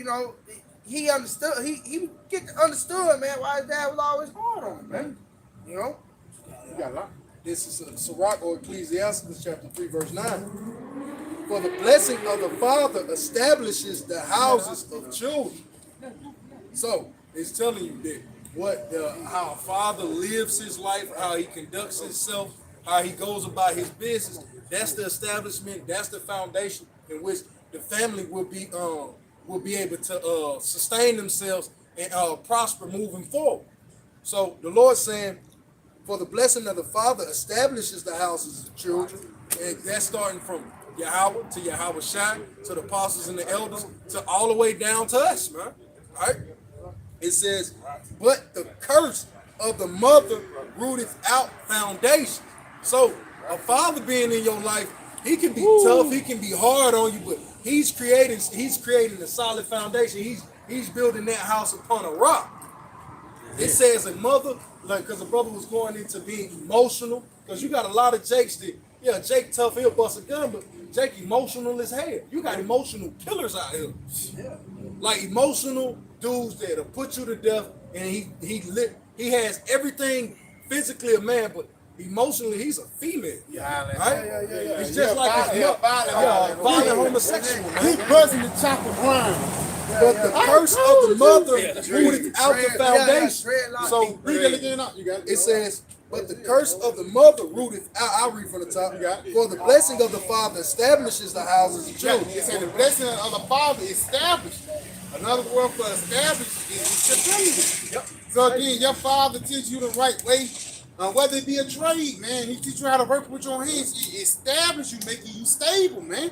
he understood. He understood, man, why his dad was always hard on him, man. You got a lot. This is Sirach or Ecclesiastes chapter 3 verse 9. For the blessing of the father establishes the houses of children. So it's telling you that how a father lives his life, how he conducts himself, how he goes about his business. That's the establishment. That's the foundation in which the family will be able to sustain themselves and prosper moving forward. So the Lord's saying, for the blessing of the father establishes the houses of children, and that's starting from Yahweh to Yahweh Shai, to the apostles and the elders, to all the way down to us, man. All right? It says, but the curse of the mother rooteth out foundation. So a father being in your life, he can be tough, he can be hard on you, but he's creating a solid foundation. He's building that house upon a rock. It says a mother, because the brother was going into being emotional, because you got a lot of Jakes that, Jake tough, he'll bust a gun, but Jake emotional as hell. You got emotional killers out here. Yeah. Like emotional dudes that'll put you to death, and he has everything physically a man, but emotionally he's a female. Yeah. It's just like a violent homosexual, man. He buzzing the chocolate wine. But the curse of the mother rooted out the foundation. So read it again. It says, but the curse of the mother rooteth out. I'll read from the top. For the blessing of the father establishes the houses of children. It said the blessing of the father established. Another word for established is stability. So again, your father teach you the right way. Whether it be a trade, man, he teach you how to work with your hands. He establish you, making you stable, man.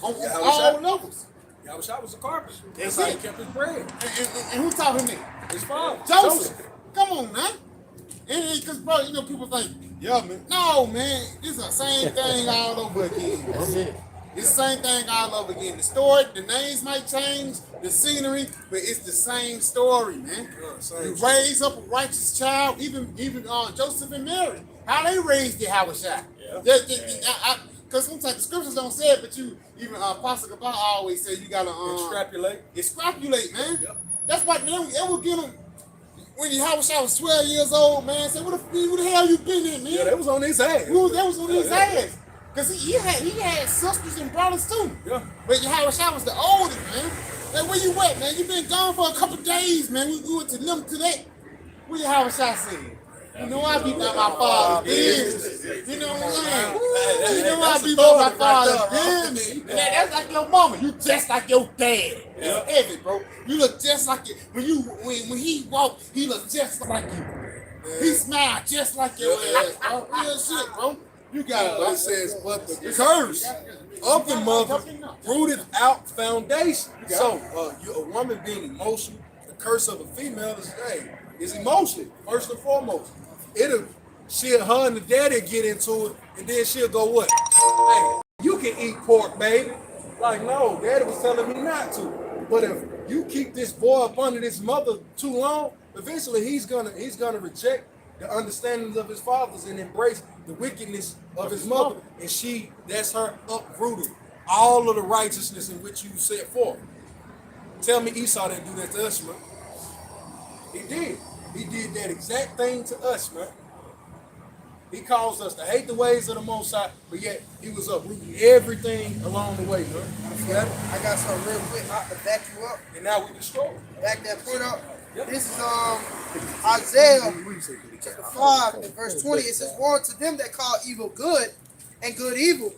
On all levels. Yahweh was a carpenter. That's how he it. kept his bread. And who taught him that? His father. Joseph. Come on, man. And because, bro, people think, yeah, man. No, man. It's the same thing all over again. That's it. It's the same thing all over again. The story, the names might change, the scenery, but it's the same story, man. You raise up a righteous child, even Joseph and Mary. How they raised the Yahweh Shai. Because sometimes the scriptures don't say it, but you, even Apostle Kabbalah always say you gotta extrapolate, man. Yep. That's why, man, it will get him. When I was 12 years old, man, say, where the hell you been in, man? Yeah, that was on his ass. That was on his ass. Because he had sisters and brothers too. Yeah. But Yahushua was the oldest, man. Like, where you at, man? You been gone for a couple days, man. We went to them today. What Yahushua said? You know I be about my father's business. You know what I'm saying? You know I be about my father's business. That's like your mama. You just like your dad. Yeah. Heavy, bro. You look just like it. When he walk, he look just like you. He smile just like your ass, bro. Real shit, bro. You got But it says, but the curse Of the mother rooted out foundation. So a woman being emotional, the curse of a female is emotion, first and foremost. Her and the daddy get into it, and then she'll go what? Hey, you can eat pork, baby. Like, no, daddy was telling me not to. But if you keep this boy up under this mother too long, eventually he's gonna reject the understandings of his fathers and embrace the wickedness of his mother. And that's her uprooted all of the righteousness in which you set forth. Tell me Esau didn't do that to us, man. He did. He did that exact thing to us, man. He caused us to hate the ways of the Most High, but yet he was uprooting everything along the way, man. You got it? I got something real quick to back you up. And now we destroy. Back that point up. Yep. This is Isaiah chapter 5 and verse 20. It says, "Woe to them that call evil good and good evil,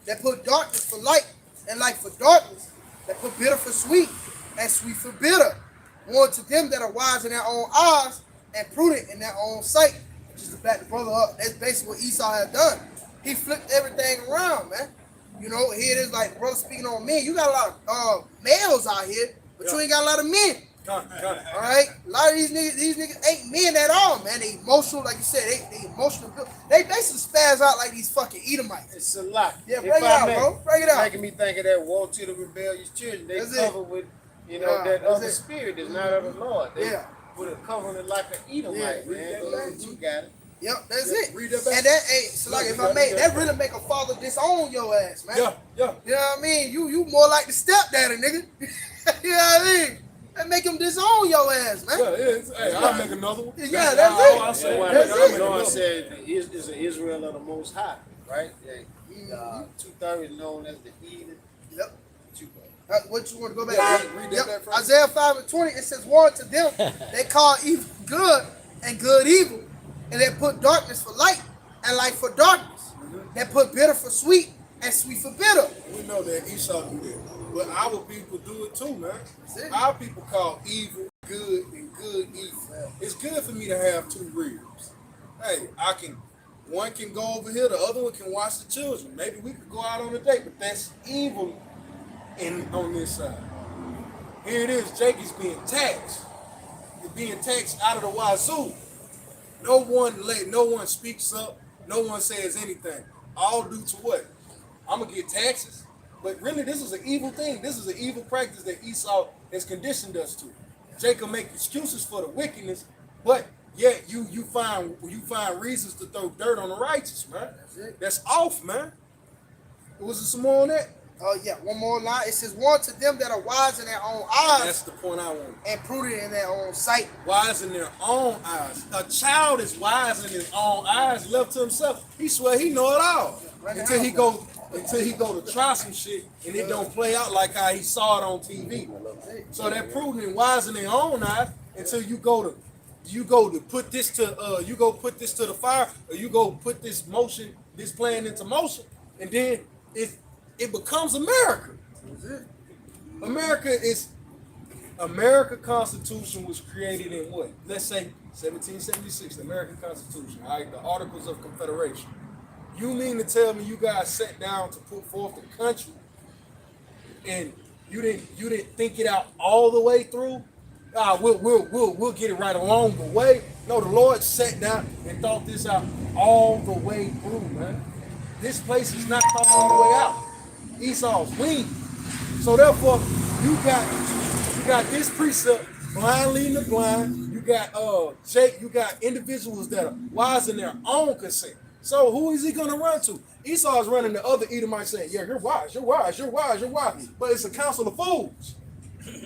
that put darkness for light and light for darkness, that put bitter for sweet and sweet for bitter. Woe to them that are wise in their own eyes and prudent in their own sight." Just to back the brother up, that's basically what Esau had done. He flipped everything around, man. You know, here it is, like brother speaking on men. You got a lot of males out here, but you ain't got a lot of men. All right, a lot of these niggas ain't men at all, man. They emotional, like you said, they emotional. They basically spaz out like these fucking Edomites. It's a lot. Yeah, break it out, bro. Break it out. Making me think of that woe to the rebellious children. They That's cover it. with, that that's other it. spirit that's not of the Lord. They Yeah. put a covering like an Edomite, man. You got it. Yep, that's it. Read that back. And that, hey, so like if I may, that really make a father disown your ass, man. Yeah. You know what I mean? You more like the stepdaddy, nigga. You know what I mean? That make him disown your ass, man. Hey, I'll make another one. Yeah, that's it. I'll say That's why one. the Lord said is an Israel of the Most High, right? 2:30 is known as the heathen. Yep. Two- What you want to go back? Yeah, read that back first. Isaiah 5 and 20, it says, "Woe to them they call evil good and good evil, and they put darkness for light and light for darkness. They put bitter for sweet and sweet for bitter." We know that Esau do that. But our people do it too, man. it. Our people call evil good and good evil. It's good for me to have two ribs. Hey, one can go over here, the other one can watch the children. Maybe we could go out on a date, but that's evil on this side. Here it is, Jake is being taxed. He's being taxed out of the wazoo. No one speaks up, no one says anything. All due to what? I'm gonna get taxes. But really, this is an evil thing. This is an evil practice that Esau has conditioned us to. Jacob make excuses for the wickedness, but yet you find reasons to throw dirt on the righteous, man. That's off, man. Was there some more on that? Oh yeah, one more line. It says, "Woe to them that are wise in their own eyes That's the point I want. and prudent in their own sight." Wise in their own eyes. A child is wise in his own eyes, left to himself. He swear he know it all. Until he go to try some shit and it don't play out like how he saw it on TV. So they're prudent and wise in their own eyes until you go to put this to the fire, or you go put this plan into motion, and then it becomes America. America Constitution was created in what? Let's say 1776, the American Constitution, all right, the Articles of Confederation. You mean to tell me you guys sat down to put forth the country and you didn't think it out all the way through? We'll get it right along the way. No, the Lord sat down and thought this out all the way through, man. This place is not thought all the way out. Esau's wing. So therefore, you got this precept, blind leading the blind. You got individuals that are wise in their own consent. So who is he gonna run to? Esau is running the other Edomites saying, yeah, you're wise, you're wise, you're wise, you're wise. But it's a council of fools.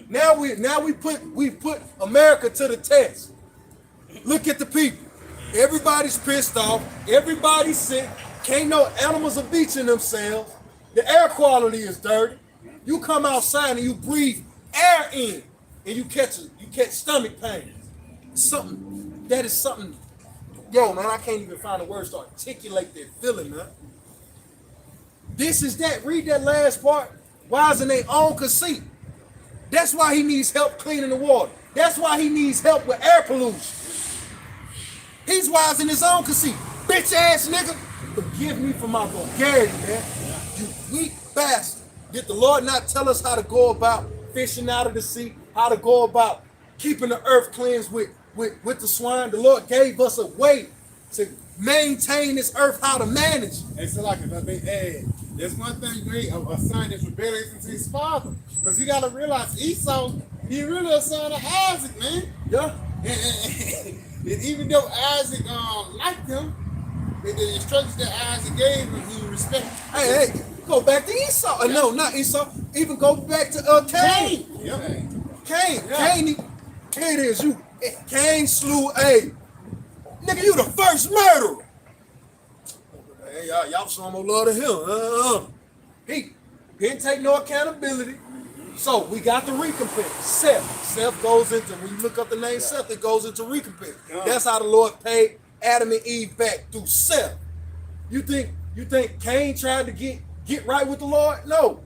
Now we put America to the test. Look at the people. Everybody's pissed off. Everybody's sick. Can't no animals are beaching themselves. The air quality is dirty. You come outside and you breathe air in, and you catch stomach pain. That is something. Yo, man, I can't even find the words to articulate that feeling, man. This is that. Read that last part. Wise in their own conceit. That's why he needs help cleaning the water. That's why he needs help with air pollution. He's wise in his own conceit. Bitch ass nigga. Forgive me for my vulgarity, man. You weak bastard. Did the Lord not tell us how to go about fishing out of the sea? How to go about keeping the earth cleansed with the swine? The Lord gave us a way to maintain this earth, how to manage. And so like if I may add, there's one thing great of a son that's rebellious into his father. Because you gotta realize Esau, he really a son of Isaac, man. Yeah. And even though Isaac liked him, the instructions that Isaac gave him, he respected. Hey, go back to Esau. No, not Esau. Even go back to Cain. Yeah. Cain. Yeah. Cain. Here it is. Cain slew Abel. Nigga, you the first murderer. Hey, y'all show him love to him. He didn't take no accountability. So we got the recompense. Seth goes into, when you look up the name Seth, it goes into recompense. That's how the Lord paid Adam and Eve back through Seth. You think Cain tried to get right with the Lord? No.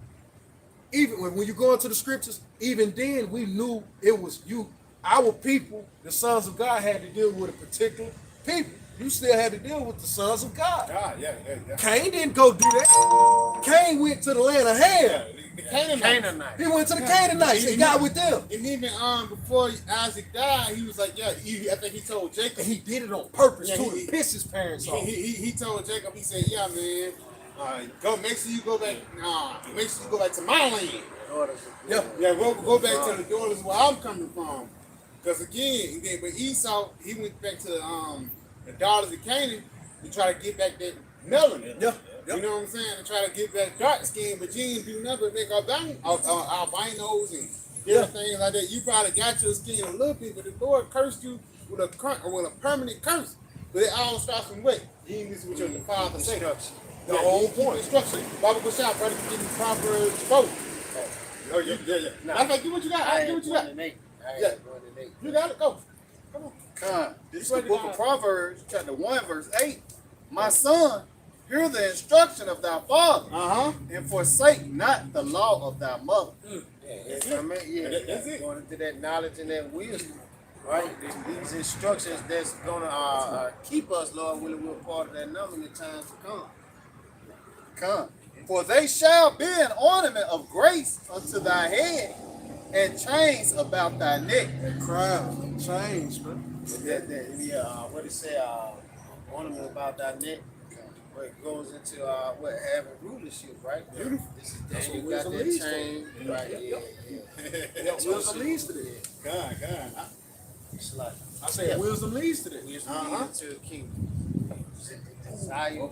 Even when you go into the scriptures, even then we knew it was you. Our people, the sons of God, had to deal with a particular people. You still had to deal with the sons of God. Yeah. Cain didn't go do that. Cain went to the land of Ham. The Canaanites. He went to the Canaanites and got with them. And even before Isaac died, he was like, I think he told Jacob. And he did it on purpose Yeah, to piss his parents off. He told Jacob, he said, yeah, man, make sure you go back to my land. Yeah, go back to the daughters where I'm coming from. Because again, but Esau, he went back to the daughters of Canaan to try to get back that melanin. Yeah. You know what I'm saying? To try to get back dark skin, but you didn't do nothing but make albinos and different things like that. You probably got your skin a little bit, but the Lord cursed you with a permanent curse. But it all starts from what? You didn't listen to what your father said. The whole point. Instruction. Bible goes out, brother, give me Proverbs 4. Oh, yeah. Matter of fact, do what you got. Do what you got. Yeah. You got it. Go. Come on. This is the book of Proverbs, chapter 1, verse 8. My son, hear the instruction of thy father, and forsake not the law of thy mother. That's it. Going into that knowledge and that wisdom, right? These instructions that's gonna keep us, Lord, willing, we're part of that number in the times to come. For they shall be an ornament of grace unto thy head, and chains about thy neck. That crown, chains, man. What it say? Ornament about thy neck. Where it goes into having rulership, right? Beautiful. This is Daniel got that chain, right? Wisdom leads to this. God. It's like I said wisdom leads to this. wisdom leads to a kingdom. Desire.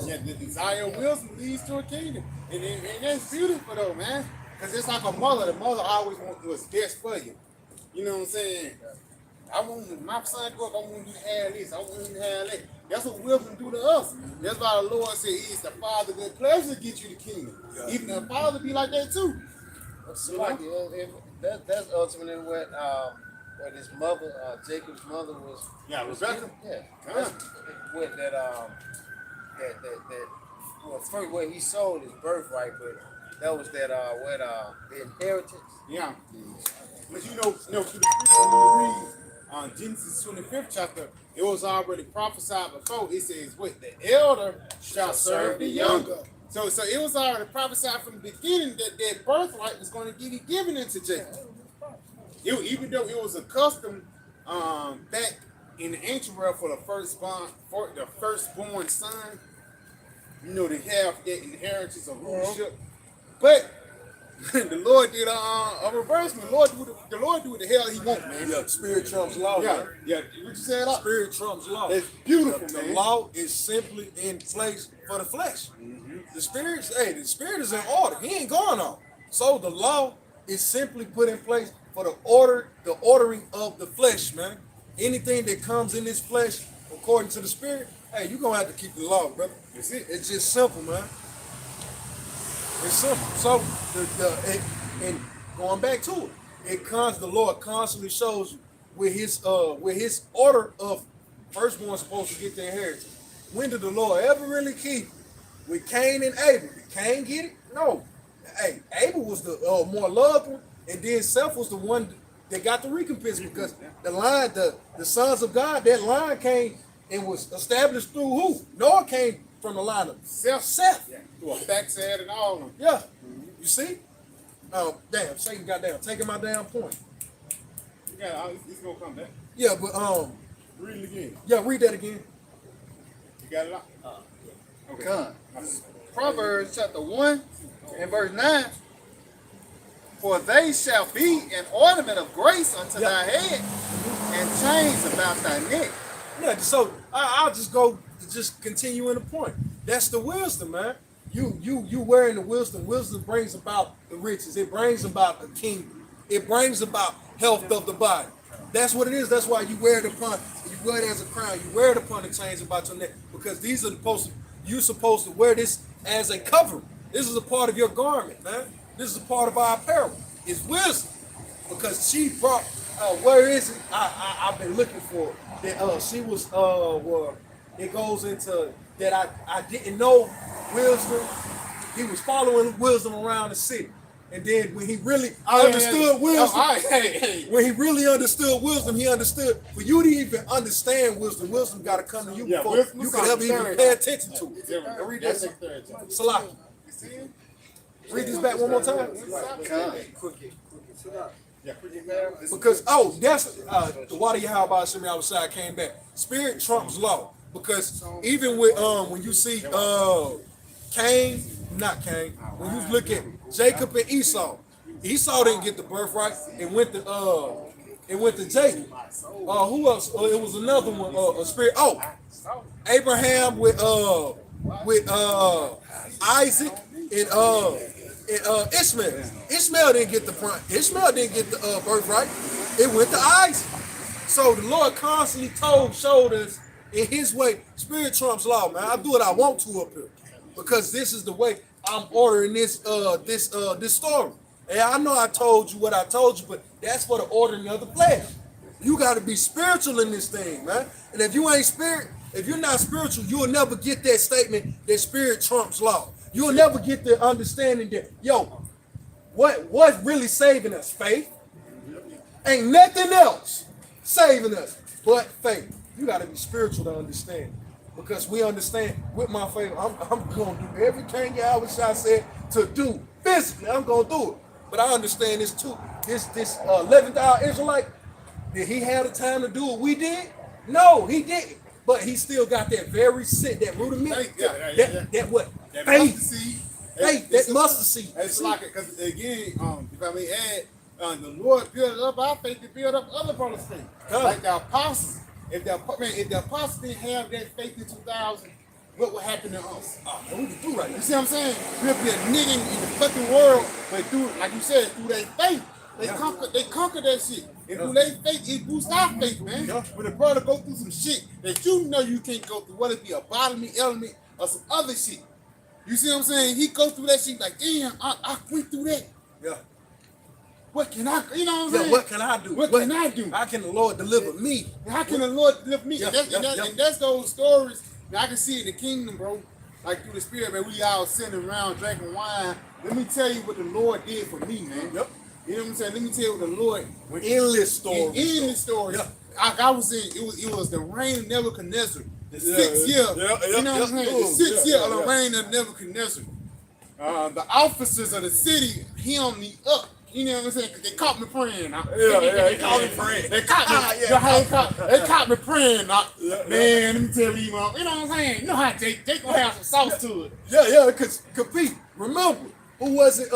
Yeah, the desire of wisdom leads to a kingdom. And that's beautiful though, man. Because it's like a mother. The mother always wants what's best for you. You know what I'm saying? I want my son to go up, I want him to have this, I want him to have that. That's what wisdom do to us. That's why the Lord said it's the Father good pleasure to get you the kingdom. Yeah. Even the Father be like that too. So like that's ultimately what his mother, Jacob's mother was. Yeah, Rebecca. Yeah. That's what well, first what he sold his birthright, but that was that the inheritance. Yeah. But you know, through the scripture on Genesis 25th chapter, it was already prophesied before. It says, what? The elder shall serve the younger. So it was already prophesied from the beginning that birthright was going to get given into Jacob. Even though it was a custom back in the ancient world for the firstborn son, to have that inheritance of rulership. But the Lord did a reversement. The Lord do what the hell he want, man. Yeah, spirit trumps law. Yeah, Man. yeah. What you said? Spirit trumps law. It's beautiful, The man. law is simply in place for the flesh. The spirit is in order. He ain't going on. So the law is simply put in place for the ordering of the flesh, man. Anything that comes in this flesh, according to the spirit, hey, you're gonna have to keep the law, brother. That's it. It's just simple, man. It's simple. So and going back to it, the Lord constantly shows you with his order of firstborn supposed to get their inheritance. When did the Lord ever really keep with Cain and Abel? Did Cain get it? No. Hey, Abel was the more loved one, and then Seth was the one that got the recompense because the sons of God, that line came and was established through who? Noah came from the line of Seth. Yeah. Through a backside and all of them. Yeah. You see? Damn, Satan got down, taking my damn point. You got it's gonna come back. Yeah, but Read it again. yeah, read that again. You got it out? Okay. Come. Proverbs chapter 1 and verse 9. For they shall be an ornament of grace unto thy head, and chains about thy neck. Yeah, so I'll just continue in the point. That's the wisdom, man. You wearing the wisdom. Wisdom brings about the riches. It brings about the kingdom. It brings about health of the body. That's what it is. That's why you wear it upon. You wear it as a crown. You wear it upon the chains about your neck because these are you're supposed to wear this as a covering. This is a part of your garment, man. This is a part of our apparel. It's wisdom because she brought. Where is it? I've been looking for it. That she was. Well, it goes into that I didn't know wisdom. He was following wisdom around the city. And then when he really understood wisdom, when he really understood wisdom, he understood for you to even understand wisdom, wisdom got to come to you before you can ever even pay attention to it. Read that. Salaki. Read this back one more time. Because that's the water Yahweh Shemi outside came back. Spirit trumps law. Because even with when you see Cain, not Cain, when you look at Jacob and Esau didn't get the birthright. It went to Jacob. Who else? It was another one. A spirit. Oh, Abraham with Isaac and Ishmael. Ishmael didn't get the Ishmael didn't get the birthright. It went to Isaac. So the Lord constantly showed us in His way. Spirit trumps law, man. I do what I want to up here because this is the way I'm ordering this story. And I know I told you what I told you, but that's for the ordering of the flesh. You got to be spiritual in this thing, man. And if you ain't if you're not spiritual, you'll never get that statement that spirit trumps law. You'll never get the understanding that, what's really saving us? Faith. Ain't nothing else saving us but faith. You got to be spiritual to understand. Because we understand with my faith, I'm going to do everything Yahweh said to do. Physically, I'm going to do it. But I understand this too. This 11th hour Israelite, did he have the time to do what we did? No, he didn't. But he still got that very that rudiment. That what? That faith. mustard seed. Faith, that mustard seed. It's like it, because again, if I may add, the Lord built up our faith to build up other brothers' faith. Like the apostles. If the apostles didn't have that faith in 2000, what would happen to us? We can do right. You see what I'm saying? We'll be a nigga in the fucking world, but through, like you said, through their faith, they conquer that shit. And through their faith, it boosts our faith, man. When a brother go through some shit that you know you can't go through, whether it be a bodily element or some other shit. You see what I'm saying? He goes through that shit like, damn, I went through that. Yeah. What can I, you know what I'm saying? What can I do? What can I do? How can the Lord deliver me? How can the Lord deliver me? And that's those stories. Now, I can see in the kingdom, bro. Like through the spirit, man, we all sitting around drinking wine. Let me tell you what the Lord did for me, man. Yep. You know what I'm saying? Let me tell you what the Lord. Endless stories. Endless stories. Yep. I was in. It was the reign of Nebuchadnezzar. The 6th year. You know what I'm saying? The 6th year of the reign of Nebuchadnezzar. The officers of the city hemmed me up. You know what I'm saying? 'Cause they caught me praying. They caught me praying. They caught me praying. Man, let me tell you, you know what I'm saying? You know how Jake gonna have some sauce to it. Yeah, because Pete, remember, who was it?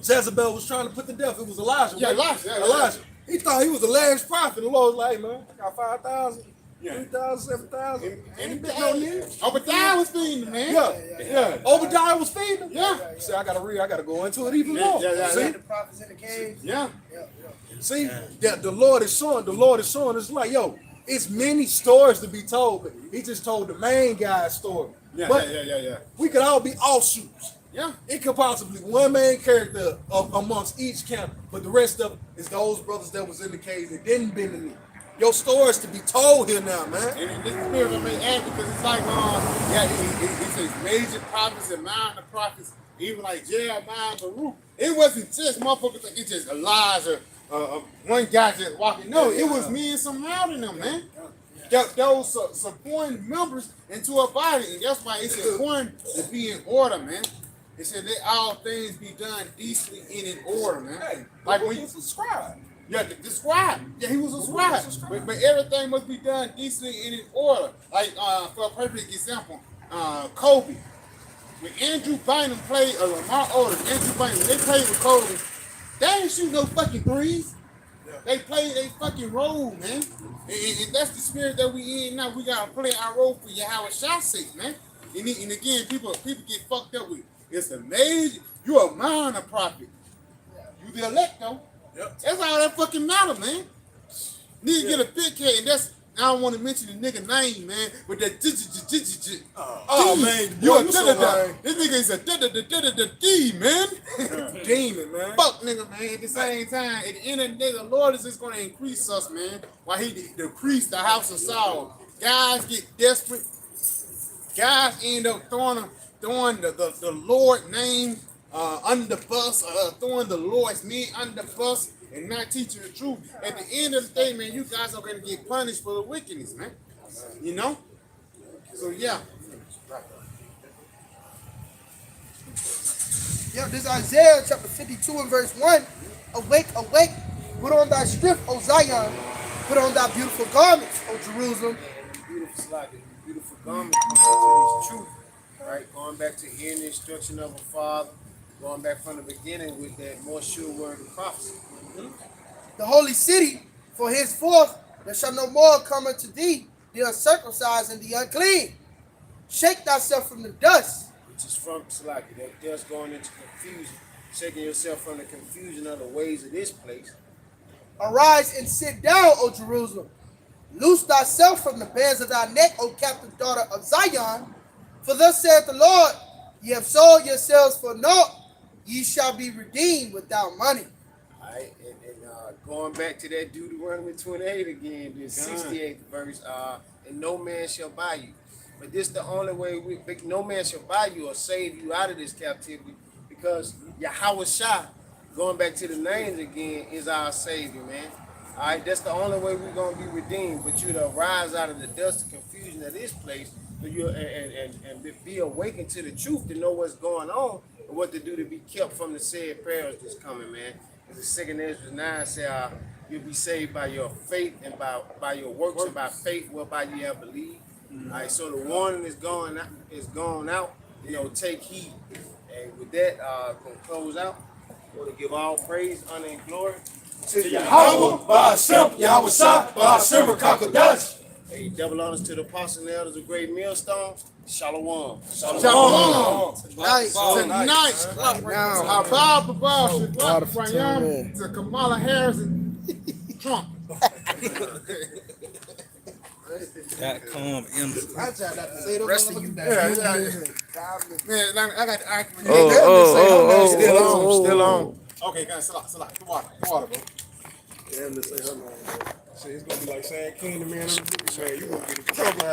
Jezebel was trying to put to death. It was Elijah. Yeah, right? Elijah, yeah, Elijah. He thought he was the last prophet. The Lord was like, hey, man, I got 5,000, Yeah. 3,000, 7,000. And Ain't been no need. Obadiah was feeding them, man. Yeah. Obadiah was feeding them. Yeah. See, I gotta go into it even Yeah, more. yeah, yeah, See, yeah. The prophets in the caves. Yeah. see, that the Lord is showing. It's like, yo, it's many stories to be told, but he just told the main guy's story. Yeah, But yeah. we could all be offshoots. Yeah. It could possibly be one main character amongst each camp, but the rest of it is those brothers that was in the caves that didn't bend the knee. Your stories to be told here now, man. And this spirit of me add because it's like, he says major prophets and minor prophets, even like Jeremiah and Baruch. It wasn't just motherfuckers like it's just Elijah, one guy just walking. No, it was men surrounding them, man. Those supporting members into a body, and that's why it's important to be in order, man. It said let all things be done decently and in order, man. Hey, Like when he you was a scribe. yeah, the scribe. Yeah, he was a scribe. But everything must be done decently and in order. Like, for a perfect example, Kobe. When Andrew Bynum played, or Lamar Odom, Andrew Bynum, they played with Kobe, they ain't shoot no fucking threes. They played a fucking role, man. And that's the spirit that we in now. We gotta play our role for Yahweh Shah's sake, man. And again, people get fucked up with. It's amazing. You're a minor prophet. You the elect though. Yep. That's all that fucking matter, man. Need to get a thick head, and that's I don't want to mention the nigga name, man, but that Oh, man, you a you so lying. this nigga is a D, man. Demon, man. Fuck nigga, man. At the same time, at the end of the day, the Lord is just going to increase us, man. While he decreased the house of Saul. Guys get desperate. Guys end up throwing the Lord name under the bus, throwing the Lord's men under the bus, and not teaching the truth. At the end of the day, man, you guys are going to get punished for the wickedness, man. You know? So, yeah. Yeah, this is Isaiah chapter 52 and verse 1. Awake, awake, put on thy strength, O Zion. Put on thy beautiful garments, O Jerusalem. Beautiful slide, beautiful garment to this truth. Right? Going back to hearing the instruction of a father, going back from the beginning with that more sure word of prophecy. The holy city, for henceforth there shall no more come unto thee the uncircumcised and the unclean. Shake thyself from the dust. Which is from Salaki, that dust going into confusion, shaking yourself from the confusion of the ways of this place. Arise and sit down, O Jerusalem. Loose thyself from the bands of thy neck, O captive daughter of Zion. For thus saith the Lord, ye have sold yourselves for naught, ye shall be redeemed without money. All right, and going back to that Deuteronomy 28 again, this 68th verse, and no man shall buy you. But this the only way no man shall buy you or save you out of this captivity, because Yahweh Shah, going back to the names again, is our Savior, man. All right, that's the only way we're going to be redeemed. But you to rise out of the dust and confusion of this place, so you and be awakened to the truth, to know what's going on and what to do to be kept from the said perils that's coming, man. As the second Ezra 9 say, you'll be saved by your faith and by your works and by faith whereby you have believed. All right, so the warning is going out. You know, take heed. And with that, gonna close out. Want to give all praise, honor, and glory To Yahweh, by Hashem, Yahweh Shah, by Hashem, Rakakadash. Hey, double honors to the apostles and elders of Great Millstone. Shalom. Shalom. Nice. Tonight, Now, to Kamala Harris and Trump. .com rest of you Man, I got the argument. Still on. Okay, guys, sit out. The water, bro. Damn, this ain't her name. Shit, it's gonna be like saying King to me. Man, you gonna get in trouble.